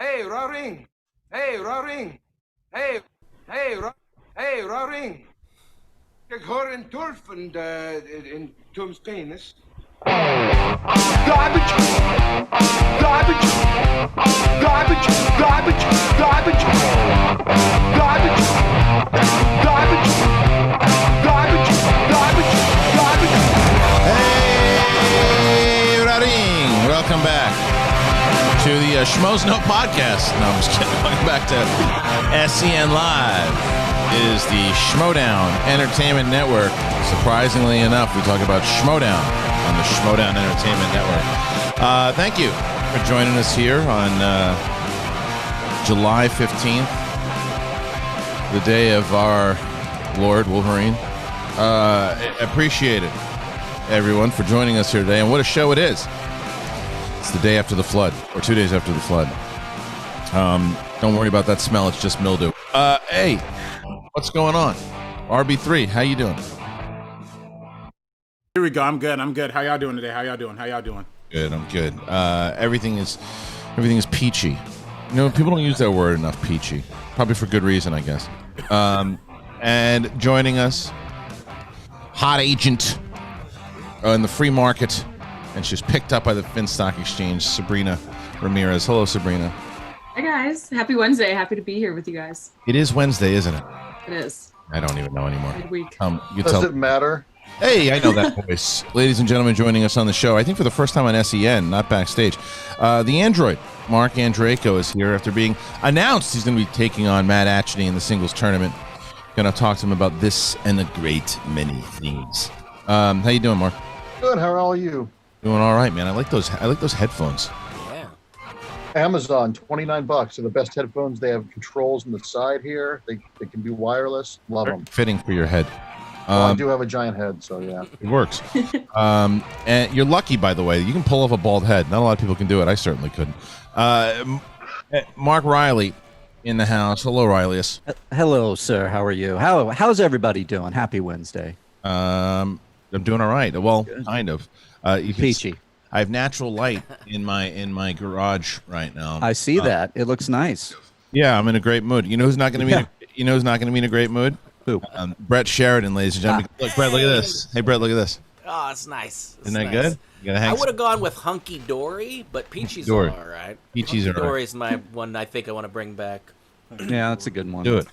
Hey, Roaring! Hey, Roaring! Hey, Roaring! Ik hoor een turf in Tom's penis. Garbage! Garbage! Garbage! Garbage! Garbage! Garbage! Garbage! Garbage! Garbage! Garbage! Hey, Roaring! Welcome back to the Schmoes No podcast. No, I'm just kidding. Welcome back to SEN Live. Is the Schmodown Entertainment Network. Surprisingly enough, we talk about Schmodown on the Schmodown Entertainment Network. Thank you for joining us here on July 15th, the day of our Lord Wolverine. Appreciate it, everyone, for joining us here today. And what a show it is. It's the day after the flood, or 2 days after the flood. Don't worry about that smell. It's just mildew. Hey. What's going on? RB3, how you doing? Here we go. I'm good. How y'all doing today? Good, I'm good. Everything is peachy. You know, people don't use that word enough, peachy. Probably for good reason, I guess. And joining us, hot agent in the free market, and she's picked up by the Finstock Exchange, Sabrina Ramirez. Hello, Sabrina. Hi, guys. Happy Wednesday. Happy to be here with you guys. It is Wednesday, isn't it? It is. I don't even know anymore. Midweek. Does it matter? Hey, I know that voice. Ladies and gentlemen, joining us on the show, I think for the first time on SEN, not backstage, the android, Marc Andreyko, is here after being announced he's going to be taking on Matt Atchity in the singles tournament. Going to talk to him about this and a great many things. How you doing, Marc? Good. How are all you? Doing all right, man. I like those headphones. Amazon, $29. They're the best headphones. They have controls on the side here. They can be wireless. Love them. Fitting for your head. Well, I do have a giant head, so yeah. It works. And you're lucky, by the way. You can pull off a bald head. Not a lot of people can do it. I certainly couldn't. Mark Reilly in the house. Hello, Reilly. Hello, sir. How are you? How's everybody doing? Happy Wednesday. I'm doing all right. Well, good. Kind of. Peachy. I have natural light in my garage right now. I see that. It looks nice. Yeah, I'm in a great mood. You know who's not going to be? You know who's not going to be in a great mood? Who? Brett Sheridan, ladies and gentlemen. Look, Brett, look at this. Hey, Brett, look at this. Oh, it's nice. Isn't that good? You gotta hang I would have gone with Hunky Dory, but Peachy's Dory. all right. Peachy's all right. Dory's my one. I think I want to bring back. Yeah, that's a good one. Do it.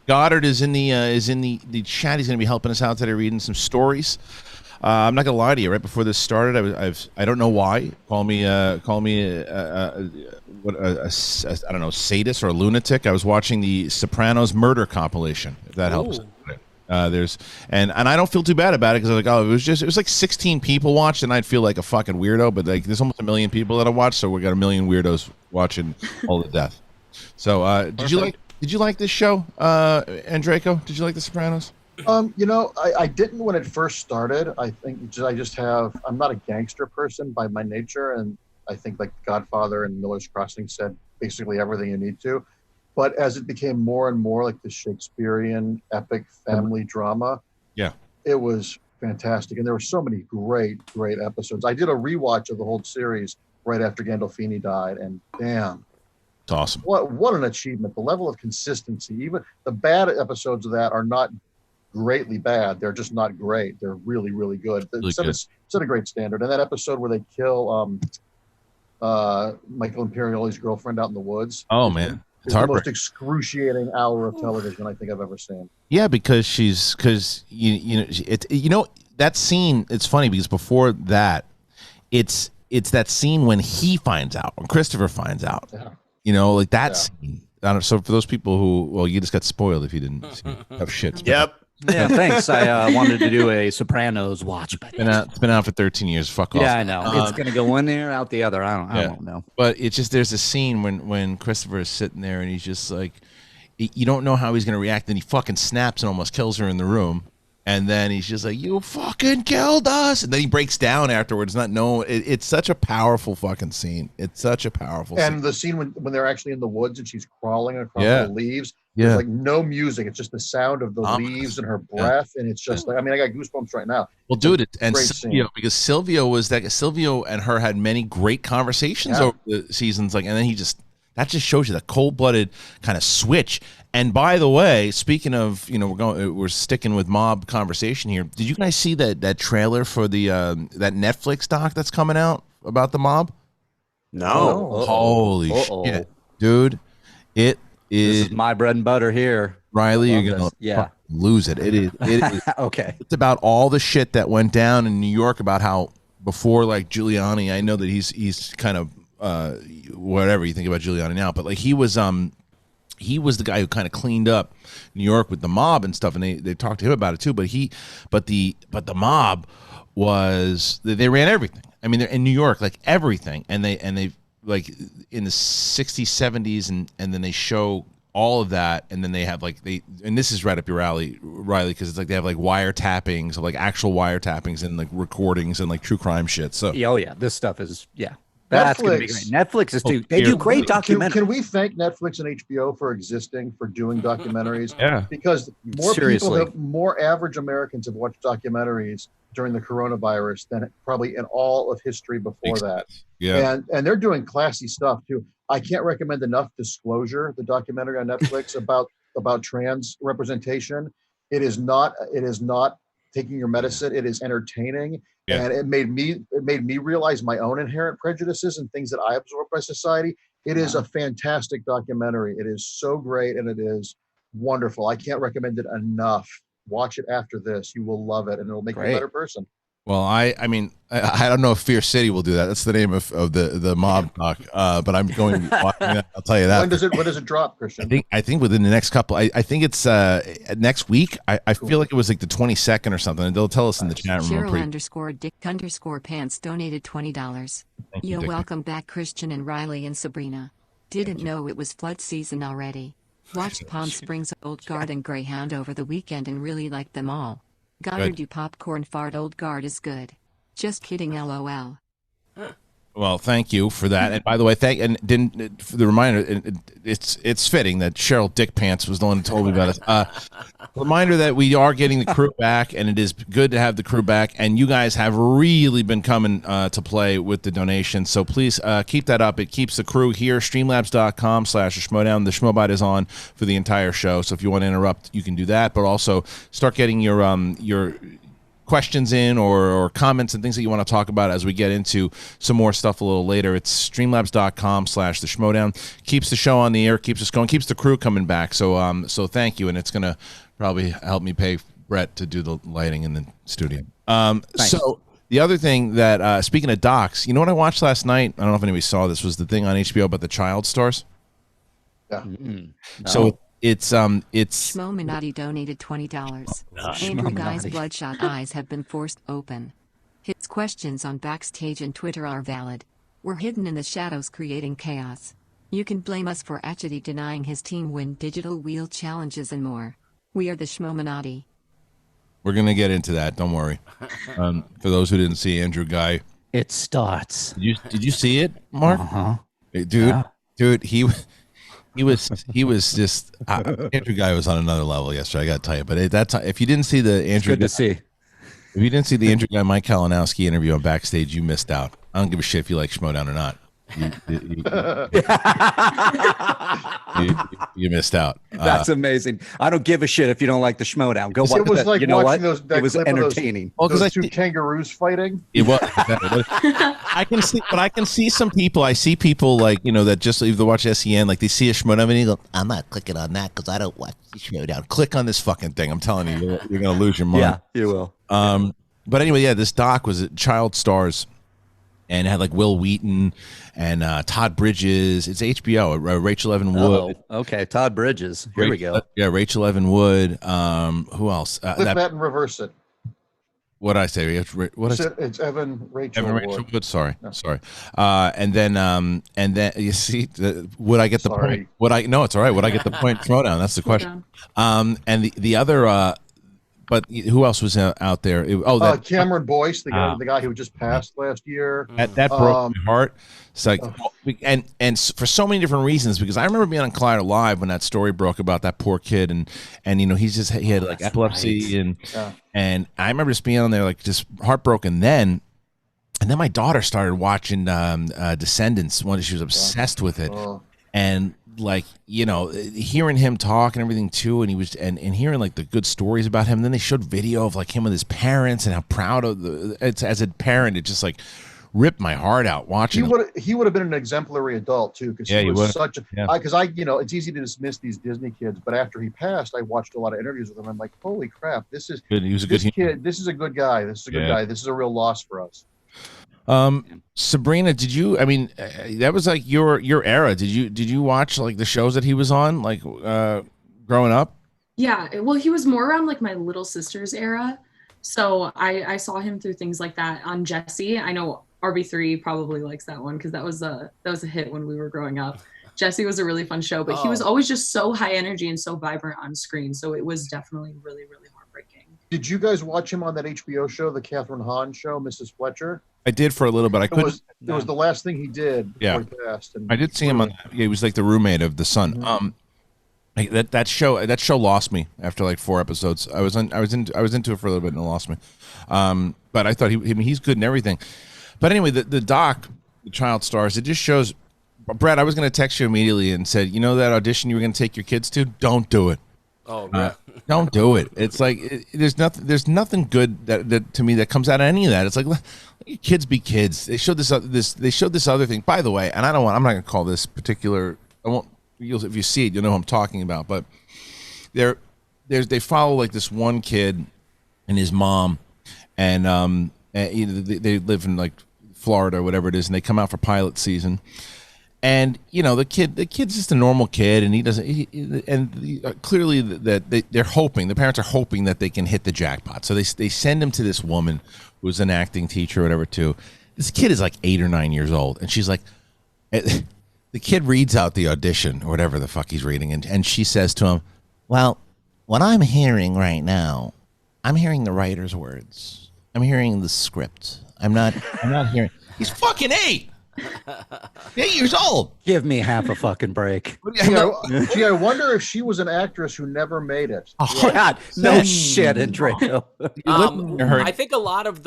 Goddard is in the chat. He's going to be helping us out today, reading some stories. I'm not gonna lie to you. Right before this started, I don't know why. Call me I don't know, sadist or a lunatic. I was watching the Sopranos murder compilation. If that helps. And I don't feel too bad about it because I was like, it was like 16 people watched, and I'd feel like a fucking weirdo. But like, there's almost 1 million people that I watched, so we got 1 million weirdos watching all to death. So, did you like this show, Andreyko? Did you like the Sopranos? You know, I didn't when it first started. I think I'm not a gangster person by my nature, and I think like Godfather and Miller's Crossing said basically everything you need to. But as it became more and more like the Shakespearean epic family drama, yeah, it was fantastic, and there were so many great episodes. I did a rewatch of the whole series right after Gandolfini died, and damn, it's awesome. What an achievement! The level of consistency, even the bad episodes of that are not greatly bad. They're just not great. They're really good. It's set a great standard. And that episode where they kill Michael Imperioli's girlfriend out in the woods. Oh man, it's the most excruciating hour of television I think I've ever seen. Yeah, because you know that scene. It's funny because before that, it's that scene when he finds out, when Christopher finds out. Yeah. You know, like that scene. I don't know, so for those people who, you just got spoiled if you didn't see tough shit. Yep. Yeah, thanks. I wanted to do a Sopranos watch, but it's been out for 13 years. Fuck off. Yeah, I know. It's gonna go in there, out the other. I don't know. But it's just there's a scene when Christopher is sitting there and he's just like, you don't know how he's gonna react, and he fucking snaps and almost kills her in the room. And then he's just like, you fucking killed us. And then he breaks down afterwards, not knowing. It's such a powerful fucking scene. It's such a powerful scene. And the scene when they're actually in the woods and she's crawling across the leaves. Yeah. There's like no music. It's just the sound of the leaves and her breath. And it's just like, I mean, I got goosebumps right now. Well, dude, and Silvio, because Silvio and her had many great conversations over the seasons. Like, and then he just that just shows you the cold-blooded kind of switch. And by the way, speaking of, we're sticking with mob conversation here. Did you guys see that trailer for the that Netflix doc that's coming out about the mob? No. Holy shit, dude! It is, This is my bread and butter here. Riley, you're gonna lose it. It is Okay. It's about all the shit that went down in New York about how before, like, Giuliani. I know that he's kind of whatever you think about Giuliani now, but like he was the guy who kind of cleaned up New York with the mob and stuff, and they talked to him about it too. But the mob was, they ran everything. I mean, they're in New York, like everything, and they like in the 60s, 70s, and then they show all of that, and then they have and this is right up your alley, Riley, because it's like they have like wiretappings, like actual wiretappings and like recordings and like true crime shit. So This stuff is that's gonna be great. Netflix is too. They do great documentaries. Can we thank Netflix and HBO for existing, for doing documentaries? Yeah. Because more average Americans have watched documentaries during the coronavirus than probably in all of history before that. Yeah. And they're doing classy stuff too. I can't recommend enough Disclosure, the documentary on Netflix about trans representation. It is not taking your medicine. It is entertaining. Yeah. And it made me realize my own inherent prejudices and things that I absorb by society. It is a fantastic documentary. It is so great, and it is wonderful. I can't recommend it enough. Watch it after this. You will love it, and it'll make you a better person. Well, I mean, I don't know if Fear City will do that. That's the name of the mob doc. But I'm going to be watching that. I'll tell you that. When does it drop, Kristian? I think within the next couple. I think it's next week. I feel like it was like the 22nd or something. And they'll tell us in the chat room. Cheryl_Dick_Pants donated $20. You're welcome back, Kristian and Reilly and Sabrina. Didn't know it was flood season already. Watched Palm Springs Old Guard and Greyhound over the weekend and really liked them all. Gotta do popcorn fart. Old Guard is good. Just kidding, LOL. Well, thank you for that. And by the way, for the reminder, it's fitting that Cheryl Dick Pants was the one who told me about it. Reminder that we are getting the crew back, and it is good to have the crew back. And you guys have really been coming to play with the donations, so please keep that up. It keeps the crew here. Streamlabs.com/Schmodown. The Schmobot is on for the entire show, so if you want to interrupt, you can do that. But also start getting your questions in or comments and things that you want to talk about as we get into some more stuff a little later. It's streamlabs.com/the Schmodown. Keeps the show on the air, keeps us going, keeps the crew coming back. So thank you, and it's gonna probably help me pay Brett to do the lighting in the studio. So the other thing that speaking of docs, you know what I watched last night? I don't know if anybody saw this, was the thing on HBO about the child stars. Yeah. No. So it's Schmominati donated $20. Andrew Guy's bloodshot eyes have been forced open. His questions on Backstage and Twitter are valid. We're hidden in the shadows creating chaos. You can blame us for actually denying his team win digital wheel challenges and more. We are the Schmominati. We're gonna get into that. Don't worry. For those who didn't see Andrew Guy, it starts. Did you see it, Mark? Dude, he was just Andrew Guy was on another level yesterday. I got to tell you, but if you didn't see the Andrew, if you didn't see the Andrew Guy Mike Kalinowski interview on Backstage, you missed out. I don't give a shit if you like Schmodown or not. You missed out. That's amazing. I don't give a shit if you don't like the Schmodown. Go watch it. Was like, you know what? It was entertaining. Those two kangaroos fighting. It was. I can see some people. I see people like, that just either watch SEN, like they see a Schmodown and they go, I'm not clicking on that because I don't watch the Schmodown. Click on this fucking thing. I'm telling you, you're gonna lose your mind. Yeah, you will. But anyway, this doc was child stars. And it had like Will Wheaton and Todd Bridges. It's HBO. Rachel Evan Wood. Okay, Todd Bridges. Here we go. Yeah, Rachel Evan Wood. Who else? Flip that and reverse it. What did I say? It's Evan Rachel Wood. Sorry. And then you see, would I get the point? No, it's all right. Would I get the point? Throwdown. That's the question. And the other. But who else was out there? Cameron Boyce, the guy who just passed last year. That broke my heart. It's like, and for so many different reasons. Because I remember being on Collider Live when that story broke about that poor kid, and he had like epilepsy, and I remember just being on there like just heartbroken then. And then my daughter started watching Descendants. She was obsessed with it. and like, you know, hearing him talk and everything too, and he was and hearing like the good stories about him. And then they showed video of like him with his parents and how proud of it's as a parent. It just like ripped my heart out watching. He would have been an exemplary adult too, because he was such a because you know, it's easy to dismiss these Disney kids, but after he passed, I watched a lot of interviews with him. I'm like, holy crap, this is good. He was a good kid. This is a good guy. This is a good guy. This is a real loss for us. Sabrina, did you? I mean, that was like your era. Did you watch like the shows that he was on, like growing up? Yeah, well, he was more around like my little sister's era, so I saw him through things like that on Jesse. I know RB3 probably likes that one because that was a hit when we were growing up. Jesse was a really fun show, but he was always just so high energy and so vibrant on screen. So it was definitely really, really heartbreaking. Did you guys watch him on that HBO show, the Catherine Hahn show, Mrs. Fletcher? I did for a little bit. I couldn't. It was the last thing he did before he passed. And I did see him on. Yeah, he was like the roommate of the son. Mm-hmm. That show lost me after like 4 episodes. I was into it for a little bit and it lost me. But I thought he's good and everything. But anyway, the doc, the Child Stars, it just shows. Brett, I was going to text you immediately and said, you know that audition you were going to take your kids to? Don't do it. Oh, man. Don't do it. It's like there's nothing good that to me that comes out of any of that. It's like let your kids be kids. They showed this other thing. By the way, and I'm not going to call this particular. I won't. If you see it, you'll know who I'm talking about. But they follow like this one kid and his mom, and they live in like Florida or whatever it is, and they come out for pilot season. And you know the kid's just a normal kid, and he doesn't. Clearly, that they're hoping, the parents are hoping that they can hit the jackpot. So they send him to this woman who's an acting teacher or whatever. Too, this kid is like 8 or 9 years old, and she's like, the kid reads out the audition or whatever the fuck he's reading, and she says to him, "Well, what I'm hearing right now, I'm hearing the writer's words. I'm hearing the script. I'm not hearing." He's fucking 8. 8 years old. Give me half a fucking break. Gee, I wonder if she was an actress who never made it. Oh, God, no shit, Andreyko. I think a lot of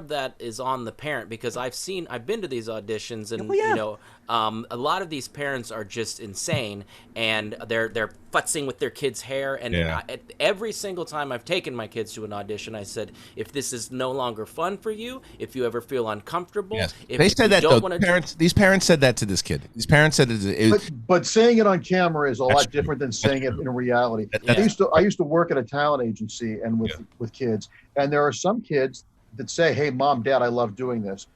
that is on the parent, because I've been to these auditions, and you know, a lot of these parents are just insane, and they're futzing with their kids' hair, and every single time I've taken my kids to an audition, I said, if this is no longer fun for you, if you ever feel uncomfortable, if they said you that don't though. wanna These parents said that to this kid. These parents said but saying it on camera is a lot different than saying it in reality. I used to work at a talent agency and with kids, and there are some kids that say, "Hey, mom, dad, I love doing this."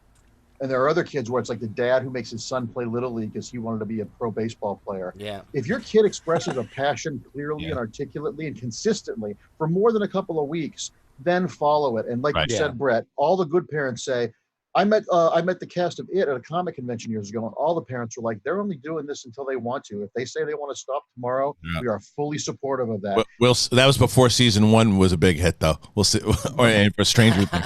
And there are other kids where it's like the dad who makes his son play Little League because he wanted to be a pro baseball player. Yeah. If your kid expresses a passion clearly and articulately and consistently for more than a couple of weeks, then follow it. And like you said, Brett, all the good parents say, I met the cast of It at a comic convention years ago, and all the parents were like, they're only doing this until they want to. If they say they want to stop tomorrow, we are fully supportive of that. That was before season 1 was a big hit, though. We'll see. Or for Stranger Things.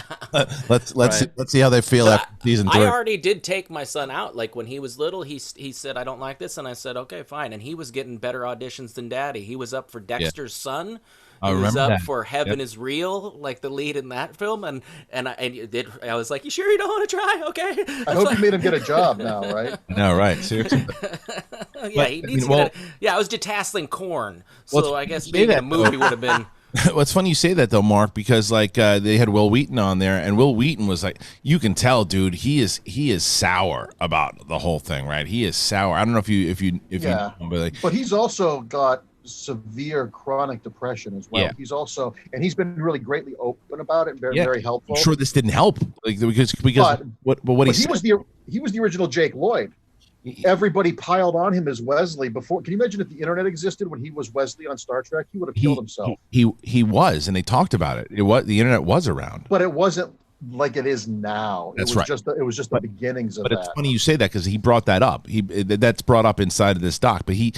Let's see how they feel after season 3. I already did take my son out. Like when he was little, he said, "I don't like this," and I said, "Okay, fine." And he was getting better auditions than Daddy. He was up for Dexter's son. He was up for Heaven is Real, like the lead in that film, and I was like, "You sure you don't want to try?" Okay. I hope you made him get a job now, right? No, right. Seriously. He needs to get I was detasseling corn, so I guess maybe a movie would have been. Well, it's funny you say that though, Mark, because like they had Will Wheaton on there, and Will Wheaton was like, you can tell, dude, he is sour about the whole thing, right? He is sour. I don't know if you know, but he's also got severe chronic depression as well. He's also, and he's been really greatly open about it and very helpful. I'm sure this didn't help, like because he was the original Jake Lloyd. Everybody piled on him as Wesley before. Can you imagine if the internet existed when he was Wesley on Star Trek? He would have killed himself. He was, and they talked about it. The internet was around, but it wasn't like it is now. It was just the beginnings of that. But it's funny you say that because he brought that up. That's brought up inside of this doc. But he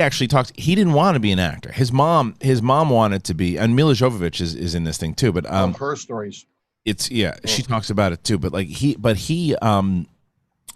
actually talks. He didn't want to be an actor. His mom wanted to be, and Mila Jovovich is in this thing too. But her stories. She talks about it too. But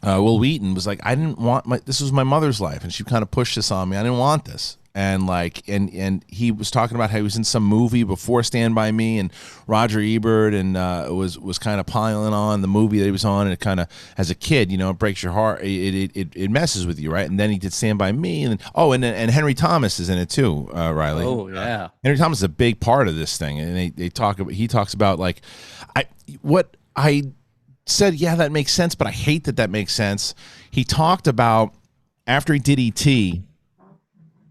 Will Wheaton was like, I didn't want this was my mother's life, and she kind of pushed this on me. I didn't want this, and he was talking about how he was in some movie before Stand By Me, and Roger Ebert and was kind of piling on the movie that he was on, and it kind of, as a kid, you know, it breaks your heart, it messes with you, right? And then he did Stand By Me, and and Henry Thomas is in it too, Reilly. Oh yeah, Henry Thomas is a big part of this thing, and he talks about like what I said, yeah, that makes sense, but I hate that makes sense. He talked about after he did E.T.,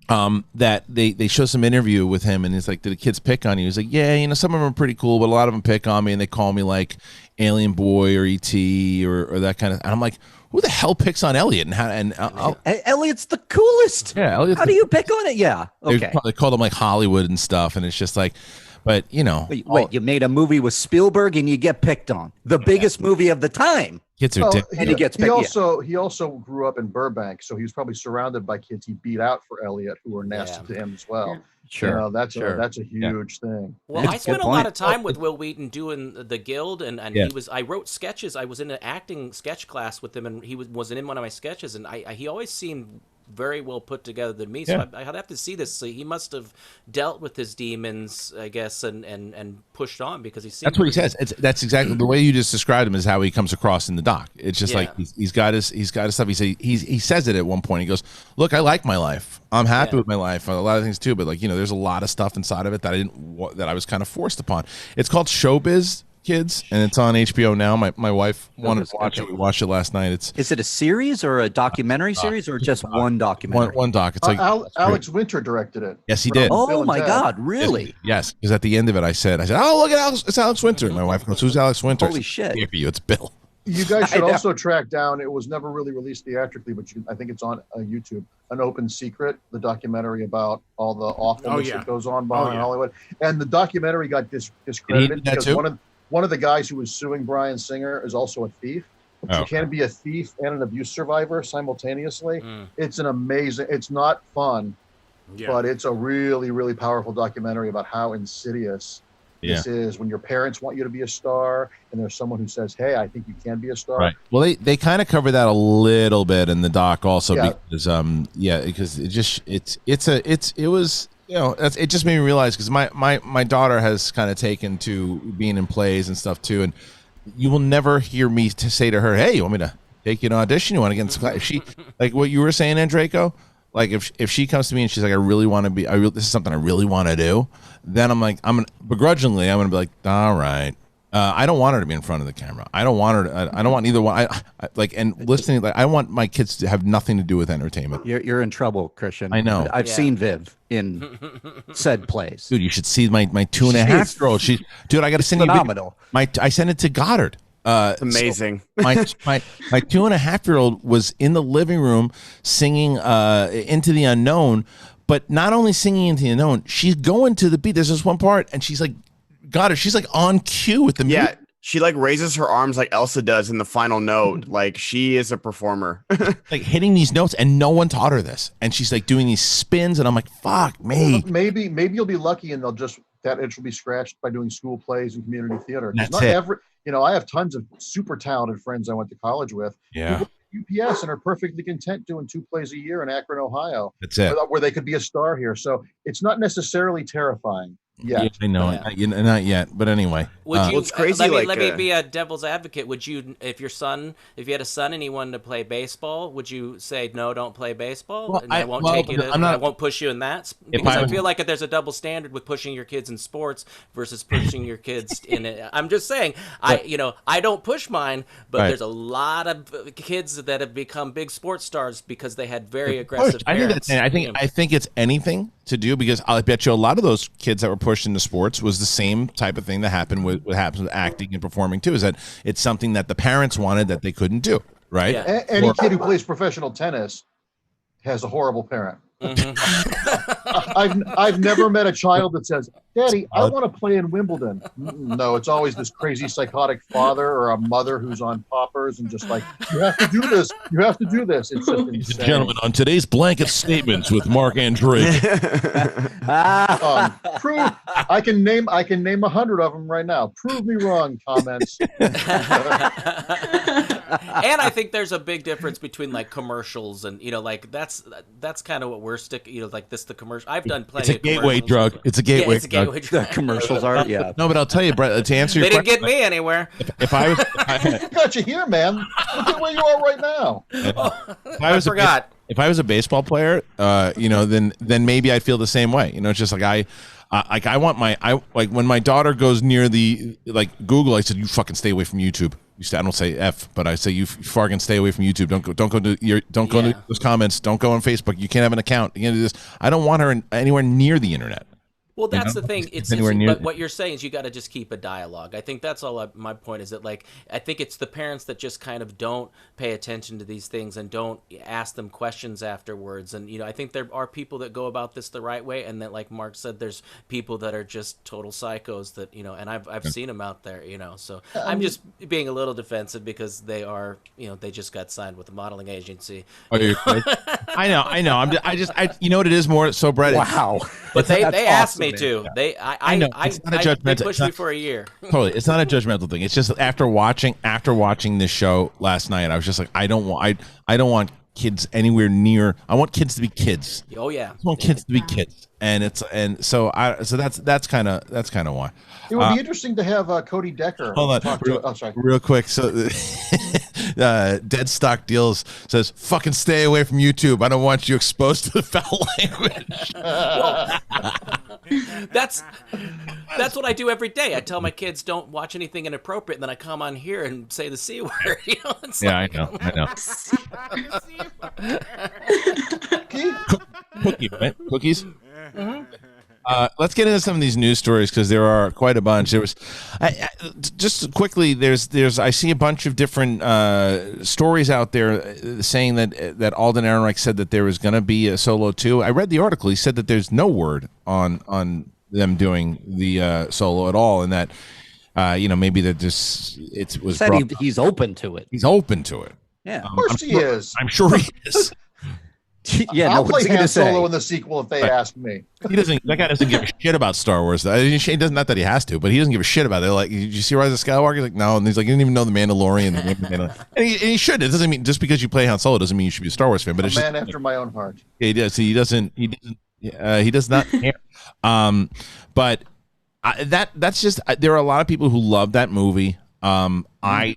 that they show some interview with him, and he's like, did the kids pick on you? He's like, yeah, you know, some of them are pretty cool, but a lot of them pick on me, and they call me like Alien Boy or E.T. or that kind of. And I'm like, who the hell picks on Elliot? And Elliot's the coolest. Yeah, Elliot's how do you pick on it? Yeah, okay. They called him like Hollywood and stuff, and it's just like. But, you know. Wait, you made a movie with Spielberg and you get picked on. The biggest movie of the time. Kids are and he gets picked. He also grew up in Burbank, so he was probably surrounded by kids he beat out for Elliot who were nasty to him as well. Sure. You know, that's a huge thing. Well, I spent a lot of time with Will Wheaton doing the Guild, and I wrote sketches. I was in an acting sketch class with him, and he was in one of my sketches, and he always seemed very well put together to me, so I'd have to see this. So he must have dealt with his demons, I guess, and pushed on, because he seemed. That's what he says. That's exactly the way you just described him is how he comes across in the doc. It's just like he's got his stuff. He says it at one point. He goes, "Look, I like my life. I'm happy with my life. A lot of things too, but like, you know, there's a lot of stuff inside of it that I was kind of forced upon." It's called Showbiz, kids, and it's on HBO now. My wife wanted to watch it. We watched it last night. Is it a series or a documentary series or just one documentary? One doc. It's like Alex Winter directed it. Yes, he did. Oh my God, really? Yes, because at the end of it, I said, "Oh, look at Alex! It's Alex Winter." And my wife goes, "Who's Alex Winter?" Holy shit! Here for you, it's Bill. You guys should also track down. It was never really released theatrically, but I think it's on YouTube. An Open Secret, the documentary about all the awfulness that goes on behind Hollywood, and the documentary got discredited because one of the guys who was suing Bryan Singer is also a thief. So you can't be a thief and an abuse survivor simultaneously. It's an amazing. It's not fun, but it's a really, really powerful documentary about how insidious this is when your parents want you to be a star, and there's someone who says, "Hey, I think you can be a star." Right. Well, they kind of cover that a little bit in the doc also because because it was. You know, it just made me realize, because my daughter has kind of taken to being in plays and stuff too, and you will never hear me say to her, "Hey, you want me to take you to audition? You want to get into class?" If she, like what you were saying, Andreyko, like if she comes to me and she's like, "I really want to be, this is something I really want to do," then I'm like, begrudgingly, I'm gonna be like, "All right." I don't want her to be in front of the camera. I don't want her to. I don't want either one. I and listening. Like, I want my kids to have nothing to do with entertainment. You're in trouble, Kristian. I know. I've seen Viv in said plays. Dude, you should see my 2.5-year-old. Dude, I got to send you phenomenal. I sent it to Goddard. Amazing. So my 2.5-year-old was in the living room singing Into the Unknown, but not only singing Into the Unknown, she's going to the beat. There's this one part, and she's like. Got her. She's like on cue with the music. She like raises her arms like Elsa does in the final note. Like, she is a performer. Like hitting these notes, and no one taught her this. And she's like doing these spins, and I'm like, "Fuck me." Maybe you'll be lucky, and that itch will be scratched by doing school plays and community theater. That's it. I have tons of super talented friends I went to college with. Yeah. Who go to UPS and are perfectly content doing 2 plays a year in Akron, Ohio. That's it. Where they could be a star here. So it's not necessarily terrifying. Yeah, I know. Not yet, but anyway. Would you? It's crazy. Let me be a devil's advocate. Would you, if you had a son and he wanted to play baseball, would you say no, don't play baseball? Well, and I won't push you in that, because I feel like there's a double standard with pushing your kids in sports versus pushing your kids in it. I'm just saying, I don't push mine, but there's a lot of kids that have become big sports stars because they had very aggressive parents. I think it's anything to do, because I bet you a lot of those kids that were pushed into sports was the same type of thing that happened with what happens with acting and performing too, is that it's something that the parents wanted that they couldn't do, right? Yeah. Any kid who plays professional tennis has a horrible parent. Mm-hmm. I've never met a child that says, Daddy, I want to play in Wimbledon. No, it's always this crazy psychotic father or a mother who's on poppers and just like, you have to do this. You have to do this. It's just insane. Ladies and gentlemen, on today's blanket statements with Marc Andreyko. Prove I can name 100 of them right now. Prove me wrong. Comments. And I think there's a big difference between like commercials and like that's kind of what we're sticking. Like the commercial. I've done plenty. It's a gateway drug. It's a gateway. It's a gateway drug. The commercials are No, but I'll tell you, Brett. To answer your they question, didn't get me anywhere. If I was, got you here, man. Look at where you are right now. I forgot. If I was a baseball player, then maybe I'd feel the same way. It's just like I want when my daughter goes near the Google, I said, you fucking stay away from YouTube. I don't say F, but I say you fucking stay away from YouTube. Don't go to those comments. Don't go on Facebook. You can't have an account. You can't do this. I don't want her anywhere near the internet. Well, that's the thing. But what you're saying is you got to just keep a dialogue. I think that's all. My point is that I think it's the parents that just kind of don't pay attention to these things and don't ask them questions afterwards. And I think there are people that go about this the right way, and that, like Mark said, there's people that are just total psychos that and I've seen them out there. So I'm just being a little defensive because they are they just got signed with a modeling agency. Oh, you're I know. I you know what it is more so, Brett. Wow. But they asked me to. Yeah. They pushed me for a year. Totally, it's not a judgmental thing. It's just after watching this show last night, I was just like, I don't want kids anywhere near. I want kids to be kids. Oh yeah, I want kids to be kids, so that's kind of why. It would be interesting to have Cody Decker. Hold on, real quick. So, Dead Stock Deals says, "Fucking stay away from YouTube. I don't want you exposed to the foul language." That's what I do every day. I tell my kids don't watch anything inappropriate, and then I come on here and say the C word. I know. Cookie, right? Cookies. Mm-hmm. Let's get into some of these news stories because there are quite a bunch. There was, just quickly. I see a bunch of different stories out there saying that Alden Ehrenreich said that there was going to be a Solo 2. I read the article. He said that there's no word on them doing the Solo at all, and that maybe that it was. Said he's open to it. He's open to it. Yeah, of course he is. I'm sure he is. Yeah, I'll play Han Solo in the sequel if they ask me. That guy doesn't give a shit about Star Wars. He doesn't, not that he has to, but he doesn't give a shit about it. Like, did you see Rise of Skywalker? He's like, no, and he's like, you didn't even know the Mandalorian. And he should. It doesn't mean just because you play Han Solo doesn't mean you should be a Star Wars fan. But it's man after my own heart. Yeah, he does. He does not care. But that's just. There are a lot of people who love that movie. I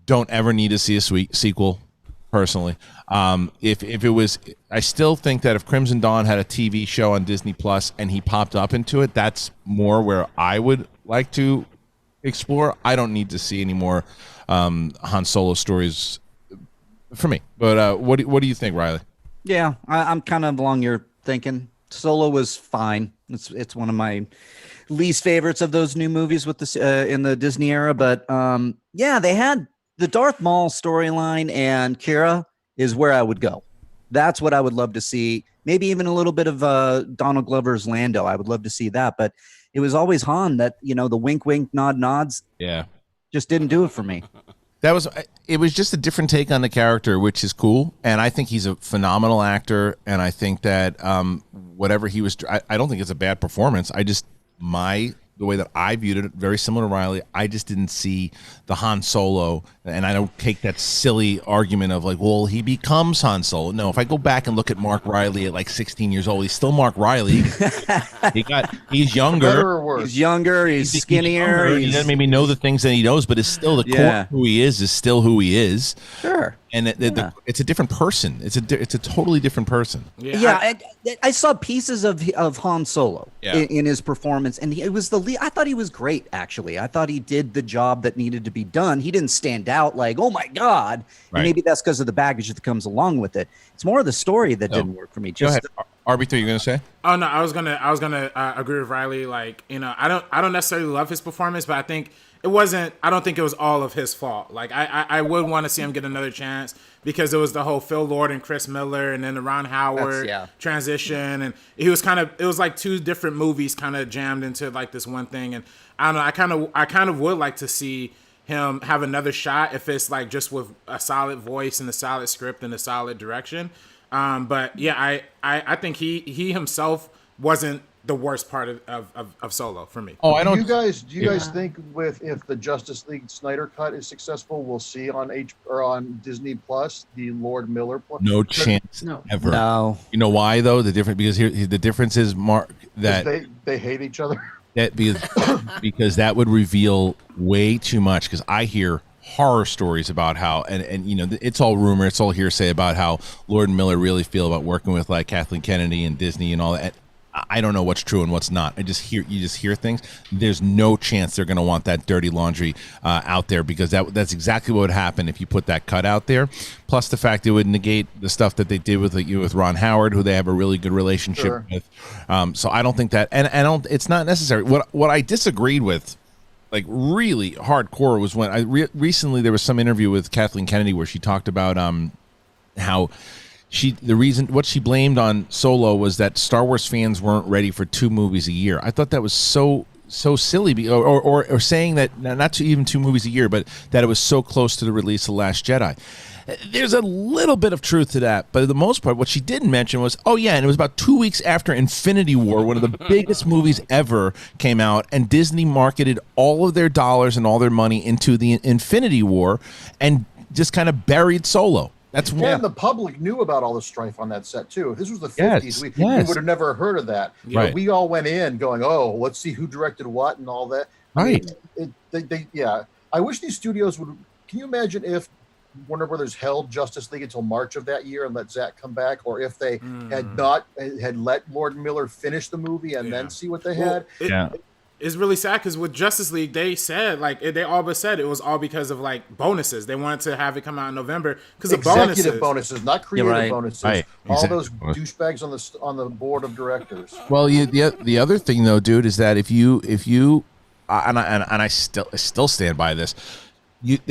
don't ever need to see a sequel. Personally, if it was, I still think that if Crimson Dawn had a TV show on Disney Plus and he popped up into it, that's more where I would like to explore. I don't need to see any more Han Solo stories for me. But what do you think, Reilly? Yeah, I'm kind of along your thinking. Solo was fine. It's one of my least favorites of those new movies with in the Disney era. But yeah, they had. The Darth Maul storyline and Kira is where I would go. That's what I would love to see. Maybe even a little bit of Donald Glover's Lando. I would love to see that. But it was always Han that, the wink, wink, nod, nods. Yeah. Just didn't do it for me. It was just a different take on the character, which is cool. And I think he's a phenomenal actor. And I think that whatever he was, I don't think it's a bad performance. The way that I viewed it, very similar to Reilly, I just didn't see the Han Solo, and I don't take that silly argument of like, well, he becomes Han Solo. No, if I go back and look at Mark Reilly at like 16 years old, he's still Mark Reilly. He's younger. He's younger. He's skinnier. He doesn't maybe know the things that he knows, but it's still the core of who he is still who he is. Sure. And it's a different person. It's a totally different person. Yeah, I saw pieces of Han Solo in his performance, and it was the lead. I thought he was great, actually. I thought he did the job that needed to be done. He didn't stand out like, oh my God. Right. And maybe that's because of the baggage that comes along with it. It's more of the story that didn't work for me. Go ahead. RB3, you gonna say? Oh no, I was gonna agree with Reilly. Like, I don't necessarily love his performance, but I think wasn't. I don't think it was all of his fault. Like I would want to see him get another chance because it was the whole Phil Lord and Chris Miller, and then the Ron Howard transition, and it was like two different movies kind of jammed into like this one thing. And I don't know. I kind of would like to see him have another shot if it's like just with a solid voice and a solid script and a solid direction. But yeah, I think he himself wasn't the worst part of Solo for me. Oh, I don't. Do you guys think if the Justice League Snyder cut is successful, we'll see on Disney Plus the Lord Miller? No chance ever. No. You know why though? Because the difference is, Mark, that they hate each other. That because that would reveal way too much. Because I hear horror stories about how, and you know, it's all rumor, it's all hearsay about how Lord and Miller really feel about working with like Kathleen Kennedy and Disney and all that. I don't know what's true and what's not. You just hear things. There's no chance they're going to want that dirty laundry out there, because that's exactly what would happen if you put that cut out there. Plus the fact it would negate the stuff that they did with Ron Howard, who they have a really good relationship with. So I don't think that, and it's not necessary. What I disagreed with, like really hardcore, was when recently there was some interview with Kathleen Kennedy where she talked about how what she blamed on Solo was that Star Wars fans weren't ready for 2 movies a year. I thought that was so silly, or saying that not even 2 movies a year, but that it was so close to the release of The Last Jedi. There's a little bit of truth to that, but for the most part, what she didn't mention was, and it was about 2 weeks after Infinity War, one of the biggest movies ever, came out, and Disney marketed all of their dollars and all their money into the Infinity War and just kind of buried Solo. And the public knew about all the strife on that set too. If this was the 50s, we would have never heard of that. Right. We all went in going, "Oh, let's see who directed what and all that." Right. I wish these studios would. Can you imagine if Warner Brothers held Justice League until March of that year and let Zach come back, or if they had let Lord Miller finish the movie and then see what they had? It's really sad because with Justice League, they said they all but said it was all because of like bonuses. They wanted to have it come out in November because of executive bonuses, not creative bonuses. Right. All those douchebags on the board of directors. Well, the other thing though, dude, is that if you and I still stand by this.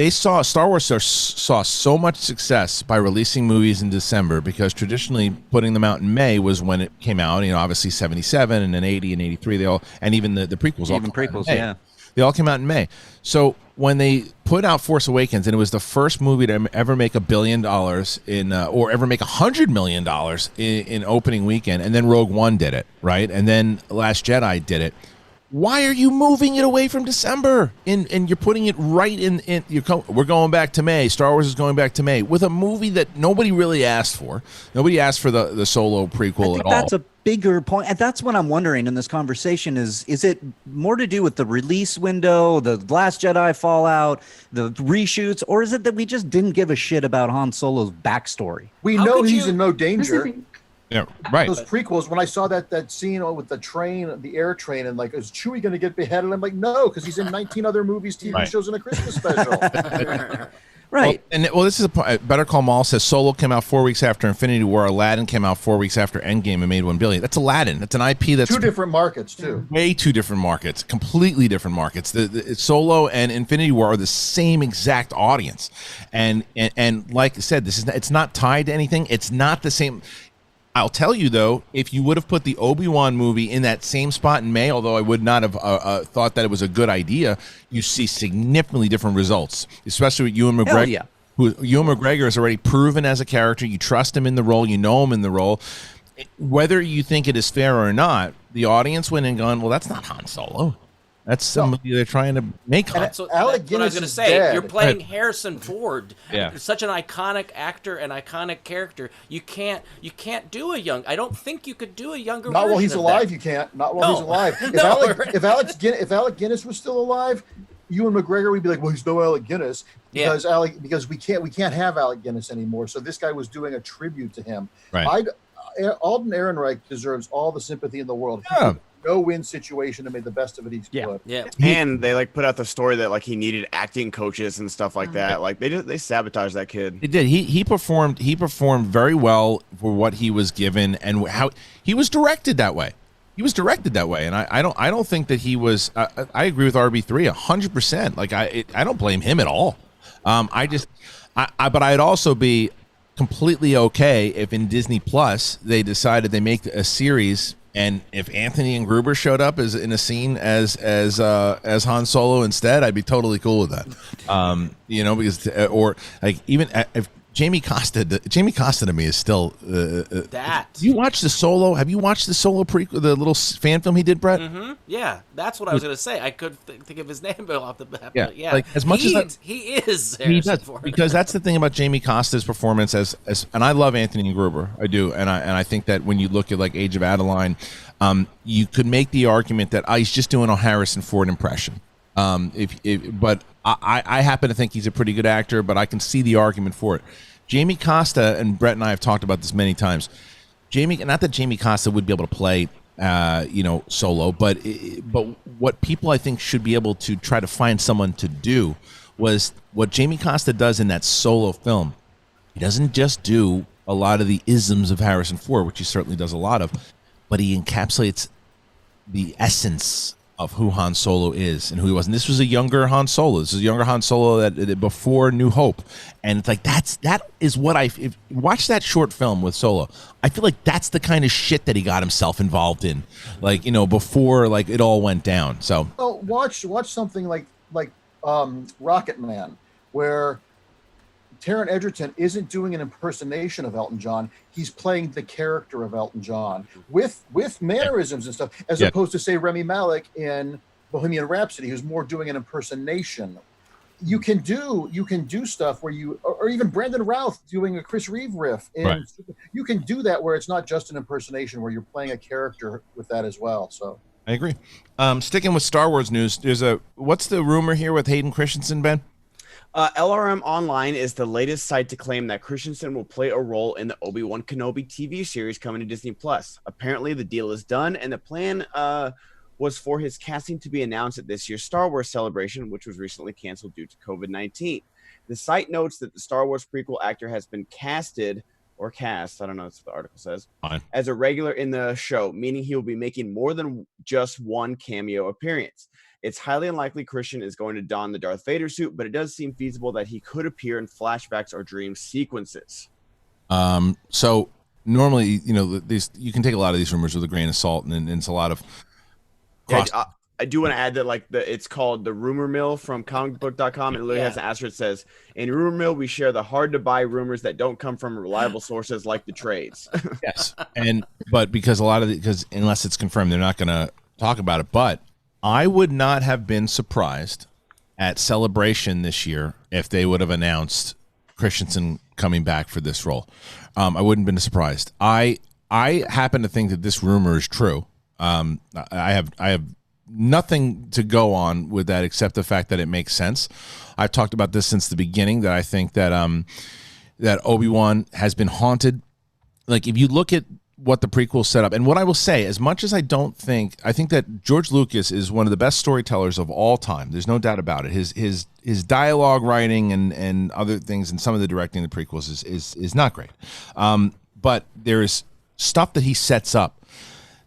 Star Wars saw so much success by releasing movies in December, because traditionally putting them out in May was when it came out. You know, obviously 77 and then 80 and 83, and even the prequels. They all came out in May. So when they put out Force Awakens, and it was the first movie to ever make $1 billion or ever make $100 million in opening weekend, and then Rogue One did it, right, and then Last Jedi did it. Why are you moving it away from December? And you're putting it right in we're going back to May. Star Wars is going back to May with a movie that nobody really asked for. Nobody asked for the Solo prequel at all. That's a bigger point. And that's what I'm wondering in this conversation is it more to do with the release window, the Last Jedi fallout, the reshoots, or is it that we just didn't give a shit about Han Solo's backstory? We know he's in no danger. Yeah, right. Those prequels, when I saw that scene with the train, the air train, and like, is Chewie going to get beheaded? I'm like, no, because he's in 19 other movies, TV shows, and a Christmas special. Right. This is Better Call Saul says Solo came out 4 weeks after Infinity War. Aladdin came out 4 weeks after Endgame and made $1 billion. That's Aladdin. That's an IP that's 2 different markets too. Way 2 different markets, completely different markets. The Solo and Infinity War are the same exact audience, and like I said, it's not tied to anything. It's not the same. I'll tell you, though, if you would have put the Obi-Wan movie in that same spot in May, although I would not have thought that it was a good idea, you see significantly different results, especially with Ewan McGregor. Yeah. Ewan McGregor is already proven as a character. You trust him in the role. You know him in the role. Whether you think it is fair or not, the audience went and gone, well, that's not Han Solo. That's somebody they're trying to make. That's what I was going to say. Dead. You're playing Harrison Ford. Yeah. Such an iconic actor and iconic character. You can't do a young. I don't think you could do a younger. Not while version he's of alive. that. You can't. Not while he's alive. If Alec Guinness was still alive, Ewan McGregor, we'd be like, well, he's no Alec Guinness because we can't have Alec Guinness anymore. So this guy was doing a tribute to him. Right. Alden Ehrenreich deserves all the sympathy in the world. Yeah. No-win situation and made the best of it each clip. Yeah. And they put out the story that he needed acting coaches and stuff like that. They sabotaged that kid. He did. He performed very well for what he was given and how he was directed that way. he was directed that way, and I don't think that he was. I agree with RB3 100%. Like I don't blame him at all. But I'd also be completely okay if in Disney Plus they decided they make a series, and if Anthony and Gruber showed up as in a scene as Han Solo instead, I'd be totally cool with that. Because or like even if Jamie Costa to me is still that. You watch the Solo? Have you watched the Solo prequel, the little fan film he did, Brett? Mm-hmm. Yeah, that's what I was going to say. I could think of his name off the bat. Yeah, yeah. Like as much as he is. He does, because that's the thing about Jamie Costa's performance as and I love Anthony Gruber, I do, and I think that when you look at like Age of Adeline, you could make the argument that he's just doing a Harrison Ford impression. But I happen to think he's a pretty good actor, but I can see the argument for it. Jamie Costa, and Brett and I have talked about this many times. Not that Jamie Costa would be able to play, Solo, but what people I think should be able to try to find someone to do was what Jamie Costa does in that Solo film. He doesn't just do a lot of the isms of Harrison Ford, which he certainly does a lot of, but he encapsulates the essence of who Han Solo is and who he was. And this was a younger Han Solo. This is a younger Han Solo that before New Hope. And it's like that is what watch that short film with Solo. I feel like that's the kind of shit that he got himself involved in, like, before like it all went down. So watch something like Rocket Man, where Taron Egerton isn't doing an impersonation of Elton John. He's playing the character of Elton John with mannerisms and stuff, as opposed to, say, Rami Malek in Bohemian Rhapsody, who's more doing an impersonation. You can do stuff where or even Brandon Routh doing a Chris Reeve riff. You can do that where it's not just an impersonation, where you're playing a character with that as well. So I agree. Sticking with Star Wars news, what's the rumor here with Hayden Christensen, Ben? LRM Online is the latest site to claim that Christensen will play a role in the Obi-Wan Kenobi TV series coming to Disney Plus. Apparently, the deal is done, and the plan was for his casting to be announced at this year's Star Wars celebration, which was recently canceled due to COVID-19. The site notes that the Star Wars prequel actor has been cast, I don't know what the article says, as a regular in the show, meaning he will be making more than just one cameo appearance. It's highly unlikely Christian is going to don the Darth Vader suit, but it does seem feasible that he could appear in flashbacks or dream sequences. So normally, you can take a lot of these rumors with a grain of salt, and it's a lot of I do want to add that it's called the Rumor Mill from comicbook.com. It literally has an asterisk that says, in Rumor Mill, we share the hard to buy rumors that don't come from reliable sources like the trades. Yes. But because because unless it's confirmed, they're not going to talk about it. But I would not have been surprised at Celebration this year if they would have announced Christensen coming back for this role. I wouldn't have been surprised. I happen to think that this rumor is true. I have nothing to go on with that except the fact that it makes sense. I've talked about this since the beginning, that I think that that Obi-Wan has been haunted. Like, if you look at what the prequel set up, and what I will say, as much as I think that George Lucas is one of the best storytellers of all time. There's no doubt about it. His dialogue writing and other things, and some of the directing of the prequels is not great. But there is stuff that he sets up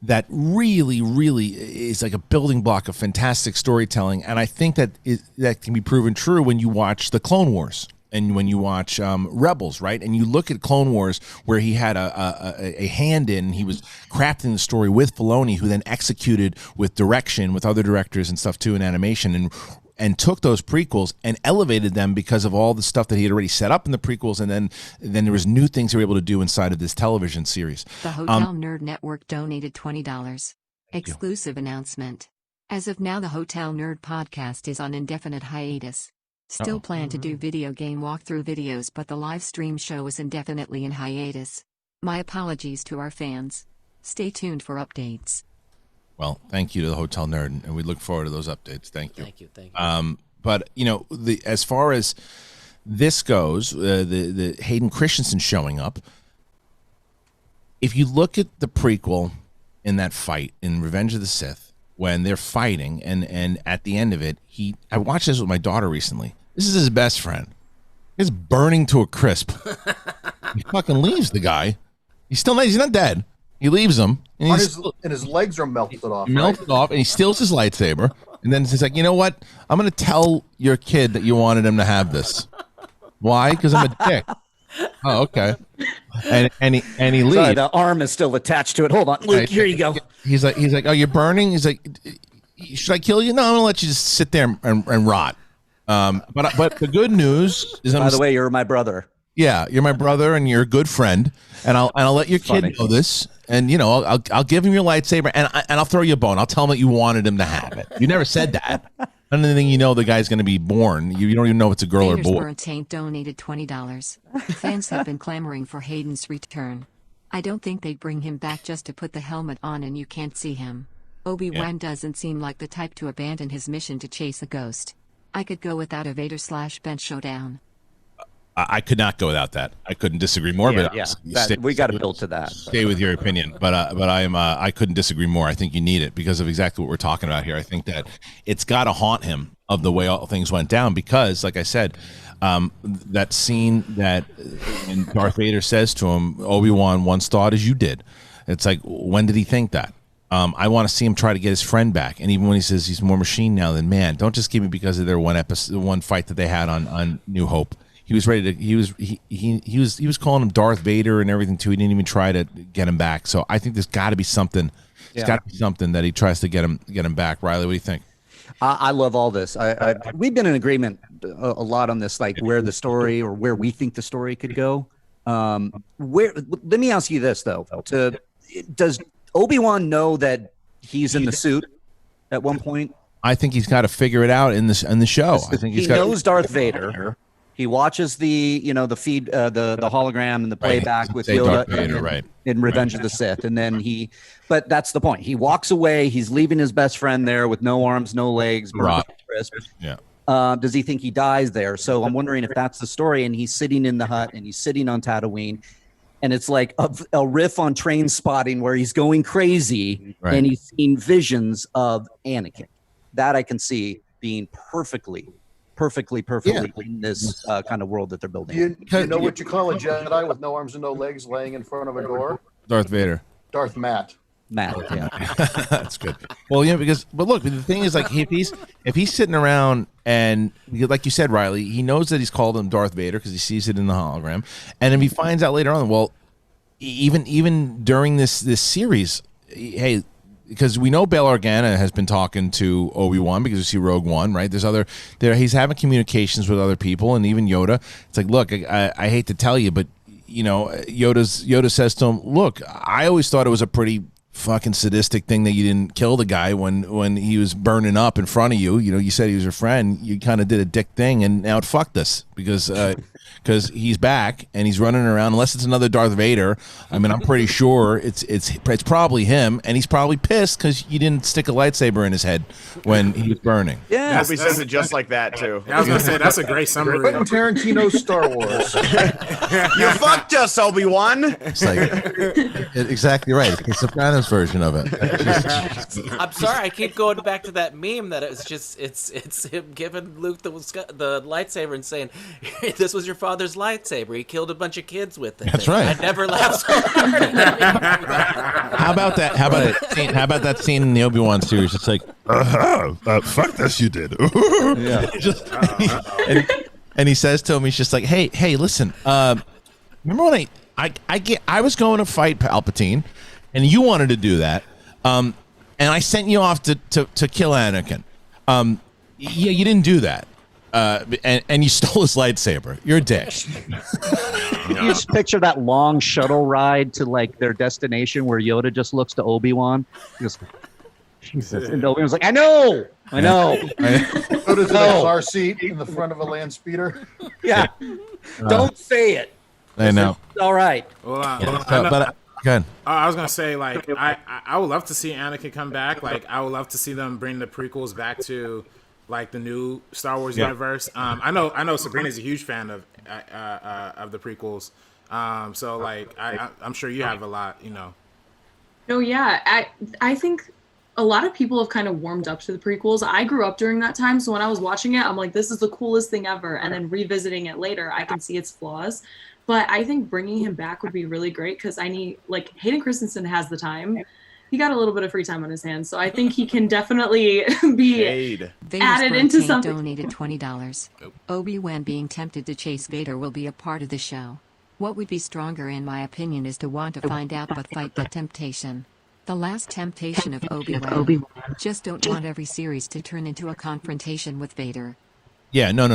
that really, really is like a building block of fantastic storytelling. And I think that that can be proven true when you watch the Clone Wars and when you watch Rebels, right? And you look at Clone Wars, where he had a hand in, he was crafting the story with Filoni, who then executed with direction, with other directors and stuff too, in animation, and took those prequels and elevated them because of all the stuff that he had already set up in the prequels, and then there was new things they were able to do inside of this television series. The Hotel Nerd Network donated $20. Exclusive announcement. As of now, the Hotel Nerd podcast is on indefinite hiatus. Still plan to do video game walkthrough videos, but the live stream show is indefinitely in hiatus. My apologies to our fans. Stay tuned for updates. Well, thank you to the Hotel Nerd, and we look forward to those updates. Thank you. Thank you. But as far as this goes, the Hayden Christensen showing up. If you look at the prequel in that fight in Revenge of the Sith, when they're fighting, and at the end of it, I watched this with my daughter recently. This is his best friend. He's burning to a crisp. He fucking leaves the guy. He's not dead. He leaves him, and his legs are melted off. Melted off, and he steals his lightsaber. And then he's like, you know what? I'm going to tell your kid that you wanted him to have this. Why? Because I'm a dick. Oh, okay. And he leaves. Sorry, the arm is still attached to it. Hold on, Luke. Here you go. He's like, oh, you're burning. He's like, should I kill you? No, I'm gonna let you just sit there and rot. But the good news is, by the way, you're my brother. Yeah, you're my brother, and you're a good friend, and I'll let your kid know this, and I'll give him your lightsaber, and I'll throw you a bone. I'll tell him that you wanted him to have it. You never said that. And the thing the guy's going to be born. You don't even know if it's a girl or boy. Taint donated $20. Fans have been clamoring for Hayden's return. I don't think they'd bring him back just to put the helmet on and you can't see him. Obi-Wan doesn't seem like the type to abandon his mission to chase a ghost. I could go without a Vader/Ben showdown. I could not go without that. I couldn't disagree more. We got to build to that. Stay with your opinion, but I couldn't disagree more. I think you need it because of exactly what we're talking about here. I think that it's got to haunt him of the way all things went down because, like I said, that scene that when Darth Vader says to him, Obi-Wan once thought as you did. It's like, when did he think that? I want to see him try to get his friend back, and even when he says he's more machine now than man, don't just give me because of their one fight that they had on New Hope. He was ready to. He was calling him Darth Vader and everything too. He didn't even try to get him back. So I think there's got to be something. There's got to be something that he tries to get him back. Riley, what do you think? I love all this. We've been in agreement a lot on this, like where the story or where we think the story could go. Let me ask you this though: does Obi-Wan know that he's in the suit at one point? I think he's got to figure it out in the show. I think he knows Darth Vader. He watches the feed, the hologram and the playback with Yoda Vader, in Revenge of the Sith. And then but that's the point. He walks away. He's leaving his best friend there with no arms, no legs. Yeah. Does he think he dies there? So I'm wondering if that's the story. And he's sitting in the hut and he's sitting on Tatooine. And it's like a riff on Train Spotting where he's going crazy and he's seeing visions of Anakin. That I can see being perfectly in this kind of world that they're building. Do you know what you call a Jedi with no arms and no legs laying in front of a door? Darth Vader. Darth Matt. Yeah. That's good. Well, but look, the thing is, like, if he's sitting around and, like you said, Riley, he knows that he's called him Darth Vader because he sees it in the hologram, and if he finds out later on, well, even during this series, hey. Because we know Bail Organa has been talking to Obi-Wan because we see Rogue One, right? He's having communications with other people, and even Yoda. It's like, look, I hate to tell you, but Yoda says to him, look, I always thought it was a pretty fucking sadistic thing that you didn't kill the guy when he was burning up in front of you. You said he was your friend. You kind of did a dick thing, and now it fucked us because he's back and he's running around. Unless it's another Darth Vader, I mean, I'm pretty sure it's probably him, and he's probably pissed because you didn't stick a lightsaber in his head when he was burning. Yeah, he says it just like that too. I was gonna say that's a great summary. Quentin Tarantino's Star Wars. You fucked us, Obi-Wan. It's like exactly right. It's the Sopranos version of it. I'm sorry, I keep going back to that meme that it's him giving Luke the lightsaber and saying, "This was your father's lightsaber. He killed a bunch of kids with it." That's right. I never laughed so hard. How about that? How about that scene in the Obi-Wan series? It's like, fuck this, you did. And he says to him, he's just like, hey, listen. Remember when I was going to fight Palpatine, and you wanted to do that, and I sent you off to kill Anakin. Yeah, you didn't do that. And you stole his lightsaber. You're a dick. You just picture that long shuttle ride to like their destination where Yoda just looks to Obi-Wan. He goes, Jesus. And Obi-Wan's like, I know. Yoda's in a car seat in the front of a land speeder. Yeah. Don't say it. I know. It's all right. Well, good. I was gonna say, like, I would love to see Anakin come back. Like, I would love to see them bring the prequels back to like the new Star Wars universe. I know Sabrina's a huge fan of the prequels. So like I'm sure you have a lot, No, yeah. I think a lot of people have kind of warmed up to the prequels. I grew up during that time, so when I was watching it, I'm like, this is the coolest thing ever. And then revisiting it later, I can see its flaws. But I think bringing him back would be really great because like Hayden Christensen has the time. He got a little bit of free time on his hands, so I think he can definitely be added into something. Donated $20. Obi-Wan being tempted to chase Vader will be a part of the show. What would be stronger in my opinion is to want to find out but fight the temptation. The last temptation of Obi-Wan. Just don't want every series to turn into a confrontation with Vader. Yeah, no.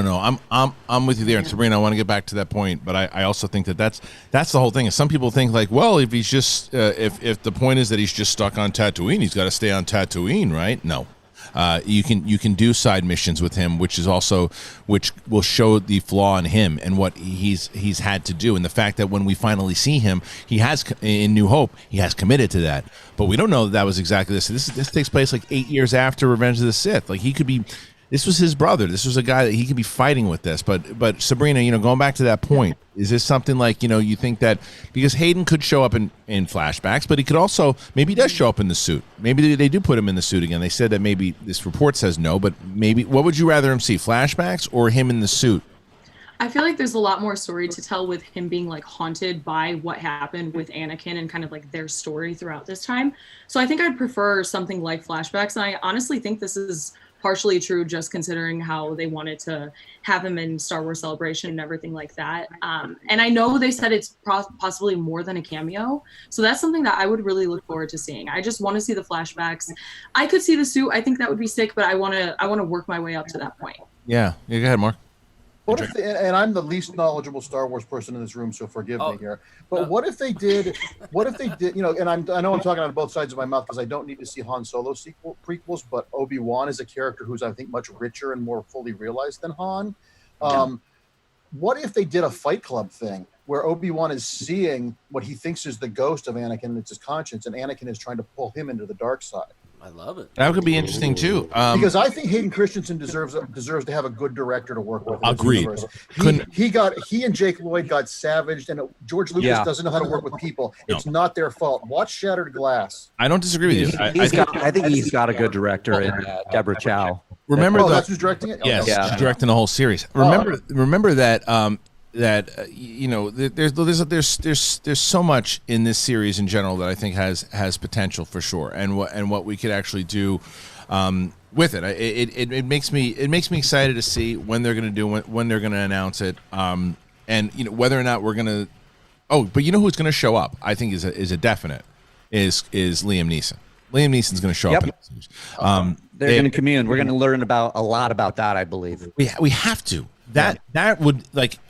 I'm with you there, and Sabrina, I want to get back to that point, but I also think that's the whole thing. Some people think like, well, if he's just if the point is that he's just stuck on Tatooine, he's got to stay on Tatooine, right? No, you can do side missions with him, which will show the flaw in him and what he's had to do, and the fact that when we finally see him, he has in New Hope, he has committed to that, but we don't know that was exactly this. This takes place like 8 years after Revenge of the Sith. Like he could be. This was his brother. This was a guy that he could be fighting with this. But Sabrina, going back to that point, is this something like, you think that because Hayden could show up in flashbacks, but he could also, maybe he does show up in the suit. Maybe they do put him in the suit again. They said that maybe this report says no, but maybe, what would you rather him see, flashbacks or him in the suit? I feel like there's a lot more story to tell with him being like haunted by what happened with Anakin and kind of like their story throughout this time. So I think I'd prefer something like flashbacks. And I honestly think this is partially true just considering how they wanted to have him in Star Wars Celebration and everything like that. And I know they said it's possibly more than a cameo. So that's something that I would really look forward to seeing. I just want to see the flashbacks. I could see the suit. I think that would be sick, but I want to work my way up to that point. Yeah. Go ahead, Mark. What if and I'm the least knowledgeable Star Wars person in this room, so forgive me here. But what if they did? And I know I'm talking out of both sides of my mouth because I don't need to see Han Solo prequels, but Obi-Wan is a character who's I think much richer and more fully realized than Han. What if they did a Fight Club thing where Obi-Wan is seeing what he thinks is the ghost of Anakin and it's his conscience, and Anakin is trying to pull him into the dark side? I love it. That could be interesting too. Because I think Hayden Christensen deserves to have a good director to work with. Agreed. He and Jake Lloyd got savaged, and George Lucas doesn't know how to work with people. No. It's not their fault. Watch Shattered Glass. I don't disagree with you. I think he's got a good director in Deborah Chow. Remember that's who's directing it? Yes, she's directing the whole series. Remember that there's so much in this series in general that I think has potential for sure, and what we could actually do with it. It makes me excited to see when they're going to do when they're going to announce it, and whether or not we're going to. Oh, but who's going to show up? I think is a definite is Liam Neeson. Liam Neeson's going to show up in this series. They're going to commune. We're going to learn a lot about that, I believe. We have to. That would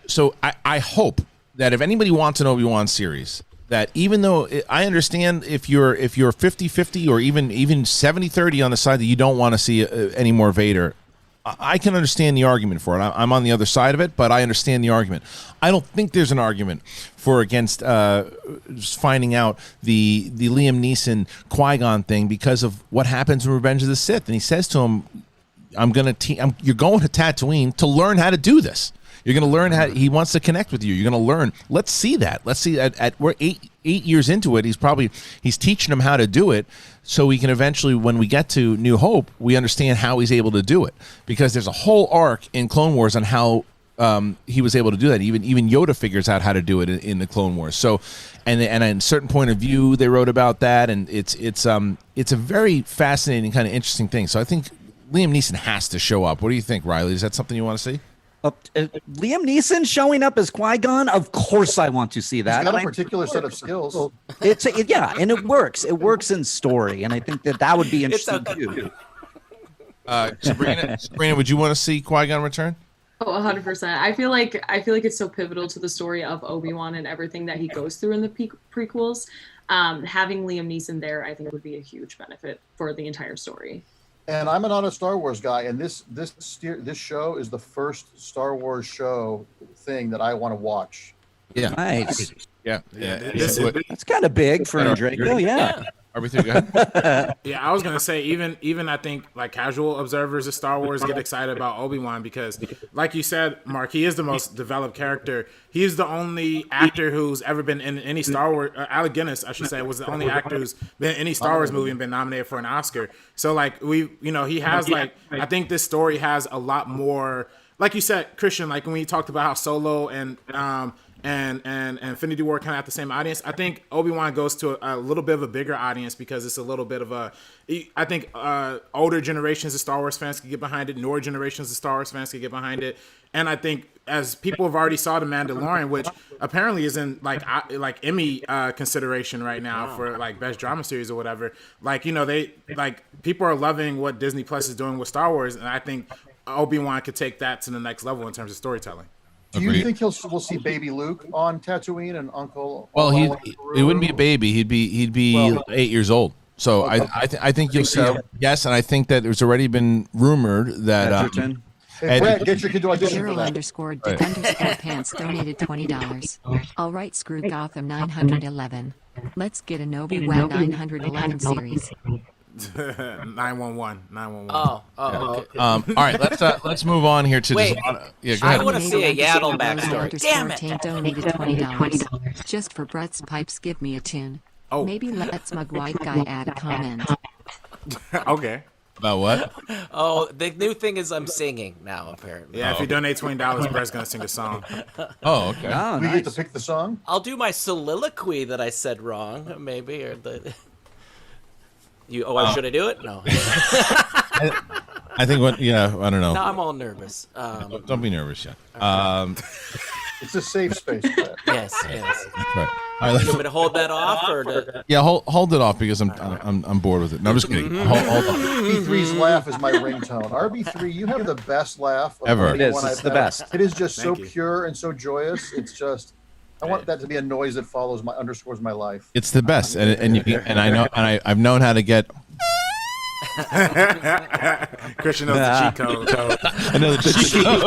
so I hope that if anybody wants an Obi-Wan series, that even though I understand if you're 50-50 or even 70-30 on the side that you don't want to see any more Vader, I can understand the argument for it. I'm on the other side of it, but I understand the argument. I don't think there's an argument against finding out the Liam Neeson Qui-Gon thing because of what happens in Revenge of the Sith, and he says to him, you're going to Tatooine to learn how to do this. You're going to learn how. He wants to connect with you. You're going to learn. Let's see that. Let's see at we're eight years into it. He's teaching him how to do it, so we can eventually, when we get to New Hope, we understand how he's able to do it. Because there's a whole arc in Clone Wars on how he was able to do that. Even Yoda figures out how to do it in the Clone Wars. So, and at a certain point of view, they wrote about that, and it's a very fascinating kind of interesting thing. So I think Liam Neeson has to show up. What do you think, Reilly? Is that something you want to see? Liam Neeson showing up as Qui-Gon? Of course I want to see that. He's got a particular set of skills. And it works. It works in story, and I think that would be interesting too. Sabrina, would you want to see Qui-Gon return? Oh, 100%. I feel like it's so pivotal to the story of Obi-Wan and everything that he goes through in the prequels. Having Liam Neeson there, I think would be a huge benefit for the entire story. And I'm not a Star Wars guy, and this show is the first Star Wars show thing that I want to watch. Yeah, nice. Yeah. That's kind of big for Andreyko. Yeah. Everything. Go ahead. Yeah, I was gonna say even I think like casual observers of Star Wars get excited about Obi-Wan because, like you said, Mark, he is the most developed character. He is the only actor who's ever been in any Star Wars. Alec Guinness, I should say, was the only actor who's been in any Star Wars movie and been nominated for an Oscar. So like he has I think this story has a lot more. Like you said, Kristian, like when we talked about how Solo and and Infinity War kind of have the same audience. I think Obi-Wan goes to a little bit of a bigger audience because it's a little bit of a. I think older generations of Star Wars fans can get behind it. Newer generations of Star Wars fans can get behind it. And I think as people have already saw The Mandalorian, which apparently is in like Emmy consideration right now for like best drama series or whatever. Like, you know, they like people are loving what Disney Plus is doing with Star Wars, and I think Obi-Wan could take that to the next level in terms of storytelling. Do you think we'll see baby Luke on Tatooine and Uncle? Well, he wouldn't be a baby. He'd be 8 years old. So okay. I think you'll see. Yes, and I think that there's already been rumored that. Hey, Brett, get your kid to audition for that. _Pants donated $20. All right, screw Gotham 911. Let's get an Obi-Wan 911 series. 911. Oh, okay. All right, let's move on here to. Wait, yeah, go ahead. I want to see a Yaddle backstory. Damn it! Donated $20. Just for Brett's pipes, give me a tune. Oh. Maybe let Smug White Guy add a comment. Okay. About what? Oh, the new thing is I'm singing now, apparently. Yeah, if you donate $20, Brett's going to sing a song. Oh, okay. Oh, We nice. get to pick the song? I'll do my soliloquy that I said wrong, maybe, or the... should I do it? No. I think what? Yeah, I don't know. No, I'm all nervous. Don't be nervous yet. It's a safe space. Brett. Yes. That's right. All right, You want me to hold that off, or to... yeah, hold it off because I'm bored with it. No, I'm just kidding. Hold on. RB3's laugh is my ringtone. RB3, you have the best laugh of Ever. It is. anyone It's I've the had. best. It is just so Thank you. pure and so joyous. It's just, I want that to be a noise that underscores my life. It's the best, and I know, and I've known how to get. Christian knows the cheat code. I know the cheat code.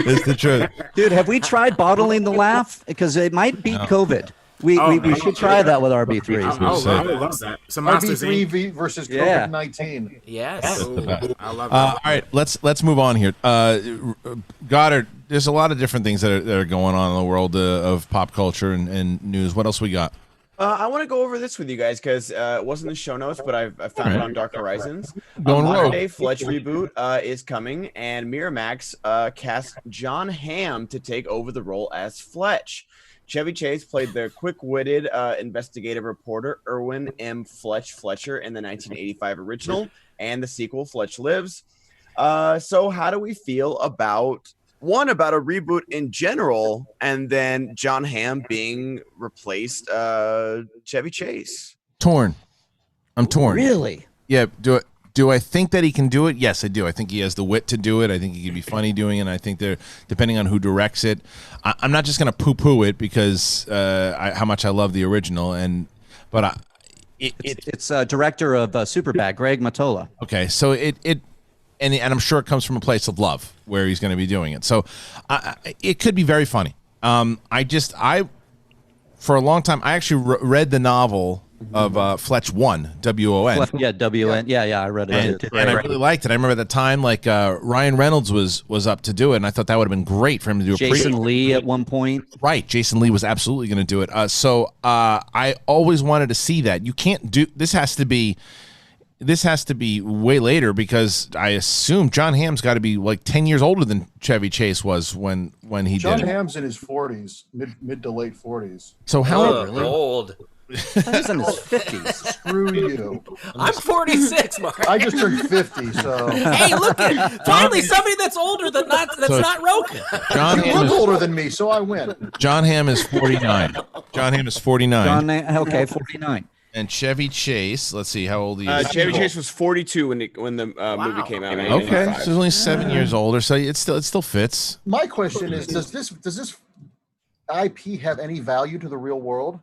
It's the truth. Dude, have we tried bottling the laugh? Because it might beat COVID. We should try that with RB3. Oh, I would love that. Some Monsters RB3 Inc. versus Yeah. COVID-19. Yes. Ooh, I love that. All right, let's move on here. Goddard, there's a lot of different things that are going on in the world of pop culture and news. What else we got? I want to go over this with you guys because it wasn't in the show notes, but I found it on Dark Horizons. Going rogue. Modern Day Fletch reboot is coming, and Miramax cast John Hamm to take over the role as Fletch. Chevy Chase played the quick-witted investigative reporter Erwin M. Fletcher in the 1985 original and the sequel Fletch Lives. So how do we feel about a reboot in general, and then John Hamm being replaced Chevy Chase? Torn. I'm torn. Really? Yeah. Do I think that he can do it? Yes, I do. I think he has the wit to do it. I think he can be funny doing it. And I think depending on who directs it, I'm not just going to poo-poo it because how much I love the original. But It's director of Superbad, Greg Mottola. Okay, so and I'm sure it comes from a place of love where he's going to be doing it. So it could be very funny. For a long time, I actually read the novel of Fletch 1, W-O-N. Yeah, W-N. Yeah, I read it. And I really liked it. I remember at the time, like Ryan Reynolds was up to do it, and I thought that would have been great for him to do a Jason Lee at one point. Right, Jason Lee was absolutely going to do it. So I always wanted to see that. You can't do this. Has to be way later because I assume John Hamm's got to be like 10 years older than Chevy Chase was when he John did it. Hamm's in his 40s, mid to late 40s. So how old? He's in his 50s. Screw you. I'm 46, Mark. I just turned 50, so. Hey, look at finally somebody that's older that's not Roken. John You Hamm look is, older than me, so I win. John Hamm is 49. John Hamm is 49. Okay, 49. And Chevy Chase, let's see how old he is. Chevy Chase was 42 when the movie came out. Okay, so he's only 7 years older, so it still fits. My question is, does this IP have any value to the real world?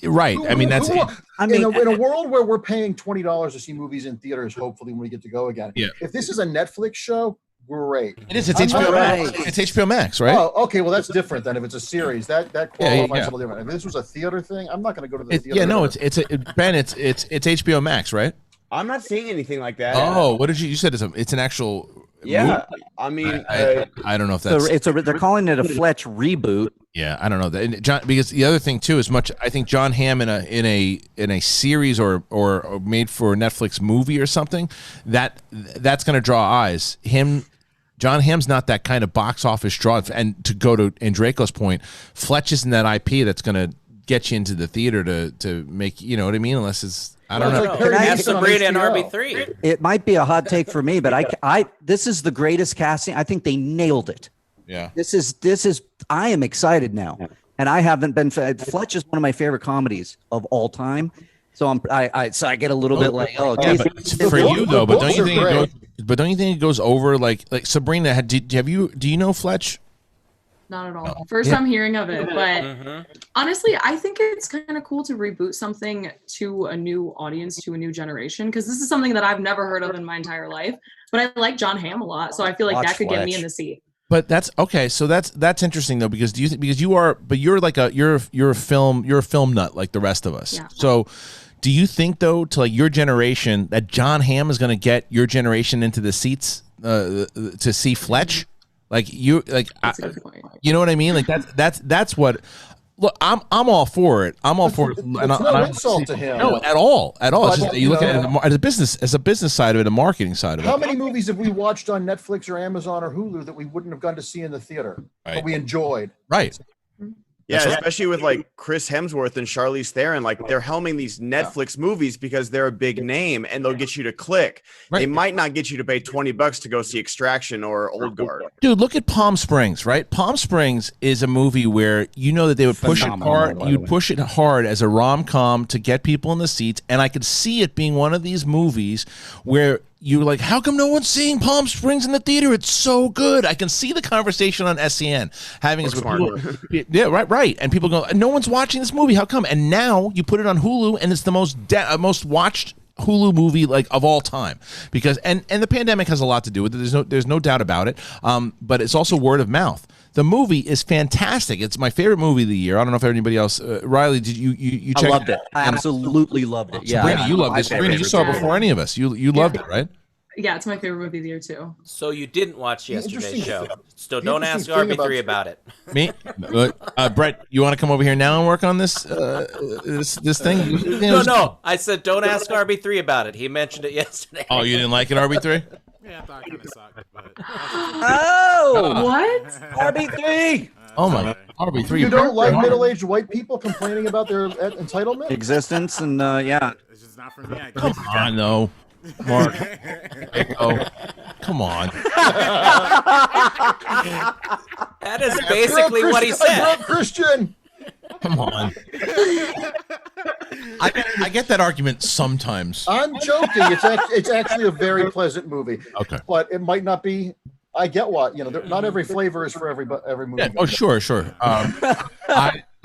Right. I mean, that's. in a world where we're paying $20 to see movies in theaters, hopefully when we get to go again. Yeah. If this is a Netflix show, great. It is. It's HBO Max. It's HBO Max, right? Oh, okay. Well, that's different than if it's a series. That qualifies a little different. If this was a theater thing, I'm not going to go to the theater. Yeah, no, it's Ben. It's HBO Max, right? I'm not seeing anything like that. Oh, what did you said? It's an actual. Yeah, movie? I mean, I don't know if that's. So they're calling it a Fletch reboot. Yeah, I don't know that, John, because the other thing too is I think John Hamm in a series or made for a Netflix movie or something that's going to draw eyes. John Hamm's not that kind of box office draw. And to go to Andreyko's point, Fletch isn't that IP that's going to get you into the theater to make, you know what I mean? Unless it's, I don't know. Can I have Sabrina and RB3? It might be a hot take for me, but this is the greatest casting. I think they nailed it. Yeah. This is. I am excited now, and I haven't been. Fletch is one of my favorite comedies of all time. So I get a little bit like, oh, yeah, but for you though. But don't you think it goes? But don't you think it goes over like Sabrina? Do you know Fletch? Not at all. First time hearing of it, but honestly, I think it's kind of cool to reboot something to a new audience, to a new generation, because this is something that I've never heard of in my entire life. But I like John Hamm a lot, so I feel like that could get me in the seat. But that's okay. So that's interesting though, because you're a film nut like the rest of us. Yeah. So do you think though, to like your generation, that John Hamm is going to get your generation into the seats to see Fletch? Like you know what I mean? Like that's what. Look, I'm all for it. I'm all for it. It's no insult to him. No, at all. It's just, you look at it as a business side of it, a marketing side of it. How many movies have we watched on Netflix or Amazon or Hulu that we wouldn't have gone to see in the theater, but we enjoyed? Right. Yeah, especially with like Chris Hemsworth and Charlize Theron, like they're helming these Netflix movies because they're a big name and they'll get you to click. Right. They might not get you to pay $20 to go see Extraction or Old Guard. Dude, look at Palm Springs, right? Palm Springs is a movie where you know that they would push it hard. You'd push it hard as a rom-com to get people in the seats, and I could see it being one of these movies where you're like, how come no one's seeing Palm Springs in the theater? It's so good. I can see the conversation on SEN having this. Yeah, right. And people go, no one's watching this movie. How come? And now you put it on Hulu, and it's the most watched Hulu movie like of all time, because and the pandemic has a lot to do with it. There's no doubt about it. But it's also word of mouth. The movie is fantastic. It's my favorite movie of the year. I don't know if anybody else. Reilly, did you check? I loved it. I absolutely loved it. Yeah, Sabrina, you loved it. Sabrina, you saw it before any of us. You loved it, right? Yeah, it's my favorite movie of the year too. So you didn't watch yesterday's show. So don't ask RB3 about it. Me? Brett, you want to come over here now and work on this this thing? No. I said don't ask RB3 about it. He mentioned it yesterday. Oh, you didn't like it, RB3? Yeah, I thought it kind of sucked. But... Oh, what? RB3. Oh my God. RB3. You don't like middle-aged white people complaining about their entitlement? Existence and yeah. It's just not for me. Come on, though. Marc. Come on. That is basically what he said. Christian. Come on. I get that argument sometimes. I'm joking. It's actually a very pleasant movie. Okay. But it might not be. I get what, not every flavor is for every movie. Yeah, oh, sure.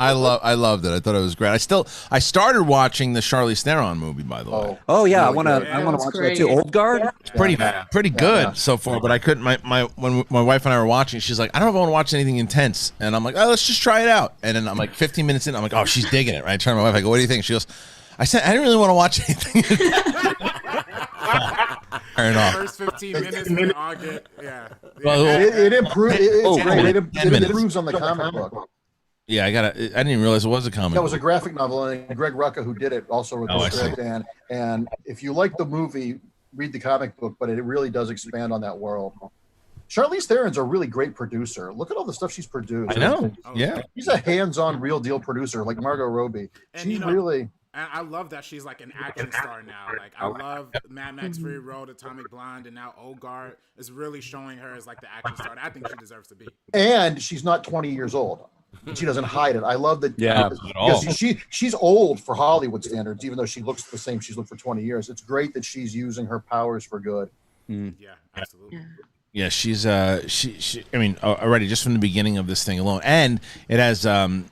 I loved it. I thought it was great. I started watching the Charlize Theron movie, by the way. Oh yeah, I want to watch that too. Old Guard. It's pretty good so far, but I couldn't. When my wife and I were watching, she's like, I don't know if I want to watch anything intense, and I'm like, oh, let's just try it out. And then I'm like, 15 minutes in, I'm like, oh, she's digging it. Right? I turn to my wife, I go, what do you think? She goes, I said, I didn't really want to watch anything. Turn off. First 15 minutes, and all get Well, it improves. It's great. It improves on the comic book. Yeah, I didn't even realize it was a comic. That was a graphic novel, and Greg Rucka, who did it, also wrote the script. And if you like the movie, read the comic book, but it really does expand on that world. Charlize Theron's a really great producer. Look at all the stuff she's produced. I know. Yeah. She's a hands-on, real deal producer, like Margot Robbie. She's really. And I love that she's like an action star now. Like I love Mad Max Fury Road, Atomic Blonde, and now Old Guard is really showing her as like the action star that I think she deserves to be. And she's not 20 years old. She doesn't hide it. I love that. Yeah, because she's old for Hollywood standards, even though she looks the same she's looked for 20 years. It's great that she's using her powers for good. Yeah, absolutely. Yeah, she's she. I mean, already just from the beginning of this thing alone, and it has Matthias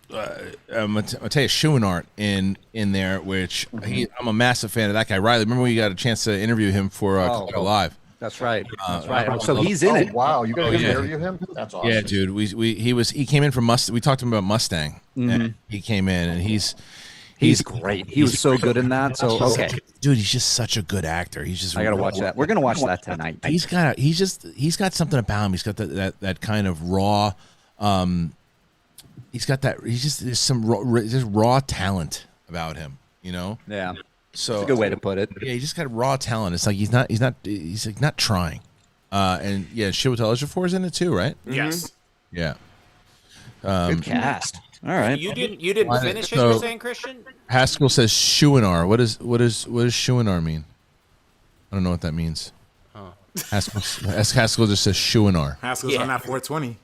Schoenart in there, which I'm a massive fan of that guy. Reilly, remember we got a chance to interview him for Live? That's right. That's right. So he's in it. Wow, you got to interview him? That's awesome. Yeah, dude. He came in from Mustang. We talked to him about Mustang, and he came in, and he's great. He was so good in that. So okay, dude, he's just such a good actor. He's just. I gotta watch that. We're gonna watch that tonight. He's got something about him. He's got that kind of raw. He's got that. There's some raw talent about him. Yeah. So that's a good way to put it. Yeah, he just got raw talent. It's like he's like not trying. And yeah, Chiwetel Ejiofor is in it too, right? Yes. Yeah. Good cast. All right. You didn't finish it, you're saying, Kristian? Haskell says Schuenar. What does Schuenar mean? I don't know what that means. Oh. Haskell just says Schuenar. Haskell's on that 420.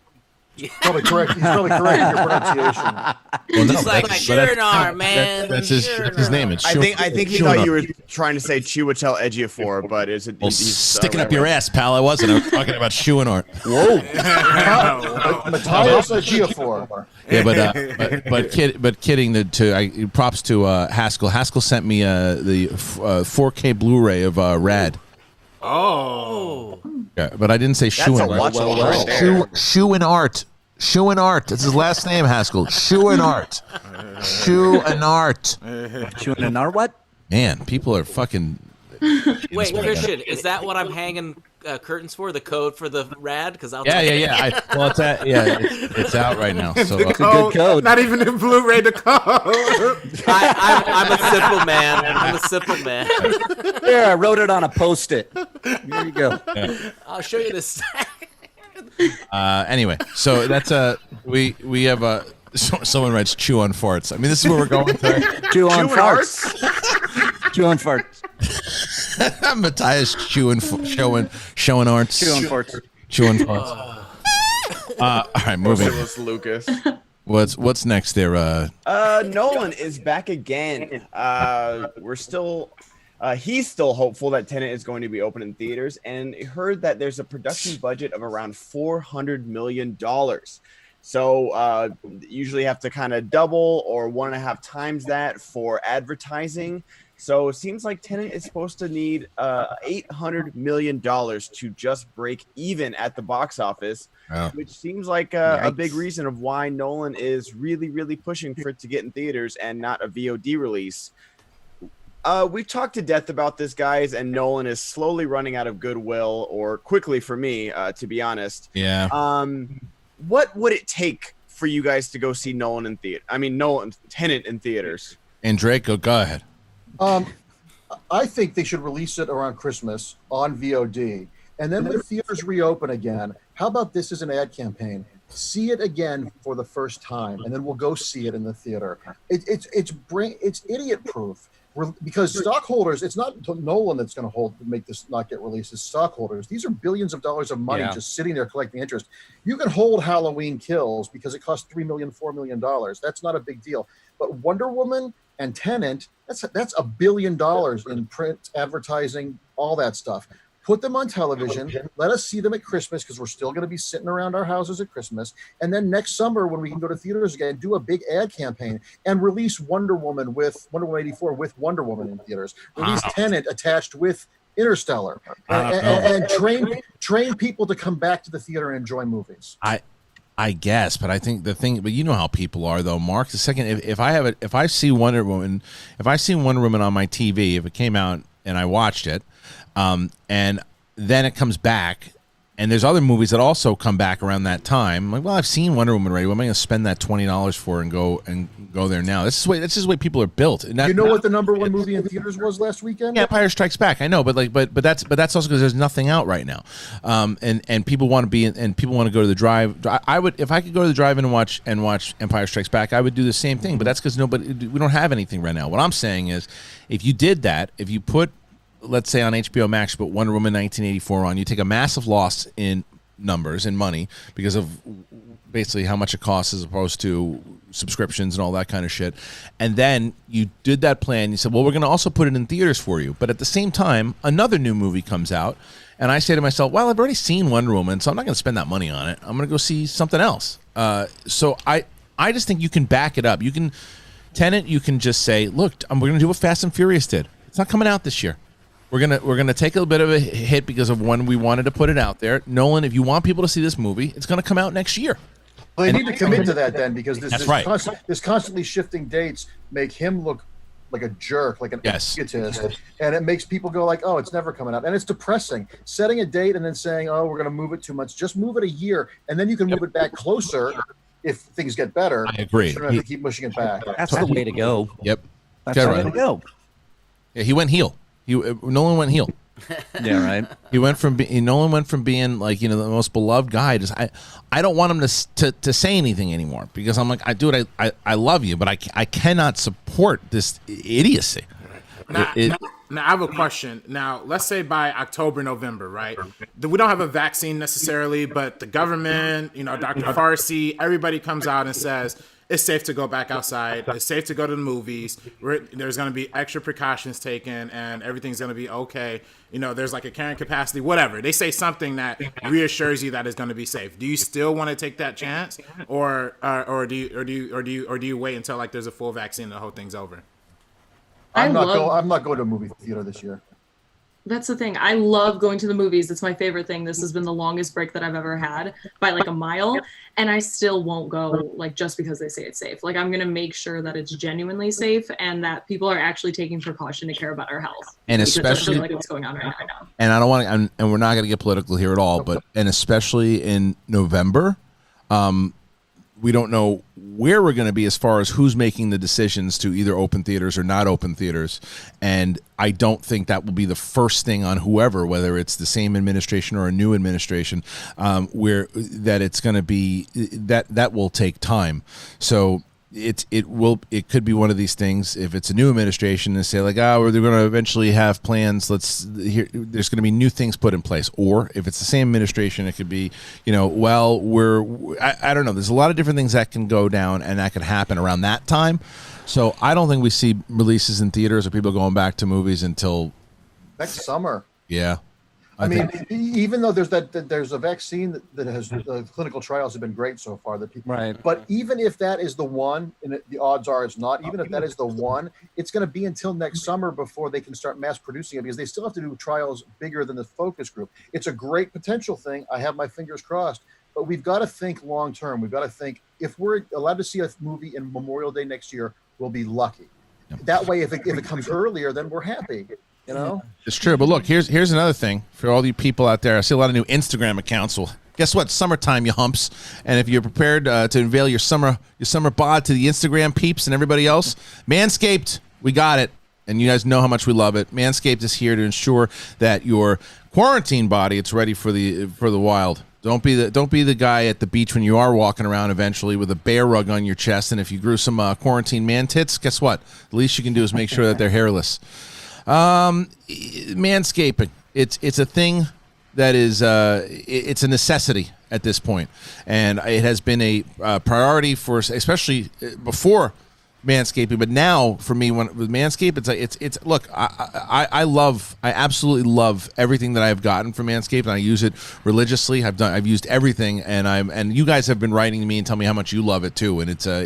Probably correct. He's probably correct in your pronunciation. Well, no, He's like Schuenar, man. That's his name. It's I think he thought you were trying to say Chiwetel Ejiofor, but it's well, sticking up your ass, pal. I wasn't. I was talking about Schuenar. Whoa. Matthias Ejiofor. Yeah, but kidding. Props to Haskell. Haskell sent me the 4K Blu-ray of Rad. Oh. Yeah, but I didn't say Schuenar. Schuenar. Schuenar. That's his last name, Haskell. Schuenar. Schuenar what? Man, people are fucking. Wait, Kristian, is that what I'm hanging curtains for? The code for the Rad? Because Yeah. It's out right now. So It's a good code. Not even in Blu-ray. The code. I'm a simple man. There, I wrote it on a Post-it. There you go. Yeah. I'll show you this. Anyway, so that's we have someone writes chew on farts. I mean, this is where we're going to chew on farts. Chew on farts. Matthias showing arts. Chewing farts. Chewing farts. All right, moving. Lucas. What's next there? Nolan is back again. He's still hopeful that Tenet is going to be open in theaters, and heard that there's a production budget of around $400 million. So usually have to kind of double or 1.5 times that for advertising. So it seems like Tenet is supposed to need $800 million to just break even at the box office, which seems like a big reason of why Nolan is really, really pushing for it to get in theaters and not a VOD release. We've talked to death about this, guys, and Nolan is slowly running out of goodwill, or quickly for me, to be honest. Yeah. What would it take for you guys to go see Tenet in theaters? Andreyko, go ahead. I think they should release it around Christmas on VOD, and then when theaters reopen again, how about this as an ad campaign? See it again for the first time, and then we'll go see it in the theater. It's idiot proof. Because stockholders, it's not Nolan that's going to make this not get released. It's stockholders. These are billions of dollars of money just sitting there collecting interest. You can hold Halloween Kills because it costs $3 million, $4 million. That's not a big deal. But Wonder Woman and Tenet, that's $1 billion in print, advertising, all that stuff. Put them on television. Let us see them at Christmas because we're still going to be sitting around our houses at Christmas. And then next summer, when we can go to theaters again, do a big ad campaign and release Wonder Woman 84 with Wonder Woman in theaters. Release Tenet attached with Interstellar, and train people to come back to the theater and enjoy movies. I guess, but I think but you know how people are though, Mark. The second, if I see Wonder Woman on my TV, if it came out and I watched it. And then it comes back, and there's other movies that also come back around that time. I'm like, well, I've seen Wonder Woman already. What am I going to spend that $20 for and go there now? This is the way people are built. And you know what the #1 movie in theaters was last weekend? Yeah, Empire Strikes Back. I know, but that's also because there's nothing out right now. And people want to be and people want to go to the drive. I would, if I could go to the drive-in and watch Empire Strikes Back, I would do the same thing. But that's because we don't have anything right now. What I'm saying is, if you did that, if you put, let's say on HBO Max, but Wonder Woman 1984 on, you take a massive loss in numbers and money because of basically how much it costs as opposed to subscriptions and all that kind of shit. And then you did that plan. You said, well, we're going to also put it in theaters for you. But at the same time, another new movie comes out. And I say to myself, well, I've already seen Wonder Woman, so I'm not going to spend that money on it. I'm going to go see something else. So I just think you can back it up. Tenet, you can just say, look, we're going to do what Fast and Furious did. It's not coming out this year. We're gonna take a bit of a hit because of when we wanted to put it out there. Nolan, if you want people to see this movie, it's gonna come out next year. Well, they need to commit to that then, because this constantly shifting dates make him look like a jerk, like an egotist, and it makes people go like, "Oh, it's never coming out," and it's depressing. Setting a date and then saying, "Oh, we're gonna move it too much." Just move it a year, and then you can move it back closer if things get better. I agree. You don't have to keep pushing it back. That's the way to go. Yep. That's the way to go. Yeah, he went heel. Nolan went heel. Yeah, right. Nolan went from being like, the most beloved guy. I don't want him to say anything anymore because I'm like, I love you, but I cannot support this idiocy. Now, I have a question. Now, let's say by October, November, right? We don't have a vaccine necessarily, but the government, Dr. Farsi, everybody comes out and says it's safe to go back outside. It's safe to go to the movies. There's going to be extra precautions taken, and everything's going to be okay. There's like a carrying capacity, whatever. They say something that reassures you that it's going to be safe. Do you still want to take that chance, or do you wait until like there's a full vaccine and the whole thing's over? I'm not going to a movie theater this year. That's the thing. I love going to the movies. It's my favorite thing. This has been the longest break that I've ever had by like a mile. And I still won't go like just because they say it's safe. Like I'm going to make sure that it's genuinely safe and that people are actually taking precaution to care about our health. And especially like what's going on right now. And I don't want to, and we're not going to get political here at all, but, and especially in November, we don't know where we're going to be as far as who's making the decisions to either open theaters or not open theaters. And I don't think that will be the first thing on whoever, whether it's the same administration or a new administration, where that it's going to be that will take time. So it could be one of these things if it's a new administration and say like, they're going to eventually have plans. There's going to be new things put in place. Or if it's the same administration, it could be, I don't know. There's a lot of different things that can go down and that could happen around that time. So I don't think we see releases in theaters or people going back to movies until next summer. Yeah. I mean, even though there's a vaccine that has clinical trials have been great so far, that people, right. But even if that is the one, and the odds are it's not. Even if that is the one, it's going to be until next summer before they can start mass producing it because they still have to do trials bigger than the focus group. It's a great potential thing. I have my fingers crossed, but we've got to think long term. We've got to think if we're allowed to see a movie in Memorial Day next year, we'll be lucky. That way, if it comes earlier, then we're happy. It's true. But look, here's another thing for all you people out there. I see a lot of new Instagram accounts. Well, guess what? Summertime, you humps. And if you're prepared to unveil your summer bod to the Instagram peeps and everybody else, Manscaped, we got it. And you guys know how much we love it. Manscaped is here to ensure that your quarantine body it's ready for the wild. Don't be the guy at the beach when you are walking around eventually with a bear rug on your chest. And if you grew some quarantine man tits, guess what? The least you can do is make sure that they're hairless. Manscaping, it's a thing that is it's a necessity at this point, and it has been a priority for especially before Manscaping, but now for me with Manscaped, it's look, I absolutely love everything that I've gotten from Manscaped, and I use it religiously. I've used everything, and you guys have been writing to me and tell me how much you love it too, and to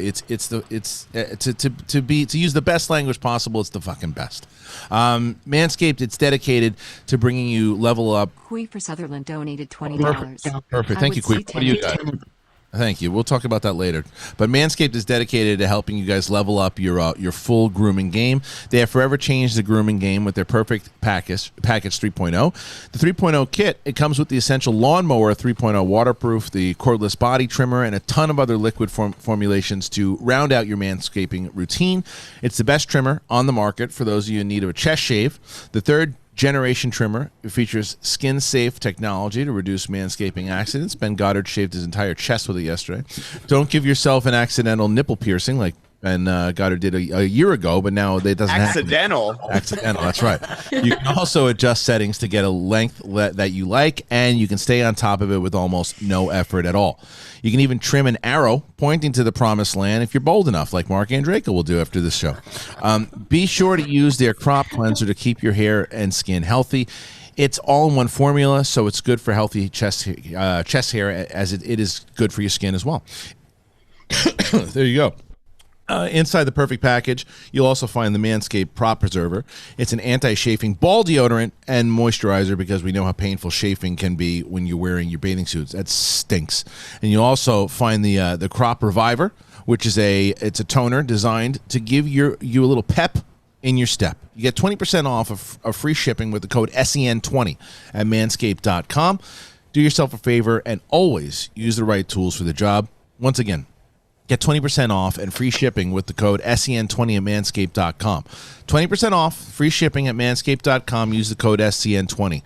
use the best language possible, it's the fucking best. Manscaped, it's dedicated to bringing you level up. Queefer Sutherland donated $20. Perfect. Thank you, Queefer. What do you got? Thank you. We'll talk about that later. But Manscaped is dedicated to helping you guys level up your full grooming game. They have forever changed the grooming game with their perfect package 3.0. The 3.0 kit, it comes with the essential lawnmower 3.0 waterproof, the cordless body trimmer, and a ton of other liquid formulations to round out your manscaping routine. It's the best trimmer on the market for those of you in need of a chest shave. The third generation trimmer. It features skin-safe technology to reduce manscaping accidents. Ben Goddard shaved his entire chest with it yesterday. Don't give yourself an accidental nipple piercing like Ben Goddard did a year ago, but now it doesn't accidental. Accidental, that's right. You can also adjust settings to get a length that you like, and you can stay on top of it with almost no effort at all. You can even trim an arrow pointing to the promised land if you're bold enough, like Marc Andreyko will do after this show. Be sure to use their crop cleanser to keep your hair and skin healthy. It's all-in-one formula, so it's good for healthy chest hair, as it is good for your skin as well. There you go. Inside the perfect package, you'll also find the Manscaped Prop Preserver. It's an anti-chafing ball deodorant and moisturizer because we know how painful chafing can be when you're wearing your bathing suits. That stinks. And you'll also find the Crop Reviver, which is a toner designed to give you a little pep in your step. You get 20% off of free shipping with the code SEN20 at manscaped.com. Do yourself a favor and always use the right tools for the job. Once again, Get 20% off and free shipping with the code SEN20 at manscaped.com. 20% off, free shipping at manscaped.com. Use the code SEN20.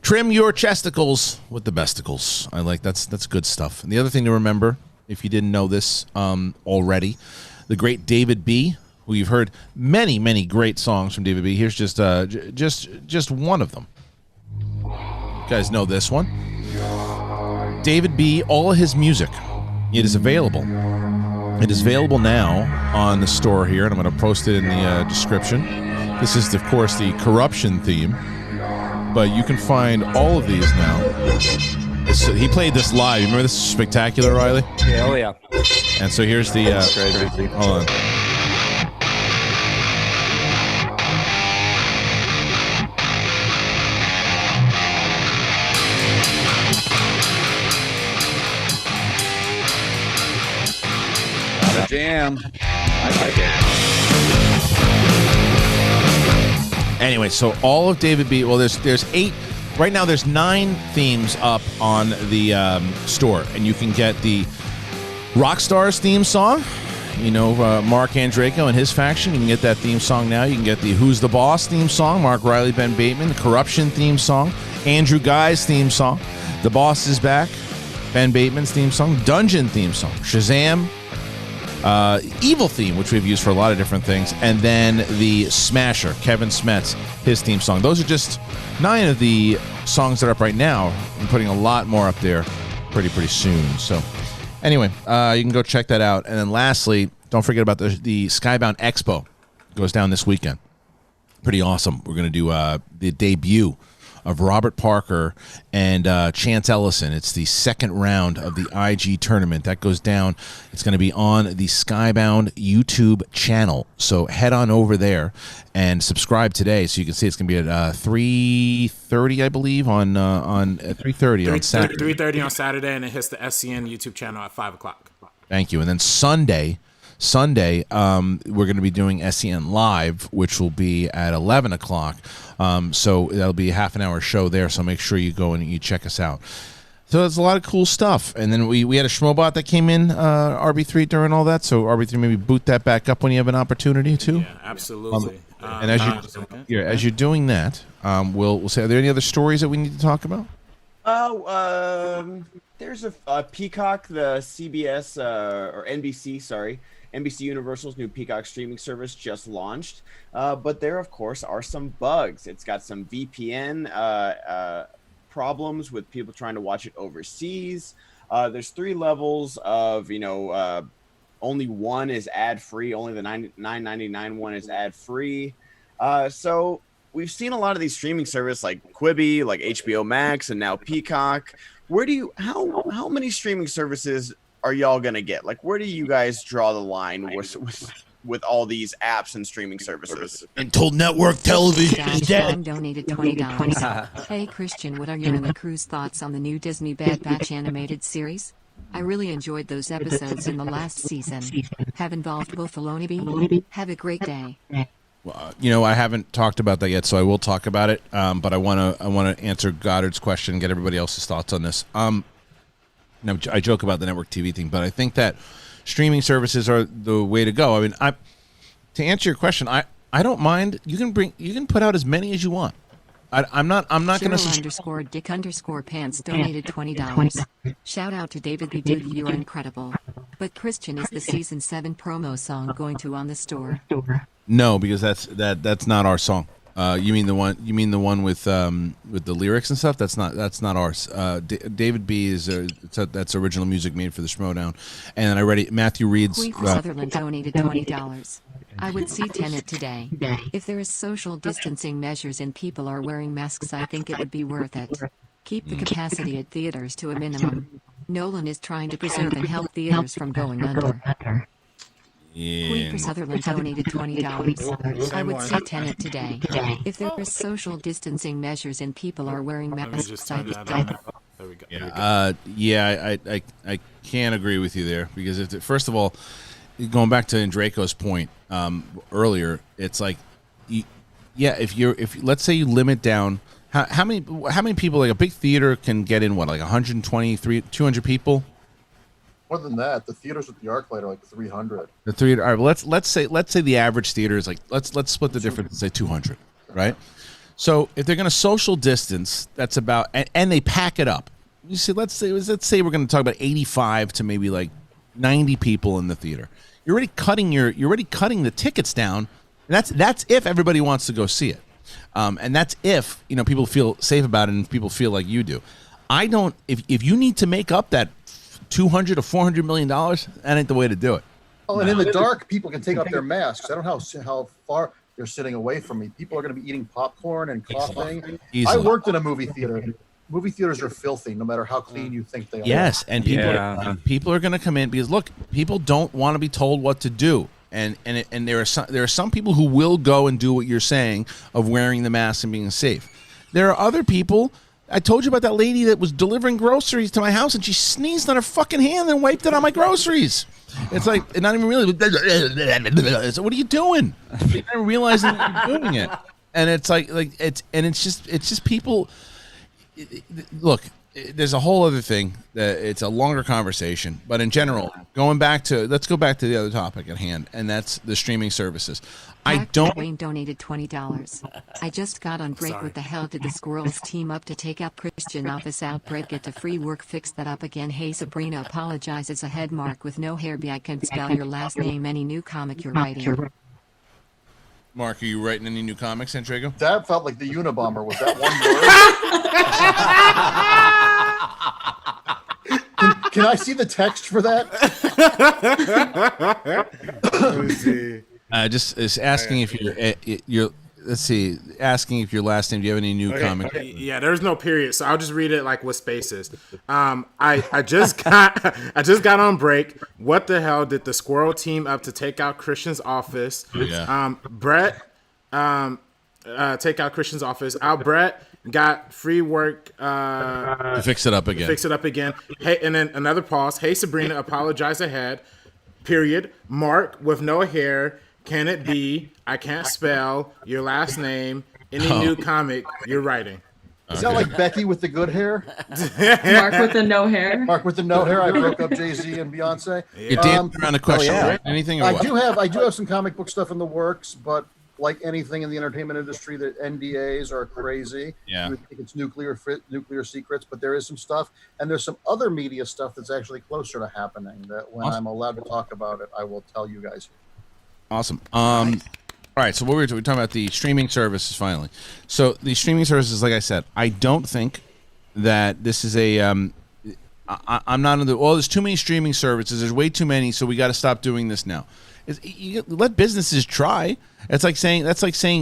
Trim your chesticles with the besticles. I like that's good stuff. And the other thing to remember, if you didn't know this already, the great David B., who you've heard many, many great songs from David B. Here's just one of them. You guys know this one. David B., all of his music, it is available. It is available now on the store here, and I'm going to post it in the description. This is, of course, the corruption theme, but you can find all of these now. He played this live. You remember this spectacular, Reilly? Yeah, oh yeah. And so here's the... crazy. Hold on. Jam. I like it. Anyway, so all of David B. Well, there's 8 right now. There's 9 themes up on the store, and you can get the Rockstars theme song. You know, Marc Andreyko and his faction. You can get that theme song now. You can get the Who's the Boss theme song. Mark Reilly, Ben Bateman. The Corruption theme song. Andrew Guy's theme song. The Boss is Back. Ben Bateman's theme song. Dungeon theme song. Shazam. Evil theme, which we've used for a lot of different things, and then the Smasher, Kevin Smets, his theme song. Those are just 9 of the songs that are up right now. I'm putting a lot more up there pretty soon. So anyway, you can go check that out. And then lastly, don't forget about the Skybound Expo. It goes down this weekend. Pretty awesome. We're going to do the debut of Robert Parker and Chance Ellison. It's the second round of the IG tournament. That goes down. It's going to be on the Skybound YouTube channel. So head on over there and subscribe today so you can see it's going to be at 3:30, I believe, on 3:30 on Saturday. 3:30 on Saturday, and it hits the SCN YouTube channel at 5 o'clock. Thank you. And then Sunday, we're going to be doing SEN Live, which will be at 11 o'clock. So that'll be a half an hour show there. So make sure you go and you check us out. So there's a lot of cool stuff. And then we had a Schmobot that came in, RB3 during all that. So RB3, maybe boot that back up when you have an opportunity too. Yeah, absolutely. And as you're doing that, we'll say, are there any other stories that we need to talk about? There's a Peacock, the CBS or NBC, sorry. NBC Universal's new Peacock streaming service just launched, but there, of course, are some bugs. It's got some VPN problems with people trying to watch it overseas. There's 3 levels of, only one is ad-free. Only the $9.99 one is ad-free. So we've seen a lot of these streaming services like Quibi, like HBO Max, and now Peacock. How many streaming services are y'all gonna get? Like, where do you guys draw the line with all these apps and streaming services? Until network television is dead. Donated $20. Hey Christian, what are your and the crew's thoughts on the new Disney Bad Batch animated series? I really enjoyed those episodes in the last season. Have involved both Alonibi. Have a great day. Well, I haven't talked about that yet, so I will talk about it. But I want to answer Goddard's question and get everybody else's thoughts on this. Now, I joke about the network TV thing, but I think that streaming services are the way to go. I mean, to answer your question, I don't mind. You can put out as many as you want. I'm not going to. _Dick_Pants donated $20. Shout out to David B. Dude, you are incredible. But Christian, is the season 7 promo song going to on the store? No, because that's not our song. You mean the one with the lyrics and stuff? That's not ours. David B is that's original music made for the Schmodown. And I read Matthew Reed's. Sutherland donated $20. I would see Tenet today. If there is social distancing measures and people are wearing masks, I think it would be worth it. Keep the capacity at theaters to a minimum. Nolan is trying to preserve and help theaters from going under. Yeah. Sutherland donated $20. I would see Tenet today. If there is social distancing measures and people are wearing masks, I think. There we go. I can't agree with you there because first of all, going back to Andreyko's point earlier, it's like, if let's say you limit down how many people, like a big theater can get in, what, like 120, 200 people? More than that, the theaters with the ArcLight are like 300. The theater. All right. Let's say the average theater is like let's split the difference and say 200, right? So if they're going to social distance, that's about and they pack it up. You see, let's say we're going to talk about 85 to maybe like 90 people in the theater. You're already cutting the tickets down. And that's if everybody wants to go see it, and that's if people feel safe about it and people feel like you do. I don't. If you need to make up that $200 to $400 million, that ain't the way to do it. Oh, and in the dark, people can take off their masks. I don't know how far they're sitting away from me. People are going to be eating popcorn and coughing. Easily. I worked in a movie theater. Movie theaters are filthy, no matter how clean you think they are. Yes, and people are going to come in because look, people don't want to be told what to do, and there are some people who will go and do what you're saying of wearing the mask and being safe. There are other people. I told you about that lady that was delivering groceries to my house, and she sneezed on her fucking hand and wiped it on my groceries. It's like not even really. So what are you doing? You're not realizing that you're doing it, and it's it's just people. Look, there's a whole other thing that it's a longer conversation, but in general, let's go back to the other topic at hand, and that's the streaming services. Dwain donated $20. I just got on break. What the hell did the squirrels team up to take out Christian office outbreak? Get to free work, fix that up again. Hey Sabrina apologizes ahead. Mark with no hair. I can spell your last name. Any new comic you're writing? Mark, are you writing any new comics, Andreyko? That felt like the Unabomber. Was that one word? Can I see the text for that? Let me see. Just is asking if you're. Let's see. Asking if your last name. Do you have any new comics? Yeah, there's no period, so I'll just read it like with spaces. I just got on break. What the hell did the squirrel team up to take out Christian's office? Yeah. Brett, take out Christian's office. Brett got free work. To fix it up again. Hey, and then another pause. Hey Sabrina, apologize ahead. Period. Mark with no hair. Can it be? I can't spell your last name. Any new comic you're writing? Is that like Becky with the good hair? Mark with the no hair. Mark with the no hair. I broke up Jay-Z and Beyonce. You're dancing around the question. Right? Anything? Or I what? do have some comic book stuff in the works, but like anything in the entertainment industry, the NDAs are crazy. Yeah. You think it's nuclear secrets, but there is some stuff, and there's some other media stuff that's actually closer to happening. That when I'm allowed to talk about it, I will tell you guys. Awesome. All right. So what we're talking about the streaming services finally. So the streaming services, like I said, I don't think that this is a. I'm not in the. Well, there's too many streaming services. There's way too many. So we got to stop doing this now. You let businesses try. That's like saying,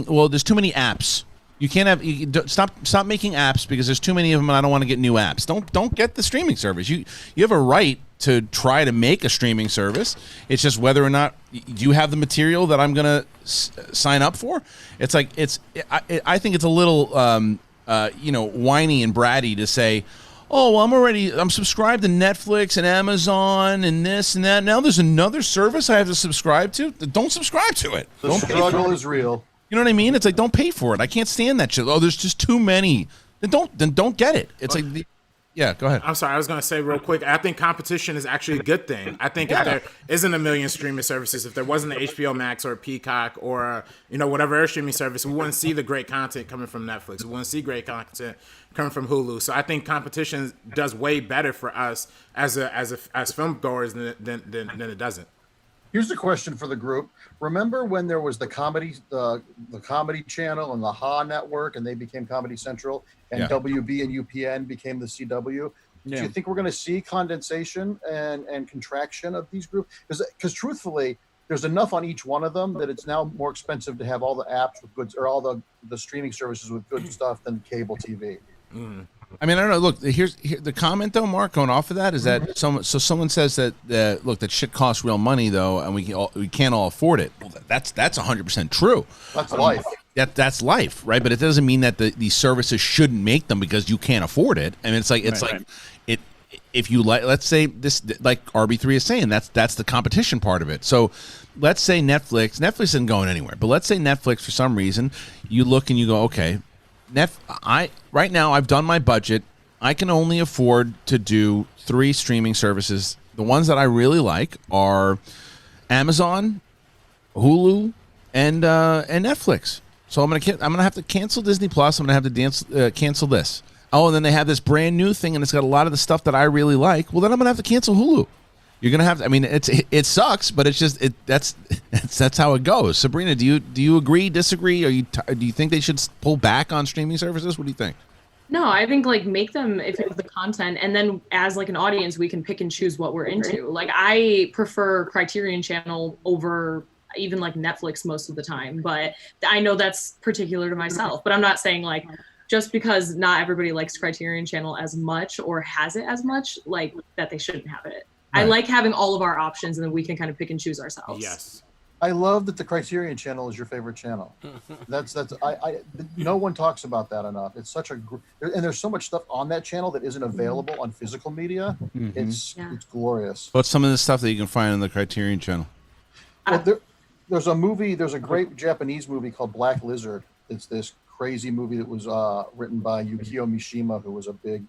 well, there's too many apps. You can't have. Stop making apps because there's too many of them, and I don't want to get new apps. Don't get the streaming service. You have a right to try to make a streaming service. It's just whether or not you have the material that I'm gonna sign up for. It's like I think it's a little whiny and bratty to say, oh, well, I'm subscribed to Netflix and Amazon and this and that. Now there's another service I have to subscribe to. Don't subscribe to it. The struggle is real. You know what I mean? It's like, don't pay for it. I can't stand that shit. Oh, there's just too many. Then don't get it. It's like, yeah, go ahead. I'm sorry. I was going to say real quick, I think competition is actually a good thing. I think if there isn't a million streaming services, if there wasn't an HBO Max or a Peacock or whatever other streaming service, we wouldn't see the great content coming from Netflix. We wouldn't see great content coming from Hulu. So I think competition does way better for us as film goers than it doesn't. Here's the question for the group. Remember when there was the comedy channel and the Ha network, and they became Comedy Central, and WB and UPN became the CW? Do you think we're going to see condensation and contraction of these groups? Because truthfully, there's enough on each one of them that it's now more expensive to have all the apps with goods or all the streaming services with good stuff than cable TV. Mm. I mean, I don't know. Look, here's the comment though, Mark. Going off of that is that someone says that that shit costs real money though, and we can't all afford it. Well, that's 100% true. That's life. That's life, right? But it doesn't mean that these services shouldn't make them because you can't afford it. I mean, it's like if you let's say this, like RB3 is saying, that's the competition part of it. So let's say Netflix isn't going anywhere, but let's say Netflix for some reason you look and you go, okay. Right now I've done my budget. I can only afford to do 3 streaming services The ones that I really like are Amazon, Hulu, and Netflix. So I'm gonna have to cancel Disney Plus. I'm gonna have to cancel this. Oh, and then they have this brand new thing, and it's got a lot of the stuff that I really like. Well, then I'm gonna have to cancel Hulu. You're gonna have to. I mean, it sucks, but it's just that's how it goes. Sabrina, do you agree? Disagree? Do you think they should pull back on streaming services? What do you think? No, I think like make them if it's the content, and then as like an audience, we can pick and choose what we're into. Like I prefer Criterion Channel over even like Netflix most of the time, but I know that's particular to myself. But I'm not saying like just because not everybody likes Criterion Channel as much or has it as much, like that they shouldn't have it. Right. I like having all of our options, and then we can kind of pick and choose ourselves. Yes. I love that the Criterion Channel is your favorite channel. No one talks about that enough. It's such and there's so much stuff on that channel that isn't available on physical media. It's glorious. What's some of the stuff that you can find on the Criterion Channel? Well, there's a great Japanese movie called Black Lizard. It's this crazy movie that was written by Yukio Mishima, who was a big.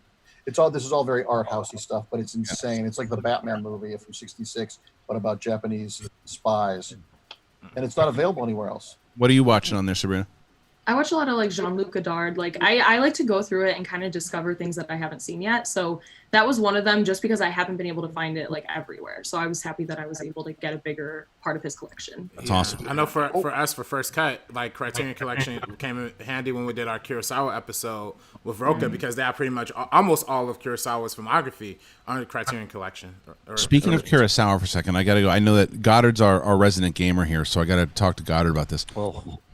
This is all very art housey stuff, but it's insane. It's like the Batman movie from '66, but about Japanese spies, and it's not available anywhere else. What are you watching on there, Sabrina? I watch a lot of like Jean-Luc Godard. Like I like to go through it and kind of discover things that I haven't seen yet. So that was one of them, just because I haven't been able to find it like everywhere. So I was happy that I was able to get a bigger part of his collection. That's awesome. I know for us, for First Cut, like Criterion Collection came in handy when we did our Kurosawa episode with Roka, because they have pretty much almost all of Kurosawa's filmography on the Criterion Collection. Speaking of Kurosawa for a second, I got to go. I know that Goddard's our resident gamer here, so I got to talk to Goddard about this.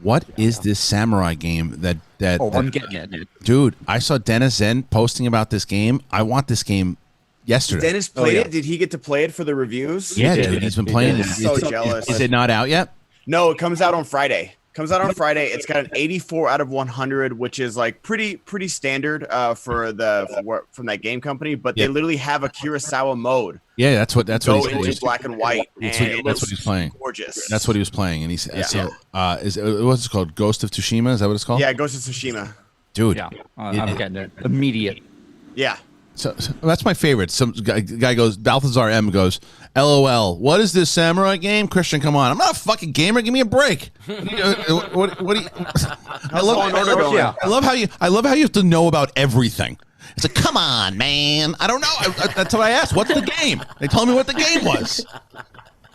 What is this samurai game that I'm getting it. Dude, I saw Dennis Zen posting about this game. I want this game yesterday. Dennis played it? Did he get to play it for the reviews? Yeah, dude, he's been playing it. So jealous. Is it not out yet? No, it comes out on Friday. It's got an 84 out of 100, which is like pretty standard from that game company. But they literally have a Kurosawa mode. Yeah, that's what he's black and white. That's what he's playing. Gorgeous. That's what he was playing, and what's it called? Ghost of Tsushima? Is that what it's called? Yeah, Ghost of Tsushima. Dude, I'm getting it immediate. Yeah. So that's my favorite. Some guy goes, Balthazar M goes, LOL, what is this samurai game? Kristian, come on. I'm not a fucking gamer. Give me a break. What do you I love how you have to know about everything. It's like, come on, man. I don't know. That's what I asked. What's the game? They told me what the game was.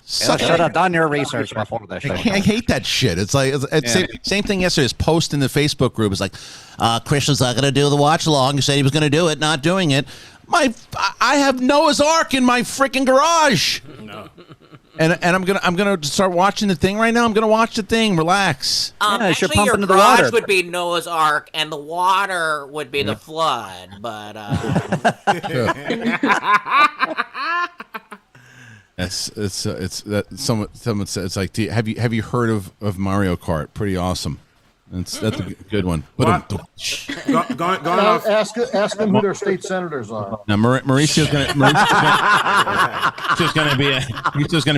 Should have done your research before this. I hate that shit. It's like same thing yesterday. His post in the Facebook group is like, Kristian's not going to do the watch along. He said he was going to do it, not doing it. I have Noah's Ark in my freaking garage. No. And I'm gonna start watching the thing right now. I'm gonna watch the thing. Relax. Actually, your garage would be Noah's Ark, and the water would be the flood. But someone said it's like, have you heard of Mario Kart? Pretty awesome. That's a good one. But going off. Ask them who their state senators are. Now Mauricio's gonna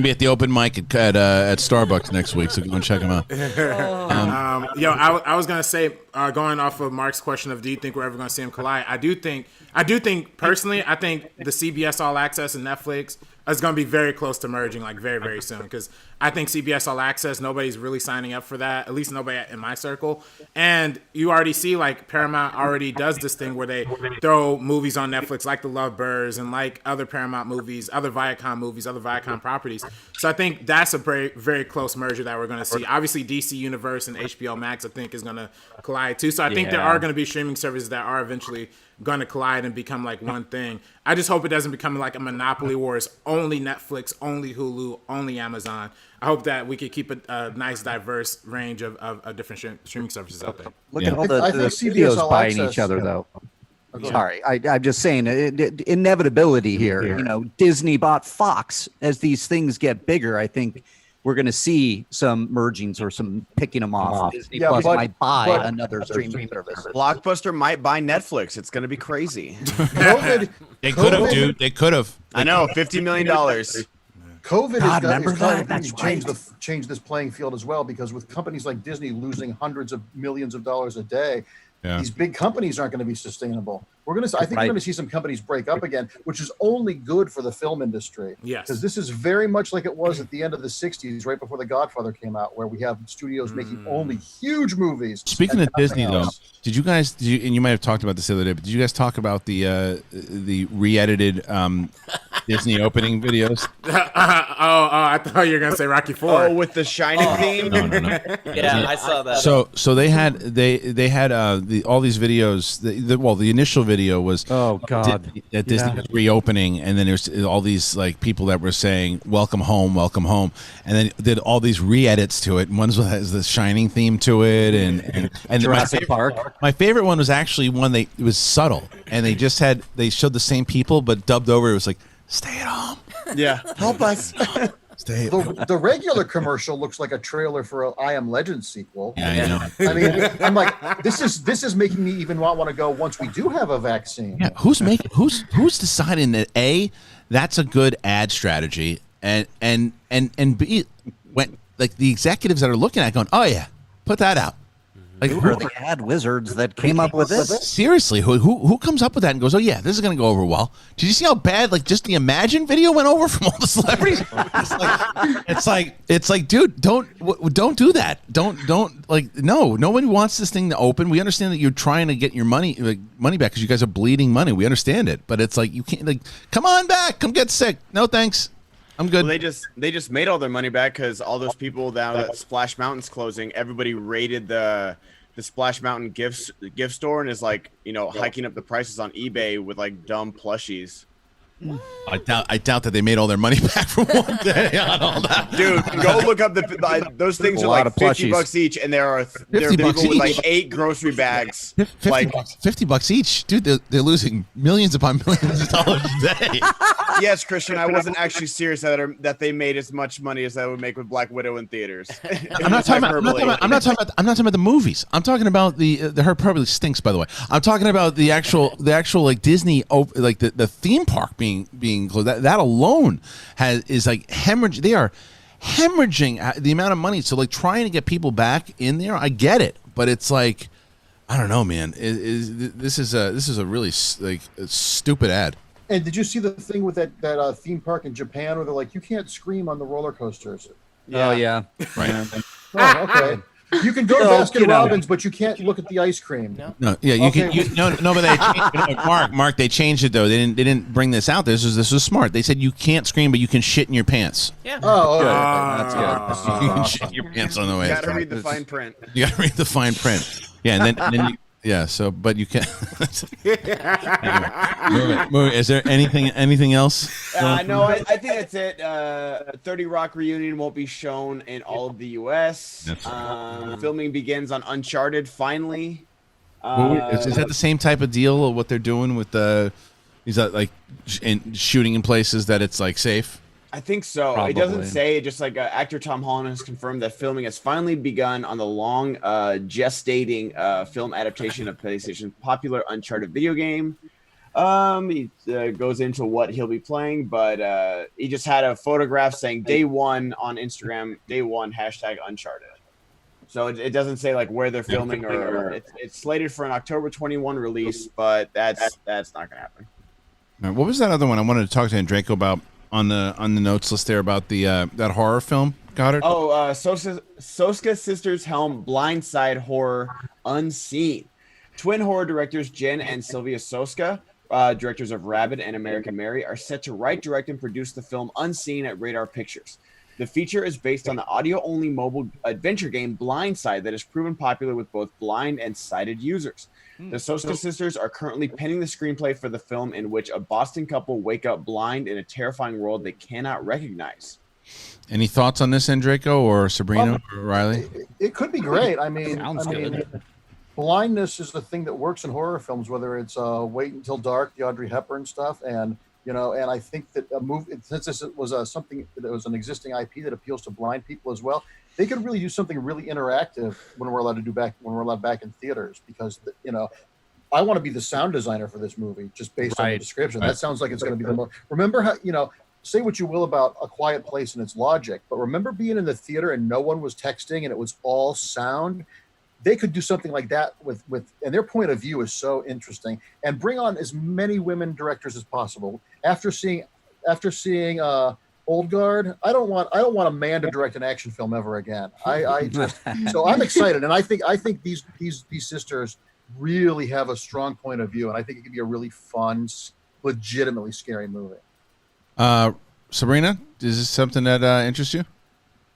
be at the open mic at Starbucks next week, so go and check him out. I was gonna say, going off of Mark's question of do you think we're ever gonna see him collide? I do think personally, I think the CBS All Access and Netflix is going to be very close to merging, like very, very soon. Because I think CBS All Access, nobody's really signing up for that, at least nobody in my circle. And you already see, like, Paramount already does this thing where they throw movies on Netflix, like The Lovebirds and like other Paramount movies, other Viacom properties. So I think that's a very, very close merger that we're going to see. Obviously, DC Universe and HBO Max, I think, is going to collide too. So I think there are going to be streaming services that are eventually going to collide and become like one thing. I just hope it doesn't become like a monopoly where it's only Netflix, only Hulu, only Amazon. I hope that we could keep a nice, diverse range of different streaming services out there. Look at all the studios buying each other, though. Sorry, I'm just saying, inevitability here. You know, Disney bought Fox. As these things get bigger, I think we're going to see some mergings or some picking them off. Disney Plus might buy another streaming service. Blockbuster might buy Netflix. It's going to be crazy. They could have, dude. They could have. I know, $50 million. COVID has changed this playing field as well, because with companies like Disney losing hundreds of millions of dollars a day, these big companies aren't going to be sustainable. I think we're going to see some companies break up again, which is only good for the film industry. Yes. Because this is very much like it was at the end of the 60s, right before The Godfather came out, where we have studios making only huge movies. Speaking of Disney, though, did you guys, and you might have talked about this the other day, but did you guys talk about the re-edited Disney opening videos? I thought you were going to say Rocky IV. Oh, with the Shining theme? No. Yeah, I saw that. So they had all these videos. The initial video was that Disney was reopening, and then there's all these like people that were saying welcome home, and then did all these re-edits to it. And one has the Shining theme to it, and Jurassic Park. My favorite one was actually one it was subtle, and they showed the same people but dubbed over. It was like, stay at home. Yeah, help us. The regular commercial looks like a trailer for a I Am Legend sequel. Yeah, I know. I mean, I'm like, this is making me even want to go once we do have a vaccine. Yeah, who's deciding that that's a good ad strategy, and B, when like the executives that are looking at it going, oh yeah, put that out. Like, who are the ad wizards that came up with this? Seriously, who comes up with that and goes, oh yeah, this is going to go over well? Did you see how bad like just the Imagine video went over from all the celebrities? It's like, dude, don't do that. Don't like, no one wants this thing to open. We understand that you're trying to get your money back because you guys are bleeding money. We understand it, but it's like you can't like, come on back, come get sick. No thanks. I'm good. Well, they just made all their money back because all those people that Splash Mountain's closing, everybody raided the Splash Mountain gift store and is like, hiking up the prices on eBay with like dumb plushies. I doubt that they made all their money back from one day on all that. Dude, go look up those things are like $50 each, and there are people with like 8 grocery bags. $50 each, dude. They're losing millions upon millions of dollars a day. Yes, Kristian, I wasn't actually serious that they made as much money as I would make with Black Widow in theaters. I'm not talking about the movies. I'm talking about the hyperbole stinks, by the way. I'm talking about the actual like Disney like the theme park being closed. That alone is like hemorrhage. They are hemorrhaging the amount of money. So like trying to get people back in there, I get it, but it's like, I don't know, man. This is a really like a stupid ad. And did you see the thing with that theme park in Japan where they're like, you can't scream on the roller coasters? Yeah. Oh yeah, right. Oh, okay. You can go to Baskin Robbins, but you can't look at the ice cream. No, yeah, you can. But they changed, Mark, they changed it though. They didn't bring this out. This was smart. They said you can't scream, but you can shit in your pants. Yeah. Oh, okay. That's good. You can shit in your pants on the way. You gotta read the fine print. You gotta read the fine print. Yeah, and then you, yeah. So, but you can't. Move it. Is there anything else? No, I think that's it. 30 Rock reunion won't be shown in all of the U.S. Filming begins on Uncharted finally. Is that the same type of deal of what they're doing with is that like shooting in places that it's like safe? I think so. Probably. It doesn't say. Just like actor Tom Holland has confirmed that filming has finally begun on the long gestating film adaptation of PlayStation's popular Uncharted video game. He goes into what he'll be playing, but he just had a photograph saying day one on Instagram, day one #Uncharted. So it doesn't say like where they're filming or it's slated for an October 21 release, but that's not gonna happen. What was that other one I wanted to talk to Andreyko about on the notes list there about the that horror film? Got it? Oh, Soska Sisters helm Blindside horror Unseen. Twin horror directors Jen and Sylvia Soska, directors of Rabid and American Mary, are set to write, direct, and produce the film Unseen at Radar Pictures. The feature is based on the audio-only mobile adventure game Blindside that has proven popular with both blind and sighted users. The Soska sisters are currently penning the screenplay for the film in which a Boston couple wake up blind in a terrifying world they cannot recognize. Any thoughts on this, Andreyko or Sabrina or Reilly? It could be great. I mean, blindness is the thing that works in horror films, whether it's Wait Until Dark, the Audrey Hepburn stuff, and and I think that a movie, since this was something that was an existing IP that appeals to blind people as well, they could really do something really interactive when we're allowed back in theaters, because I want to be the sound designer for this movie just based on the description. That sounds like it's going to be the most. Remember how say what you will about A Quiet Place and its logic, but remember being in the theater and no one was texting and it was all sound. they could do something like that with and their point of view is so interesting, and bring on as many women directors as possible. After seeing Old Guard, I don't want a man to direct an action film ever again. I just so I'm excited, and I think these sisters really have a strong point of view, and I think it could be a really fun, legitimately scary movie. Sabrina, is this something that interests you?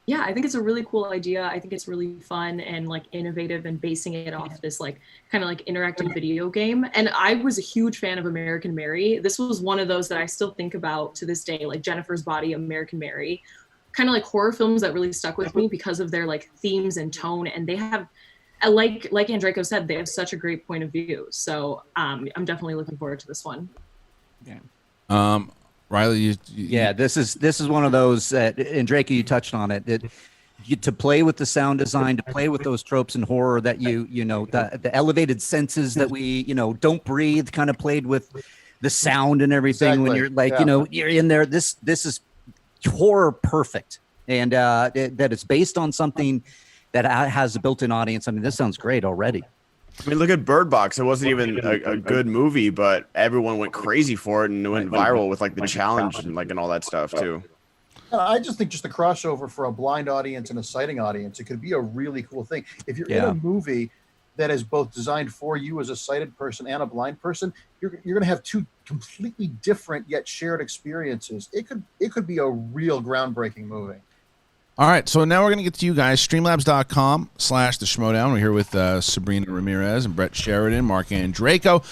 Yeah, I think it's a really cool idea. I think it's really fun and like innovative, and basing it off this like kind of like interactive video game. And I was a huge fan of American Mary. This was one of those that I still think about to this day, like Jennifer's Body, American Mary, kind of like horror films that really stuck with me because of their like themes and tone. And they have, like Andreyko said, they have such a great point of view. So I'm definitely looking forward to this one. Yeah. Reilly, yeah, this is one of those that, and Drake, you touched on it. To play with the sound design, to play with those tropes in horror that you know, the elevated senses that we, you know, don't breathe, kind of played with the sound and everything. Exactly. When you're like, you know, you're in there. This is horror perfect, and that it's based on something that has a built-in audience. I mean, this sounds great already. I mean, look at Bird Box. It wasn't even a good movie, but everyone went crazy for it and it went viral with like the challenge and like and all that stuff too. I just think just the crossover for a blind audience and a sighting audience, it could be a really cool thing. If you're in a movie that is both designed for you as a sighted person and a blind person, you're going to have two completely different yet shared experiences. It could be a real groundbreaking movie. All right, so now we're going to get to you guys. Streamlabs.com/The Schmodown. We're here with Sabrina Ramirez and Brett Sheridan, Marc Andreyko,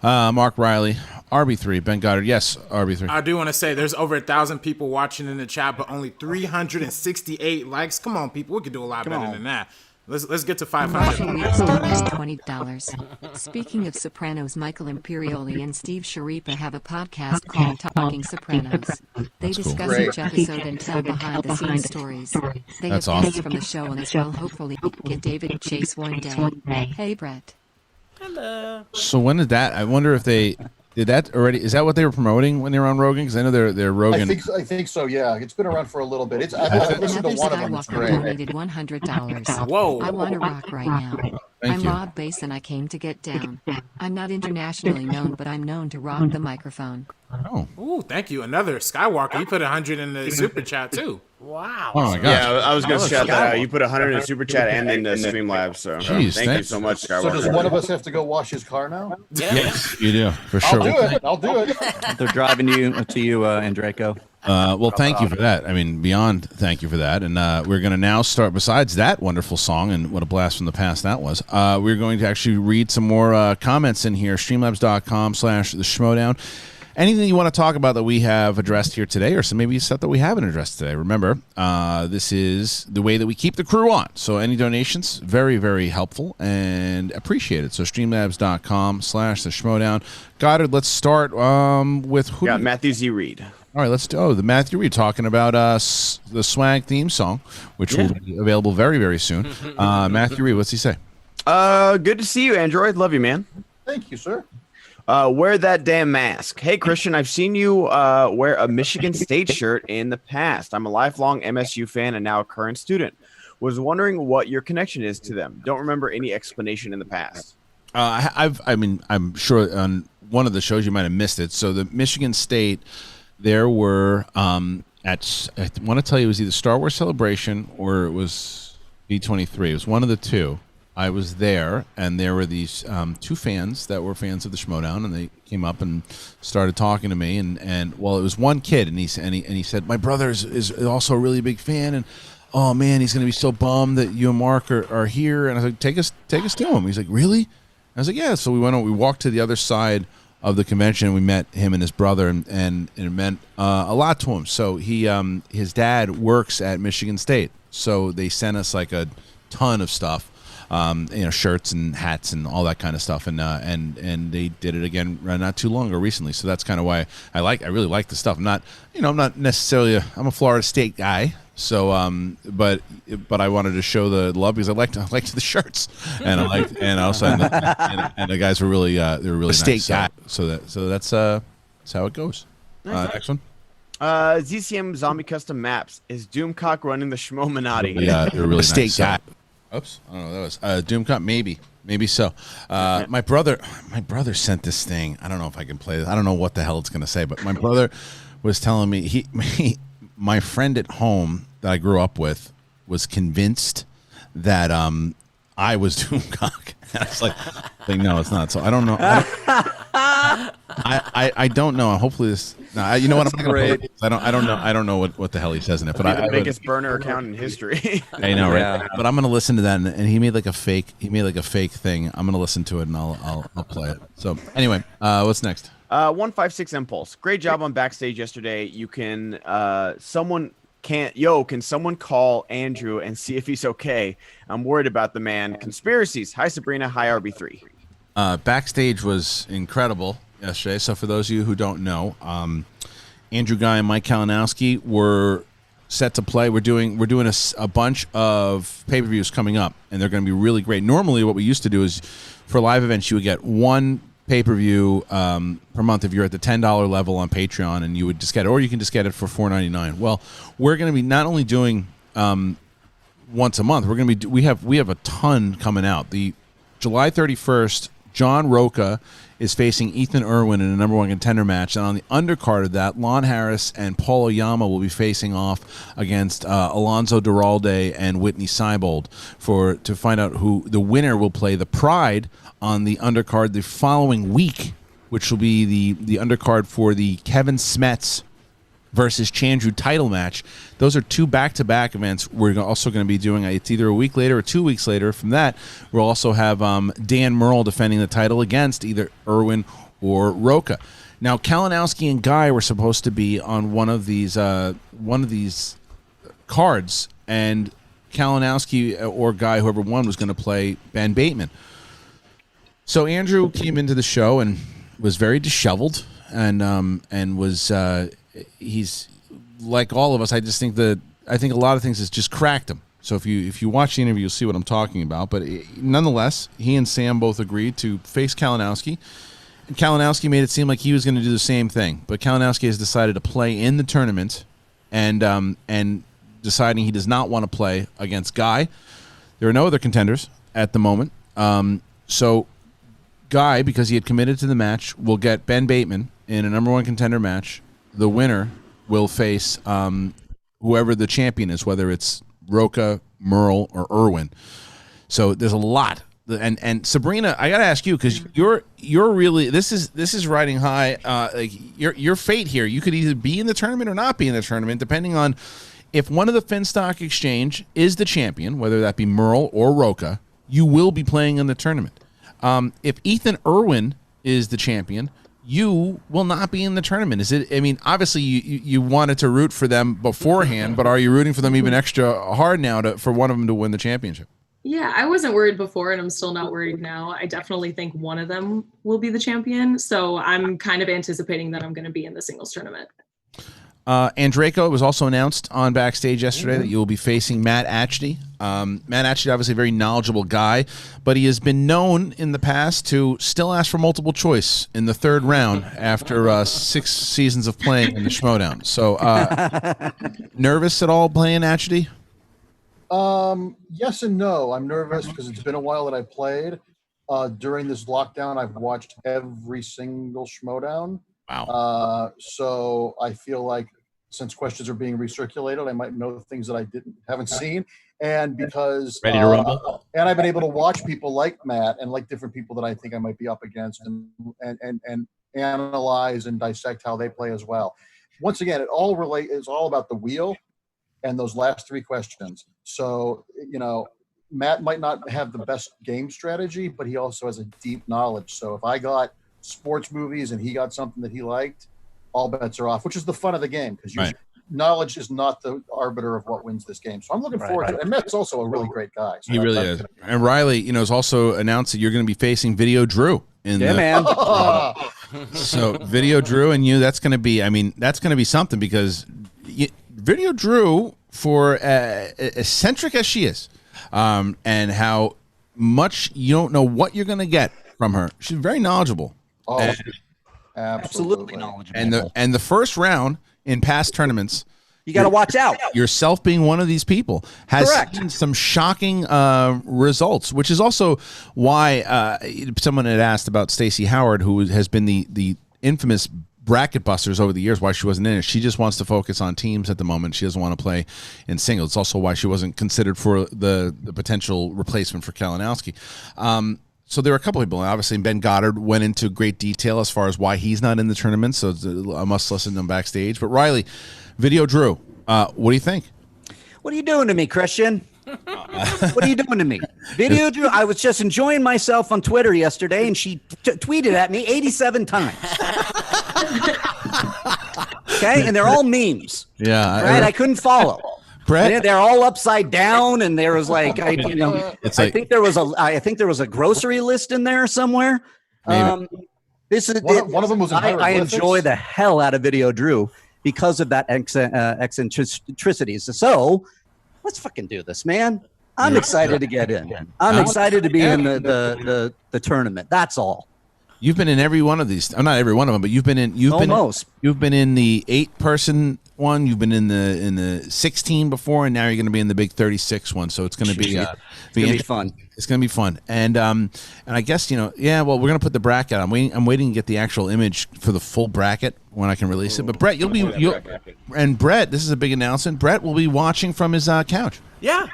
Mark Reilly, RB3, Ben Goddard. Yes, RB3. I do want to say there's over 1,000 people watching in the chat, but only 368 likes. Come on, people. We could do a lot better than that. Let's get to 500. $20. Speaking of Sopranos, Michael Imperioli and Steve Sharipa have a podcast called Talking Sopranos. They discuss each episode and tell behind-the-scenes stories. They have guests from the show and as well hopefully get David Chase one day. Hey, Brett. Hello. So when did that? I wonder if they did that already. Is that what they were promoting when they were on Rogan? Because I know they're Rogan. I think so. Yeah, it's been around for a little bit. I listened to one of them. It's great. Donated $100. Whoa! I want to rock right now. I'm Rob Bass and I came to get down. I'm not internationally known, but I'm known to rock the microphone. Oh. Ooh, thank you. Another Skywalker. You put 100 in the super chat too. Wow. Oh my gosh. Yeah, I was going to shout that out. You put 100 in super chat and in the Streamlabs. So Jeez, thank you so much, Skywalker. So does one of us have to go wash his car now? Yes, you do for sure. I'll do it. They're driving to you, Andreyko. Well, thank you for that. I mean, beyond thank you for that. And we're going to now start, besides that wonderful song, and what a blast from the past that was, we're going to actually read some more comments in here, streamlabs.com/The Schmodown. Anything you want to talk about that we have addressed here today, or some maybe stuff that we haven't addressed today. Remember, this is the way that we keep the crew on. So any donations, very, very helpful and appreciated. So streamlabs.com/The Schmodown. Goddard, let's start with who? Got Matthew Z. Reed. All right, let's do the Matthew Reed talking about the Swag theme song, which will be available very, very soon. Matthew Reed, what's he say? Good to see you, Android. Love you, man. Thank you, sir. Wear that damn mask. Hey, Kristian, I've seen you wear a Michigan State shirt in the past. I'm a lifelong MSU fan and now a current student. Was wondering what your connection is to them. Don't remember any explanation in the past. I'm sure on one of the shows you might have missed it. So the Michigan State, there were I want to tell you it was either Star Wars Celebration or it was B23. It was one of the two. I was there, and there were these two fans that were fans of the Schmodown, and they came up and started talking to me. And well, it was one kid, and he said, my brother is also a really big fan, and oh man, he's going to be so bummed that you and Mark are here. And I was like, take us to him. He's like, really? I was like, yeah. So we went. We walked to the other side of the convention, and we met him and his brother, and it meant a lot to him. So his dad works at Michigan State, so they sent us like a ton of stuff. Shirts and hats and all that kind of stuff, and they did it again not too long ago recently. So that's kind of why I really like the stuff. I'm not necessarily I'm a Florida State guy, so but I wanted to show the love because I liked the shirts, and the guys were really they were really nice. So that's how it goes. Next one. ZCM Zombie Custom Maps. Is Doomcock running the Schmominati? Yeah, they're really nice. Oops, I don't know what that was. Doom Cup, maybe so. My brother sent this thing. I don't know if I can play this. I don't know what the hell it's going to say, but my brother was telling me my friend at home that I grew up with was convinced that I was Doomcock. And I was like, no, it's not. So I don't know. I don't know. Hopefully this. No, you know what? I'm not gonna play. I don't know what the hell he says in it. But the biggest burner account in history. I know, right? Yeah. But I'm gonna listen to that, and he made like a fake. He made like a fake thing. I'm gonna listen to it, and I'll play it. So anyway, what's next? 156 Impulse. Great job on Backstage yesterday. You can can someone call Andrew and see if he's okay? I'm worried about the man. Conspiracies. Hi, Sabrina. Hi, RB3. Backstage was incredible yesterday. So for those of you who don't know, Andrew Guy and Mike Kalinowski were set to play. We're doing a bunch of pay-per-views coming up, and they're going to be really great. Normally, what we used to do is for live events, you would get one pay-per-view per month if you're at the $10 level on Patreon, and you would just get it, or you can just get it for $4.99. Well, we're going to be not only doing once a month. We're going to be we have a ton coming out. The July 31st, John Roca is facing Ethan Irwin in a number 1 contender match, and on the undercard of that, Lon Harris and Paul Oyama will be facing off against Alonzo Duralde and Whitney Seibold to find out who the winner will play the Pride on the undercard the following week, which will be the undercard for the Kevin Smets versus Chandru title match. Those are 2 back-to-back events. We're also going to be doing it's either a week later or 2 weeks later. From that, we'll also have Dan Murrell defending the title against either Irwin or Roca. Now, Kalinowski and Guy were supposed to be on one of these cards, and Kalinowski or Guy, whoever won, was going to play Ben Bateman. So Andrew came into the show and was very disheveled, and was he's like all of us. I think a lot of things has just cracked him. So if you watch the interview, you'll see what I'm talking about. But nonetheless, he and Sam both agreed to face Kalinowski. And Kalinowski made it seem like he was going to do the same thing. But Kalinowski has decided to play in the tournament, and deciding he does not want to play against Guy. There are no other contenders at the moment. So Guy, because he had committed to the match, will get Ben Bateman in a number 1 contender match. The winner will face whoever the champion is, whether it's Roca, Murrell, or Irwin. So there's a lot. And Sabrina, I got to ask you, because you're really this is riding high. Like your fate here. You could either be in the tournament or not be in the tournament, depending on if one of the Finstock Exchange is the champion, whether that be Murrell or Roca. You will be playing in the tournament. If Ethan Irwin is the champion, you will not be in the tournament. Is it? I mean, obviously you wanted to root for them beforehand, but are you rooting for them even extra hard now for one of them to win the championship? Yeah, I wasn't worried before, and I'm still not worried now. I definitely think one of them will be the champion, so I'm kind of anticipating that I'm going to be in the singles tournament. Andreyko, it was also announced on Backstage yesterday that you will be facing Matt Atchity. Matt Atchity, obviously a very knowledgeable guy, but he has been known in the past to still ask for multiple choice in the 3rd round after 6 seasons of playing in the Schmodown. So, nervous at all playing Atchity? Yes and no. I'm nervous because it's been a while that I played. During this lockdown, I've watched every single Schmodown. Wow. So I feel like since questions are being recirculated, I might know things that I haven't seen. And because ready to rumble. And I've been able to watch people like Matt and like different people that I think I might be up against and analyze and dissect how they play as well. Once again, it's all about the wheel and those last 3 questions. So, Matt might not have the best game strategy, but he also has a deep knowledge. So if I got sports movies and he got something that he liked, all bets are off, which is the fun of the game, because knowledge is not the arbiter of what wins this game. So I'm looking forward to it. And Matt's also a really great guy. So he really is. And Reilly, has also announced that you're going to be facing Video Drew man. So Video Drew and you, that's going to be something, because Video Drew, for eccentric as she is, and how much you don't know what you're going to get from her, she's very knowledgeable. Absolutely knowledgeable. And the first round in past tournaments, You got to watch out. Yourself being one of these people has seen some shocking results, which is also why someone had asked about Stacey Howard, who has been the infamous bracket busters over the years, why she wasn't in it. She just wants to focus on teams at the moment. She doesn't want to play in singles. It's also why she wasn't considered for the potential replacement for Kalinowski. So there were a couple of people. Obviously, Ben Goddard went into great detail as far as why he's not in the tournament, so I must listen to him backstage. But Reilly, Video Drew, what do you think? What are you doing to me, Kristian? What are you doing to me? Video Drew, I was just enjoying myself on Twitter yesterday, and she tweeted at me 87 times. Okay, and they're all memes. Yeah. Right? I couldn't follow. Brett? They're all upside down, and there was like, I think there was a grocery list in there somewhere. This is one of them was. I enjoy the hell out of Video Drew because of that eccentricities. So let's fucking do this, man. I'm excited to get in. I'm excited to be in the tournament. That's all. You've been in every one of these. Not every one of them, but you've been in. You've been in the 8-person one. You've been in the 16 before, and now you're going to be in the big 36 one. So it's going to be fun. It's going to be fun, and I guess Well, we're going to put the bracket. I'm waiting to get the actual image for the full bracket when I can release it. But Brett, and Brett, this is a big announcement. Brett will be watching from his couch. Yeah.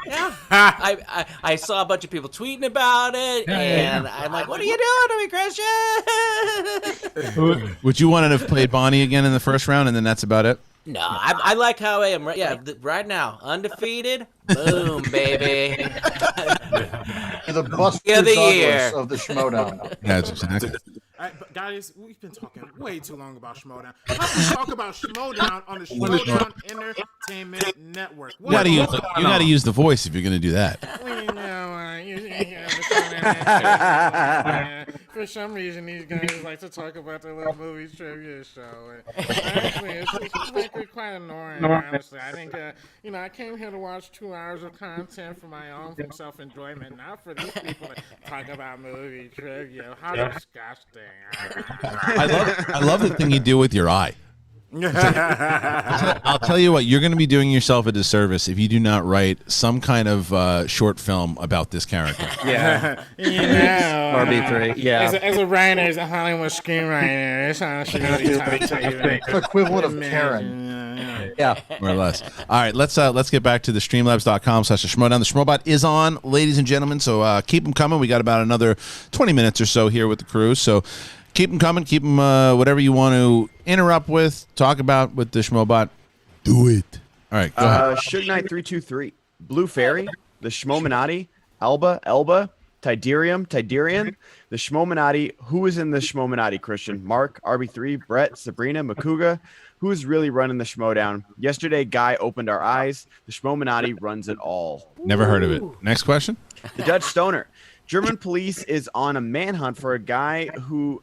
I saw a bunch of people tweeting about it, and I'm like, "What are you doing to me, Kristian?" Would you want to have played Bonnie again in the first round, and then that's about it? No, I like how I am. Yeah, right now, undefeated. Boom, baby. The Buster Douglas of the Schmodown. That's exactly. Guys, we've been talking way too long about Schmodown. How can we talk about Schmodown on the Schmodown Entertainment Network? You got to use the voice if you're going to do that. For some reason, these guys like to talk about their little movie trivia show. Honestly, it's quite annoying. Honestly, I think I came here to watch 2 hours of content for my own self-enjoyment, not for these people to talk about movie trivia. How disgusting! I love the thing you do with your eye. I'll tell you what, you're going to be doing yourself a disservice if you do not write some kind of short film about this character. Yeah. RB3. Yeah. As a writer, as a Hollywood screenwriter, it's equivalent of Karen. Yeah. More or less. All right, let's get back to the streamlabs.com/Schmodown. The Schmobot is on, ladies and gentlemen, so keep them coming. We got about another 20 minutes or so here with the crew, so keep them coming. Keep them whatever you want to interrupt with, talk about with the Schmobot. Do it. All right, go ahead. Suge Knight 323, Blue Fairy, the Schmominati, Elba, Tiderium, the Schmominati. Who is in the Schmominati, Kristian? Mark, RB3, Brett, Sabrina, Makuga. Who is really running the Schmodown? Yesterday, Guy opened our eyes. The Schmominati runs it all. Never heard of it. Next question. The Dutch Stoner. German police is on a manhunt for a guy who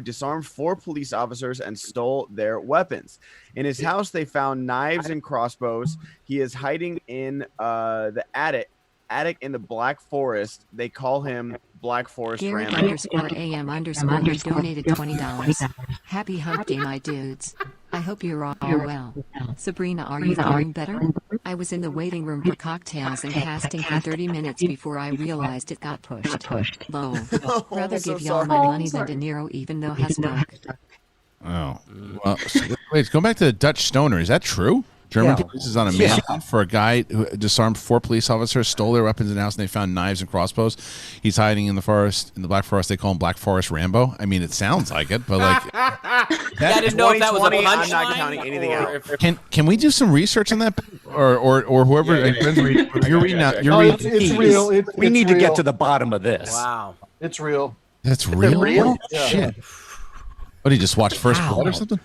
disarmed 4 police officers and stole their weapons. In his house, they found knives and crossbows. He is hiding in the attic in the Black Forest. They call him Black Forest Garrett Rambo. _AM_ donated $20. Happy hump day, my dudes. I hope you're all well. Sabrina, are you feeling better? I was in the waiting room for cocktails and casting for 30 minutes before I realized it got pushed. Lol. Rather give y'all my money than De Niro, even though has Burke. Oh. Well, wait, go back to the Dutch Stoner. Is that true? German police is on a manhunt for a guy who disarmed 4 police officers, stole their weapons in the house, and they found knives and crossbows. He's hiding in the forest, in the Black Forest. They call him Black Forest Rambo. I mean, it sounds like it, but like, I didn't know if that was a punchline. I'm not counting anything out. Can we do some research on that, or whoever you're reading out? It's real. We need to get to the bottom of this. Wow, it's real. That's real. Real? Yeah. Shit. What, did he just watch First Blood or something?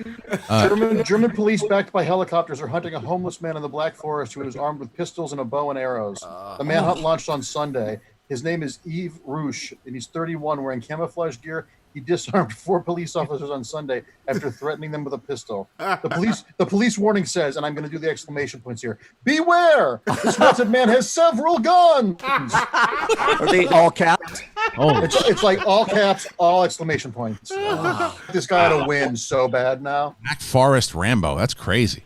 German police backed by helicopters are hunting a homeless man in the Black Forest who is armed with pistols and a bow and arrows. The manhunt launched on Sunday. His name is Yves Rouche, and he's 31, wearing camouflage gear. He disarmed 4 police officers on Sunday after threatening them with a pistol. The police warning says, and I'm going to do the exclamation points here, beware! This wanted man has several guns! Are they all capped? Oh, It's like all caps, all exclamation points. This guy had to win so bad now. Black Forest Rambo. That's crazy.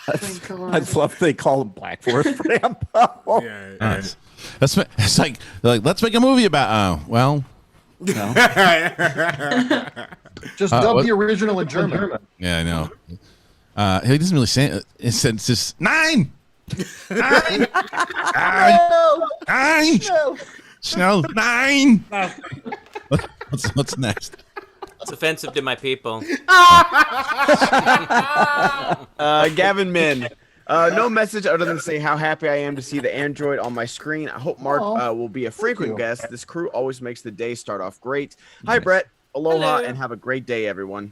I'd love if they call him Black Forest Rambo. Yeah, Nice. It's like they're like, let's make a movie about. Well, No. Just dub the original in German. yeah, I know. He doesn't really say it. It's just 9. 9. 9. Snow 9. What's next? It's offensive to my people. Gavin Min. No message other than say how happy I am to see the android on my screen. I hope Mark will be a frequent guest. This crew always makes the day start off great. Hi, Brett. Aloha, and have a great day, everyone.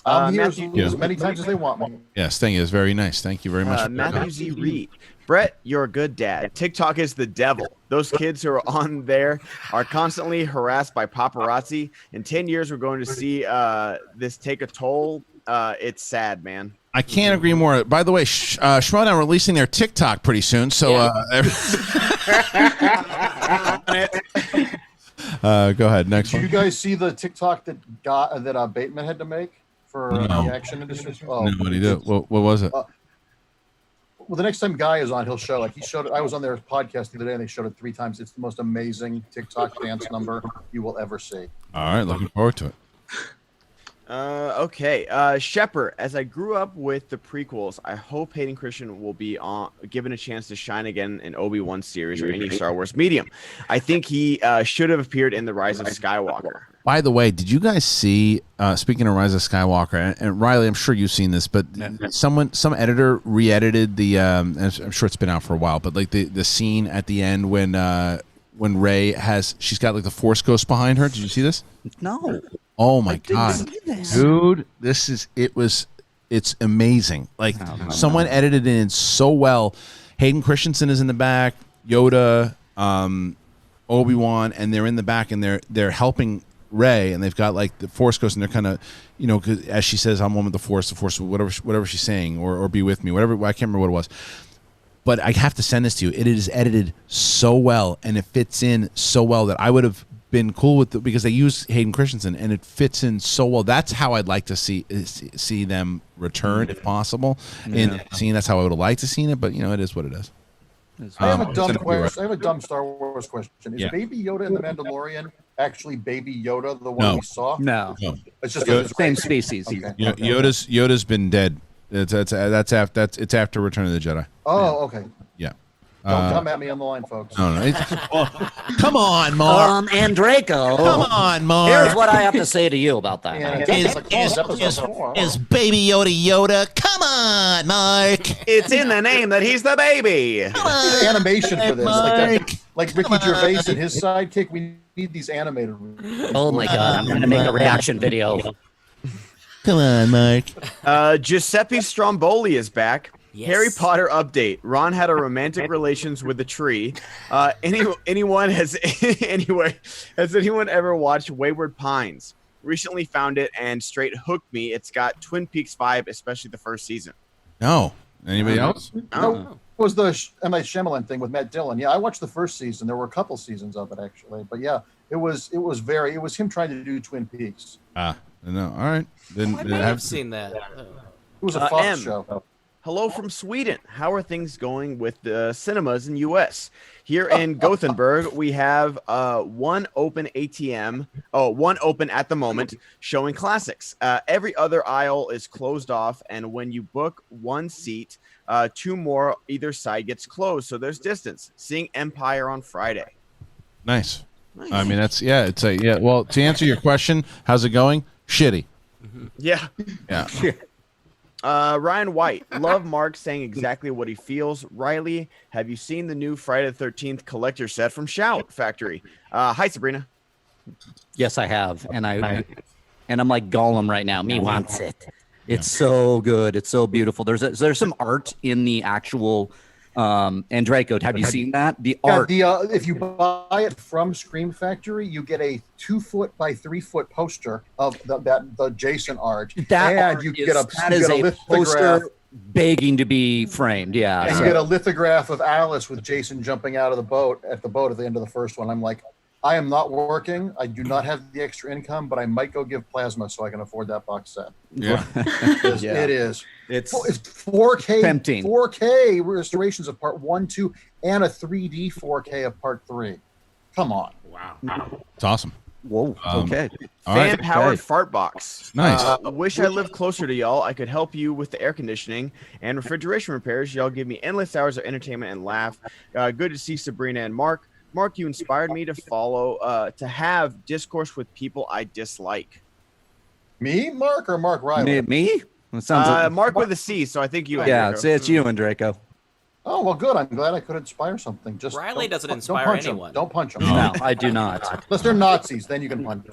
I'm here as many times as they want me. Yes, thank you. It's very nice. Thank you very much. Matthew Z. Reed. Brett, you're a good dad. TikTok is the devil. Those kids who are on there are constantly harassed by paparazzi. In 10 years, we're going to see this take a toll. It's sad, man. I can't agree more. By the way, Schmodown releasing their TikTok pretty soon. So go ahead. Next one. Did you guys see the TikTok that Bateman had to make for the action industry? No, what did he do? What was it? Well, the next time Guy is on, he'll show. Like he showed it. I was on their podcast the other day, and they showed it 3 times. It's the most amazing TikTok dance number you will ever see. All right, looking forward to it. Okay. Shepard, as I grew up with the prequels, I hope Hayden Christensen will be given a chance to shine again in Obi-Wan series or any Star Wars medium. I think he should have appeared in The Rise of Skywalker. By the way, did you guys see, speaking of Rise of Skywalker, and Reilly, I'm sure you've seen this, but some editor re-edited the, I'm sure it's been out for a while, but like the scene at the end when Rey she's got like the Force Ghost behind her. Did you see this? No. Oh my God, dude, it's amazing. Like someone edited it in so well. Hayden Christensen is in the back, Yoda, Obi-Wan, and they're in the back and they're helping Rey, and they've got like the Force Ghost, and they're kind of, as she says, I'm one with the Force, whatever she's saying, or be with me, whatever. I can't remember what it was. But I have to send this to you. It is edited so well, and it fits in so well that I would have been cool with it because they use Hayden Christensen, and it fits in so well. That's how I'd like to see them return if possible. In seeing that's how I would have liked to see it, but it is what it is. I have a dumb question. I have a dumb Star Wars question. Is Baby Yoda in The Mandalorian actually Baby Yoda, the one we saw? No. It's just the same species. Okay. Yoda's been dead. It's after Return of the Jedi. Oh, okay. Yeah. Don't come at me on the line, folks. No. Come on, Mark. Andreyko. Come on, Mark. Here's what I have to say to you about that. Is Baby Yoda? Come on, Mark. It's in the name that he's the baby. The animation for this, like Ricky Gervais and his sidekick. We need these animated. Oh my God! I'm gonna make a reaction video. Come on, Mark. Giuseppe Stromboli is back. Yes. Harry Potter update. Ron had a romantic relations with a tree. Has anyone ever watched Wayward Pines? Recently found it and straight hooked me. It's got Twin Peaks vibe, especially the first season. No. Anybody else? No. It was the M. Night Shyamalan thing with Matt Dillon. Yeah, I watched the first season. There were a couple seasons of it actually, but yeah, it was him trying to do Twin Peaks. No. All right. Then I have seen that. It was a Fox show. Hello from Sweden. How are things going with the cinemas in U.S.? Here in Gothenburg, we have one open ATM. One open at the moment, showing classics. Every other aisle is closed off, and when you book one seat, 2 more either side gets closed, so there's distance. Seeing Empire on Friday. Nice. I mean, well, to answer your question, how's it going? Shitty. Yeah. Yeah. Ryan White, love Mark saying exactly what he feels. Reilly, have you seen the new Friday the 13th collector set from Shout Factory? Hi, Sabrina. Yes, I have, and I'm like Gollum right now. Me wants it. It's so good. It's so beautiful. There's some art in the actual Andreyko. Have you seen that? The art. If you buy it from Scream Factory, you get a 2-foot by 3-foot poster of the Jason art. That you get a poster begging to be framed. Yeah. And you get a lithograph of Alice with Jason jumping out of the boat at the end of the first one. I'm like, I am not working. I do not have the extra income, but I might go give plasma so I can afford that box set. Yeah. It is. It's 4K. tempting. 4K restorations of part 1, 2, and a 3D 4K of part 3. Come on. Wow. It's awesome. Whoa. Okay. All right. Fan-powered fart box. Nice. Wish I lived closer to y'all. I could help you with the air conditioning and refrigeration repairs. Y'all give me endless hours of entertainment and laugh. Good to see Sabrina and Mark. Mark, you inspired me to follow, to have discourse with people I dislike. Me, Mark, or Mark Reilly? Me? It sounds like Mark with a C, so I think you. yeah. Andreyko. It's you, Andreyko. Oh, well, good. I'm glad I could inspire something. Just Reilly doesn't don't inspire punch anyone. Them. Don't punch them. No, I do not. Unless they're Nazis, then you can punch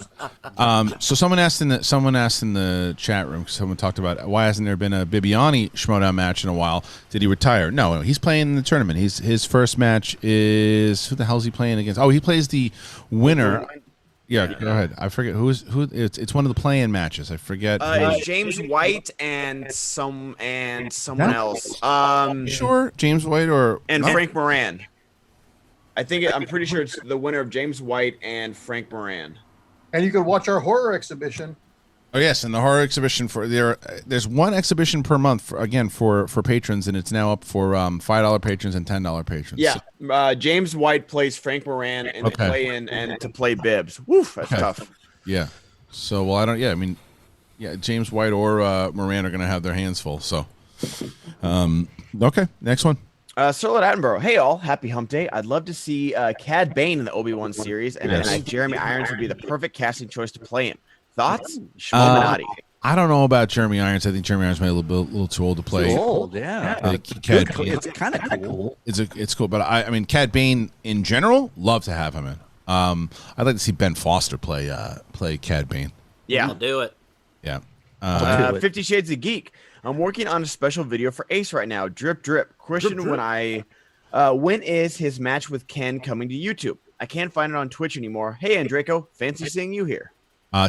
them. So someone asked in the chat room. Someone talked about why hasn't there been a Bibiani Schmodown match in a while? Did he retire? No, he's playing in the tournament. His first match is, who the hell is he playing against? Oh, he plays the winner. Yeah, go ahead. I forget who. It's one of the play-in matches. I forget. It's James White and someone else. Sure, James White and Frank Moran. I'm pretty sure it's the winner of James White and Frank Moran. And you can watch our horror exhibition. Oh yes, and the horror exhibition there's one exhibition per month for patrons, and it's now up for $5 patrons and $10 patrons. Yeah, James White plays Frank Moran in the play-in and to play Bibbs. Woof, that's tough. Yeah. So James White or Moran are going to have their hands full. So, okay, next one. Sirlet Attenborough. Hey all, happy hump day. I'd love to see Cad Bane in the Obi-Wan series, and I think Jeremy Irons would be the perfect casting choice to play him. Thoughts? Schmominati. I don't know about Jeremy Irons. I think Jeremy Irons may be a little too old to play. Too old, yeah. It's kind of cool. It's cool, but I mean, Cad Bane in general, love to have him in. I'd like to see Ben Foster play Cad Bane. Yeah, I'll do it. Yeah. 50 Shades of Geek. I'm working on a special video for Ace right now. Drip, drip. Christian, when is his match with Ken coming to YouTube? I can't find it on Twitch anymore. Hey, Andreyko, fancy seeing you here.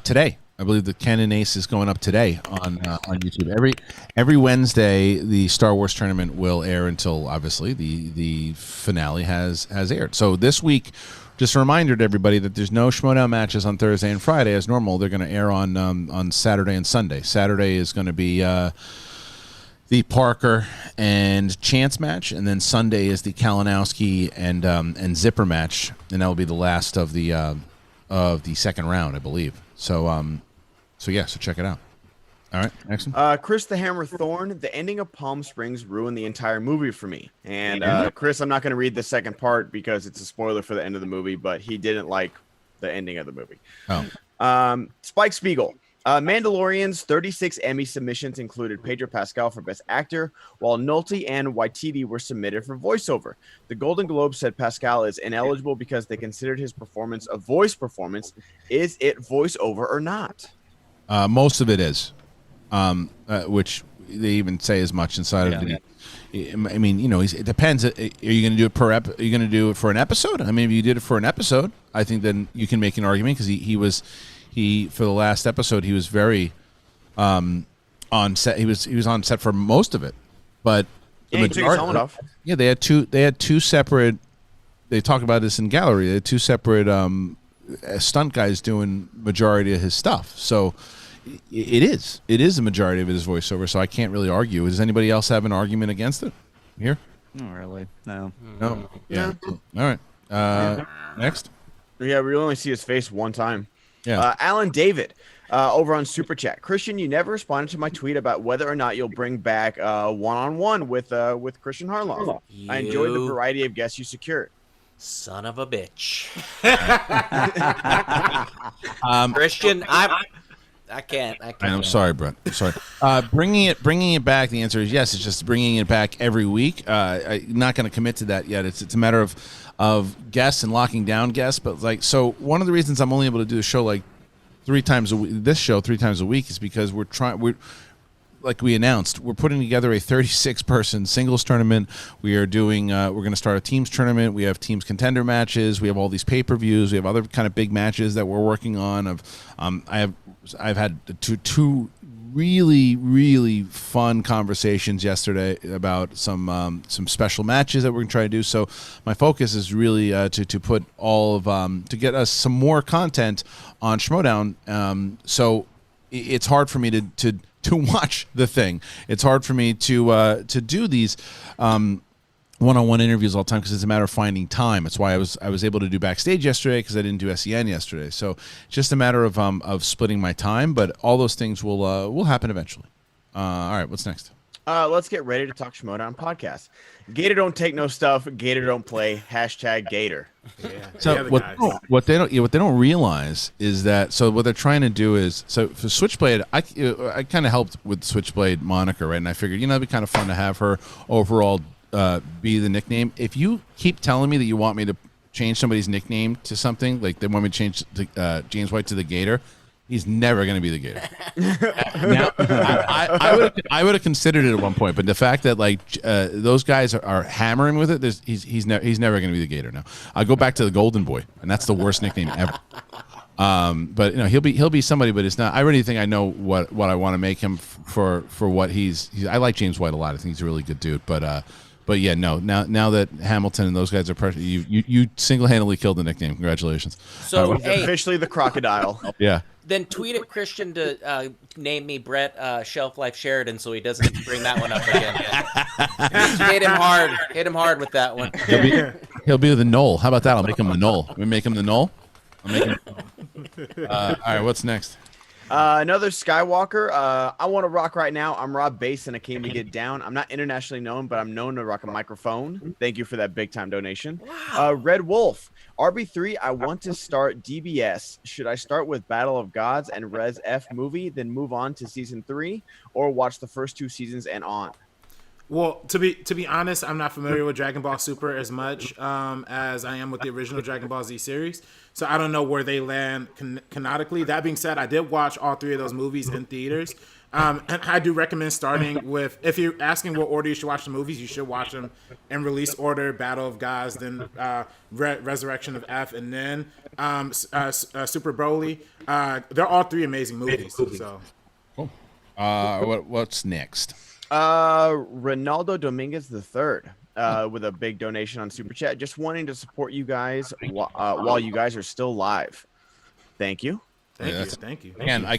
Today, I believe the Ken and Ace is going up today on YouTube. Every Wednesday, the Star Wars tournament will air until obviously the finale has aired. So this week, just a reminder to everybody that there's no Schmodown matches on Thursday and Friday as normal. They're going to air on Saturday and Sunday. Saturday is going to be the Parker and Chance match, and then Sunday is the Kalinowski and Zipper match, and that will be the last of the second round, I believe. So check it out. All right, next one. Chris the Hammer Thorne, the ending of Palm Springs ruined the entire movie for me. And Chris, I'm not going to read the second part because it's a spoiler for the end of the movie, but he didn't like the ending of the movie. Oh. Spike Spiegel. Mandalorian's 36 Emmy submissions included Pedro Pascal for Best Actor, while Nolte and Waititi were submitted for voiceover. The Golden Globe said Pascal is ineligible because they considered his performance a voice performance. Is it voiceover or not? Most of it is, which they even say as much inside of the. I mean, it depends. Are you going to do it per Are you going to do it for an episode? I mean, if you did it for an episode, I think then you can make an argument because he for the last episode he was very on set. He was on set for most of it, but the majority. Yeah, they had two separate. They talk about this in gallery. They had two separate stunt guys doing majority of his stuff. So it is a majority of his voiceover. So I can't really argue. Does anybody else have an argument against it here? Not really. No. Yeah. All right. Next. Yeah, we only see his face one time. Yeah. Alan David over on Super Chat. Christian, you never responded to my tweet about whether or not you'll bring back one-on-one with Kristian Harloff. I enjoyed the variety of guests you secured. Son of a bitch. Christian, I can't. I'm sorry, Brett. I'm sorry. Bringing it back. The answer is yes. It's just bringing it back every week. I'm not going to commit to that yet. It's a matter of guests and locking down guests. But so one of the reasons I'm only able to do the show like 3 times a week. This show 3 times a week is because we're like we announced, we're putting together a 36-person singles tournament. We are doing. We're going to start a teams tournament. We have teams contender matches. We have all these pay-per-views. We have other kind of big matches that we're working on. I've had two really, really fun conversations yesterday about some special matches that we're going to try to do. So my focus is really to put all of to get us some more content on Schmodown. So it's hard for me to watch the thing. It's hard for me to do these one-on-one interviews all the time because it's a matter of finding time. It's why I was able to do backstage yesterday because I didn't do SEN yesterday. So it's just a matter of splitting my time. But all those things will happen eventually. All right, what's next? Let's get ready to talk Schmodown podcast. Gator don't take no stuff. Gator don't play. #Gator. Yeah. So what they don't realize is that what they're trying to do is for Switchblade, I kind of helped with Switchblade moniker, right? And I figured it'd be kind of fun to have her overall be the nickname. If you keep telling me that you want me to change somebody's nickname to something, like they want me to change James White to the Gator, he's never going to be the Gator. Now, I would have considered it at one point, but the fact that those guys are hammering with it, he's never going to be the Gator now. I go back to the Golden Boy, and that's the worst nickname ever. But he'll be somebody, but it's not. I really think I know what I want to make him for what he's. I like James White a lot. I think he's a really good dude, But yeah, no. Now that Hamilton and those guys are pressure, you single-handedly killed the nickname. Congratulations. So officially the crocodile. Yeah. Then tweet at Kristian to name me Brett Shelf Life Sheridan so he doesn't bring that one up again. Hit him hard. Hit him hard with that one. He'll be the Knoll. How about that? I'll make him the Knoll. We make him the Knoll. I'll make him. All right. What's next? Another Skywalker. I want to rock right now. I'm Rob Bass and I came to get down. I'm not internationally known, but I'm known to rock a microphone. Thank you for that big time donation. Wow. Red Wolf. RB3, I want to start DBS. Should I start with Battle of Gods and Res F movie, then move on to season 3, or watch the first 2 seasons and on? Well, to be honest, I'm not familiar with Dragon Ball Super as much as I am with the original Dragon Ball Z series, so I don't know where they land canonically. That being said, I did watch all 3 of those movies in theaters, and I do recommend starting with, if you're asking what order you should watch the movies, you should watch them in release order: Battle of Gods, then Resurrection of F, and then Super Broly. They're all 3 amazing movies. So, cool. What's next? Ronaldo Dominguez III with a big donation on Super Chat. Just wanting to support you guys while you guys are still live. Thank you. Thank you. Again, I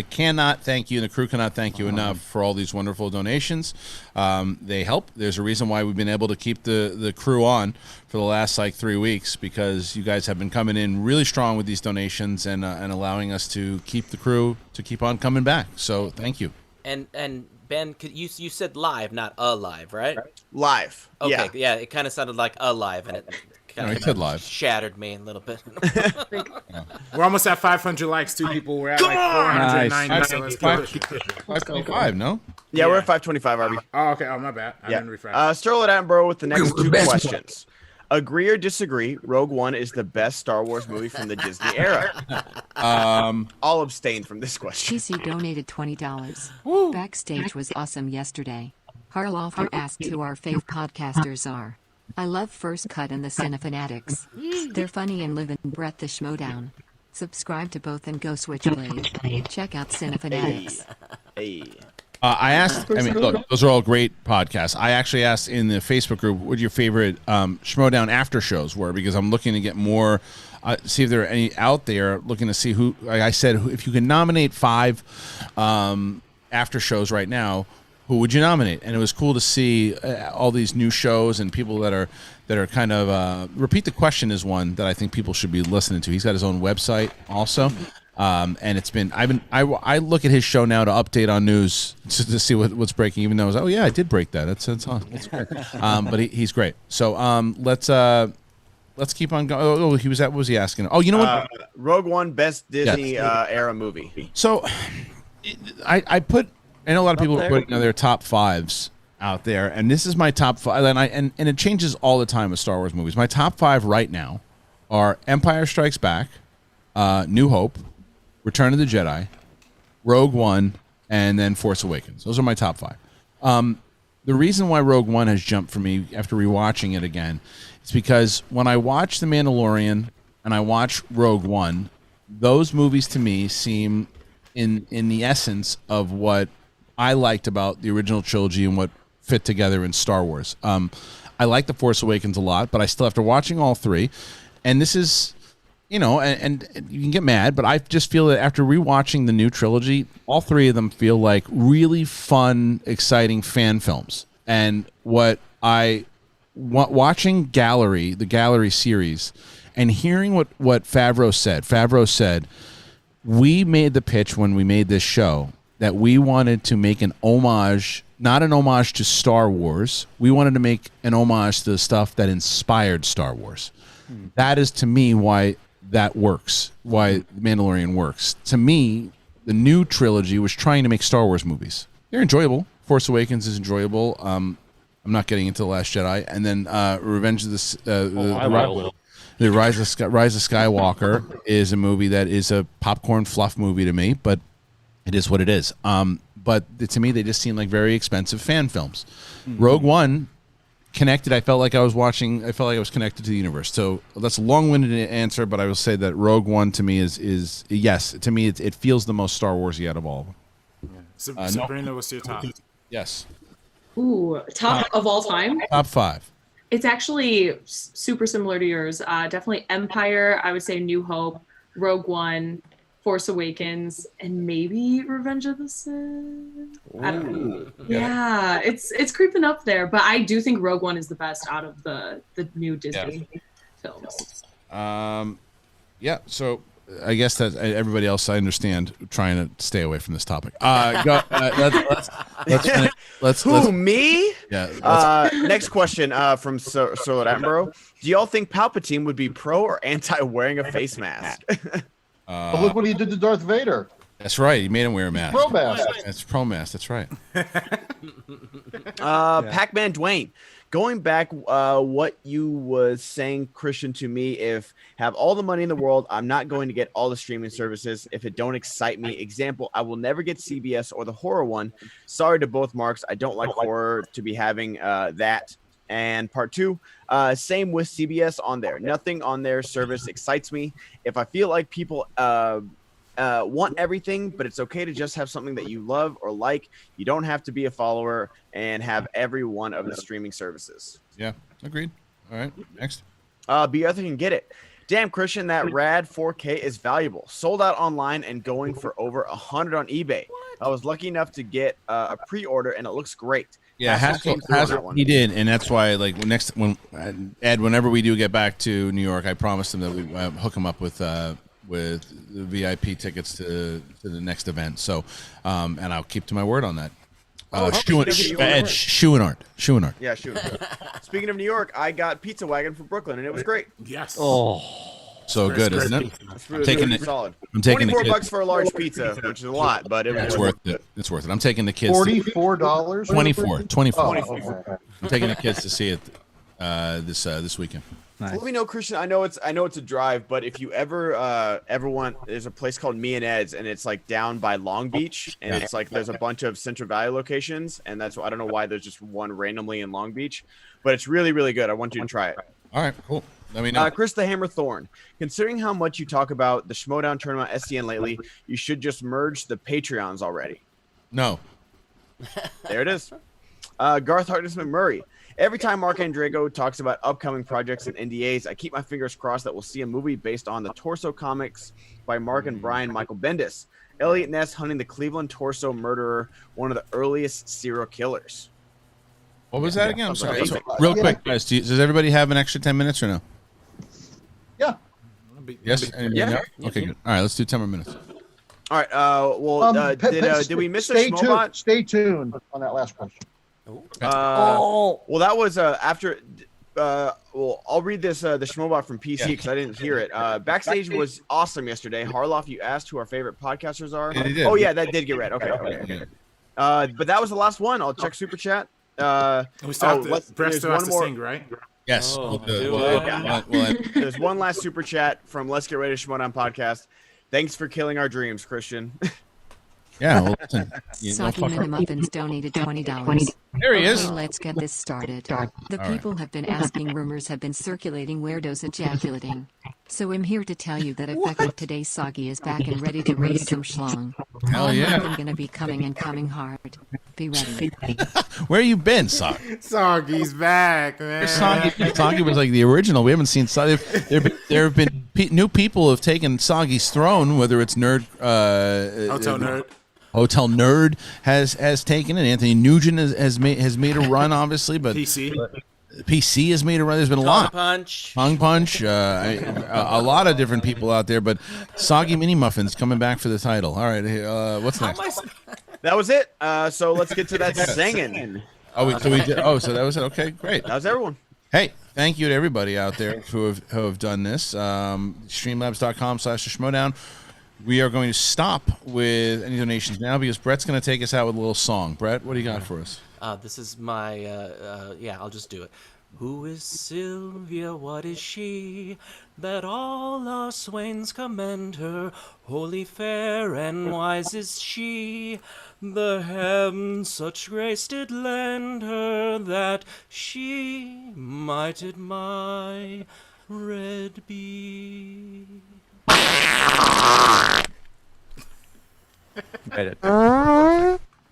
cannot thank you, and the crew cannot thank you enough for all these wonderful donations. They help. There's a reason why we've been able to keep the crew on for the last 3 weeks, because you guys have been coming in really strong with these donations and allowing us to keep the crew to keep on coming back. So thank you. And Ben, you said live, not alive, right? Live. Okay, yeah, it kind of sounded like alive, and it kind of live. Shattered me a little bit. We're almost at 500 likes. 2 people. We're at 490. Nice. So let's keep it. 525, no? Yeah, we're at 525, RB. Oh, okay. Oh, my bad. I didn't refresh. Sterling Attenborough with the next 2 questions. Agree or disagree, Rogue One is the best Star Wars movie from the Disney era? I'll abstain from this question. TC donated $20. Backstage was awesome yesterday. Harloff asked who our fave podcasters are. I love First Cut and the Cinefanatics. They're funny and live in Brett the Schmodown. Subscribe to both and go Switchblade. Check out Cinefanatics. Hey. I asked, look, those are all great podcasts. I actually asked in the Facebook group what your favorite Schmodown after shows were, because I'm looking to get more, see if there are any out there, looking to see who, like I said, if you can nominate 5 after shows right now, who would you nominate? And it was cool to see all these new shows and people that are kind of, Repeat the Question is one that I think people should be listening to. He's got his own website also. And it's been I look at his show now to update on news to see what's breaking, even though I was I did break that. That's great. But he's great. So let's keep on going. Oh, what was he asking? Oh, you know what? Rogue One, best Disney era movie. So I know a lot of people are putting their top 5s out there, and this is my top 5, and it changes all the time with Star Wars movies. My top 5 right now are Empire Strikes Back, New Hope, Return of the Jedi, Rogue One, and then Force Awakens. Those are my top 5. The reason why Rogue One has jumped for me after rewatching it again is because when I watch The Mandalorian and I watch Rogue One, those movies to me seem in the essence of what I liked about the original trilogy and what fit together in Star Wars. I like The Force Awakens a lot, but I still, after watching all three, and this is, you know, and you can get mad, but I just feel that after rewatching the new trilogy, all three of them feel like really fun, exciting fan films. And what I watching the Gallery series, and hearing what Favreau said, we made the pitch when we made this show that we wanted to make an homage, not an homage to Star Wars. We wanted to make an homage to the stuff that inspired Star Wars. That is, to me, why that works, why The Mandalorian works. To me, the new trilogy was trying to make Star Wars movies. They're enjoyable. Force Awakens is enjoyable. I'm not getting into The Last Jedi. And then Revenge of the Rise of Skywalker is a movie that is a popcorn fluff movie to me, but it is what it is. But to me, they just seem like very expensive fan films. Rogue One connected. I felt like I was connected to the universe. So that's a long-winded answer, but I will say that Rogue One to me is yes. To me, it feels the most Star Warsy out of all of them. Sabrina, what's your top? Yes. Ooh, top of all time? Top 5. It's actually super similar to yours. Definitely Empire, I would say New Hope, Rogue One, Force Awakens, and maybe Revenge of the Sith. I don't know. Yeah, it's creeping up there, but I do think Rogue One is the best out of the new Disney films. Yeah, so I guess that everybody else, I understand, trying to stay away from this topic. Let's me? Yeah. Next question from Sir Attenborough. Do y'all think Palpatine would be pro or anti wearing a face mask? But look what he did to Darth Vader. That's right. He made him wear a mask. Pro mask. It's pro mask. That's right. Pac-Man Dwain. Going back, what you was saying, Kristian, to me, if have all the money in the world, I'm not going to get all the streaming services if it don't excite me. Example, I will never get CBS or the horror one. Sorry to both Marks. I don't like horror to be having that. And part 2, same with CBS on there. Nothing on their service excites me. If I feel like people want everything, but it's okay to just have something that you love or like. You don't have to be a follower and have every one of the streaming services. Yeah, agreed. All right, next. Be Other can get it. Damn, Kristian, that rad 4K is valuable. Sold out online and going for over 100 on eBay. I was lucky enough to get a pre-order, and it looks great. Yeah, he did, and that's why, like, Ed, whenever we do get back to New York, I promised him that we hook him up with the VIP tickets to the next event. So, and I'll keep to my word on that. Schuenart. Yeah, Schuenart. Speaking of New York, I got Pizza Wagon from Brooklyn, and it was great. Yes. Oh, so good, isn't it? It's really solid. I'm taking $24 for a large pizza, which is a lot, but it's worth it. It's worth it. I'm taking the kids. $44. 24. Oh, okay. I'm taking the kids to see it this weekend. Nice. Let me know, Kristian. I know it's a drive, but if you ever want, there's a place called Me and Ed's, and it's like down by Long Beach, and it's like there's a bunch of Central Valley locations, and that's I don't know why there's just one randomly in Long Beach, but it's really, really good. I want you to try it. All right, cool. Let me know. Chris the Hammer Thorn. Considering how much you talk about the Schmodown tournament SEN lately, you should just merge the Patreons already. No. There it is. Garth Hartness McMurray. Every time Marc Andreyko talks about upcoming projects and NDAs, I keep my fingers crossed that we'll see a movie based on the Torso comics by Mark and Brian Michael Bendis. Elliot Ness hunting the Cleveland Torso murderer, one of the earliest serial killers. What was that again? I'm sorry. Real quick, guys. Does everybody have an extra 10 minutes or no? Yeah. Yes? Yeah. Okay, good. All right, let's do 10 more minutes. All right. Did we miss a Schmobot? Stay tuned on that last question. Well, that was after. I'll read this the Schmobot from PC because I didn't hear it. Backstage was awesome yesterday. Harloff, you asked who our favorite podcasters are. Yeah, oh yeah, that did get read. Okay. But that was the last one. I'll check super chat. We still have to, Brett still has to sing, right? Yes. There's one last super chat from Let's Get Ready to Schmodown podcast. Thanks for killing our dreams, Kristian. Yeah. Well, listen, Saki Mini Muffins donated $20. There he is. Okay, let's get this started. The people have been asking, rumors have been circulating weirdos ejaculating. So I'm here to tell you that effective today's Soggy is back and ready to raise some schlong. Hell yeah. I'm gonna be coming and coming hard. Be ready. Where you been, Soggy? Soggy's back, man. Soggy was like the original. We haven't seen Soggy. There have been new people who have taken Soggy's throne, whether it's Nerd. Hotel Nerd has taken it. Anthony Nugent has made a run, obviously, but PC has made a run. There's been a lot. Tongue Punch. A lot of different people out there, but Soggy Mini Muffins coming back for the title. All right, what's next? That was it. So let's get to that singing. So we did. Oh, so that was it. Okay, great. That was everyone. Hey, thank you to everybody out there who have done this. Streamlabs.com/theshmowdown. We are going to stop with any donations now because Brett's going to take us out with a little song. Brett, what do you got for us? This is my, I'll just do it. Who is Sylvia, what is she, that all our swains commend her? Holy, fair, and wise is she, the heavens such grace did lend her, that she might admired be.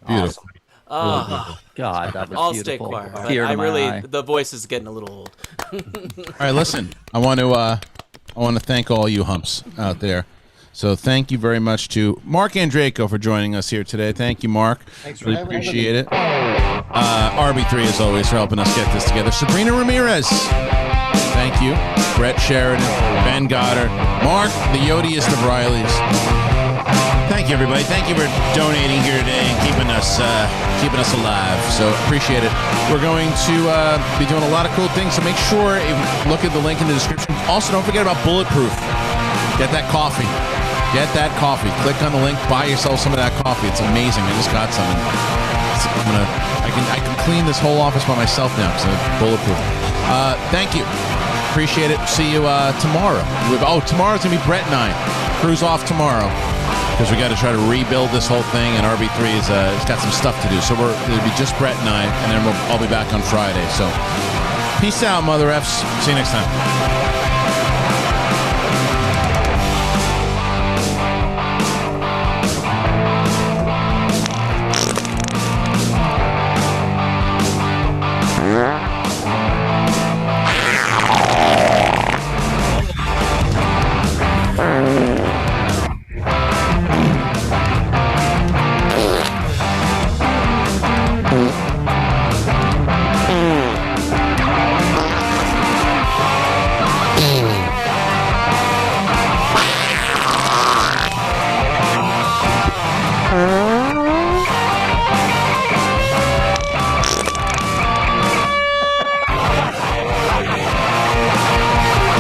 Beautiful. Oh, God, that was I'll beautiful. stay quiet. The voice is getting a little old. All right, listen. I want to thank all you humps out there. So thank you very much to Marc Andreyko for joining us here today. Thank you, Marc. Thanks for really having appreciate it. RB3 as always for helping us get this together. Sabrina Ramirez. Thank you. Brett Sheridan, Ben Goddard, Mark, the Yodiest of Reillys. Thank you, everybody. Thank you for donating here today and keeping us alive. So appreciate it. We're going to be doing a lot of cool things. So make sure you look at the link in the description. Also, don't forget about Bulletproof. Get that coffee. Get that coffee. Click on the link. Buy yourself some of that coffee. It's amazing. I just got some. I can clean this whole office by myself now because I'm Bulletproof. Thank you. Appreciate it. See you tomorrow. Tomorrow's going to be Brett and I. Cruise off tomorrow because we got to try to rebuild this whole thing, and RB3 has got some stuff to do. So it'll be just Brett and I, and then I'll be back on Friday. So peace out, Mother Fs. See you next time.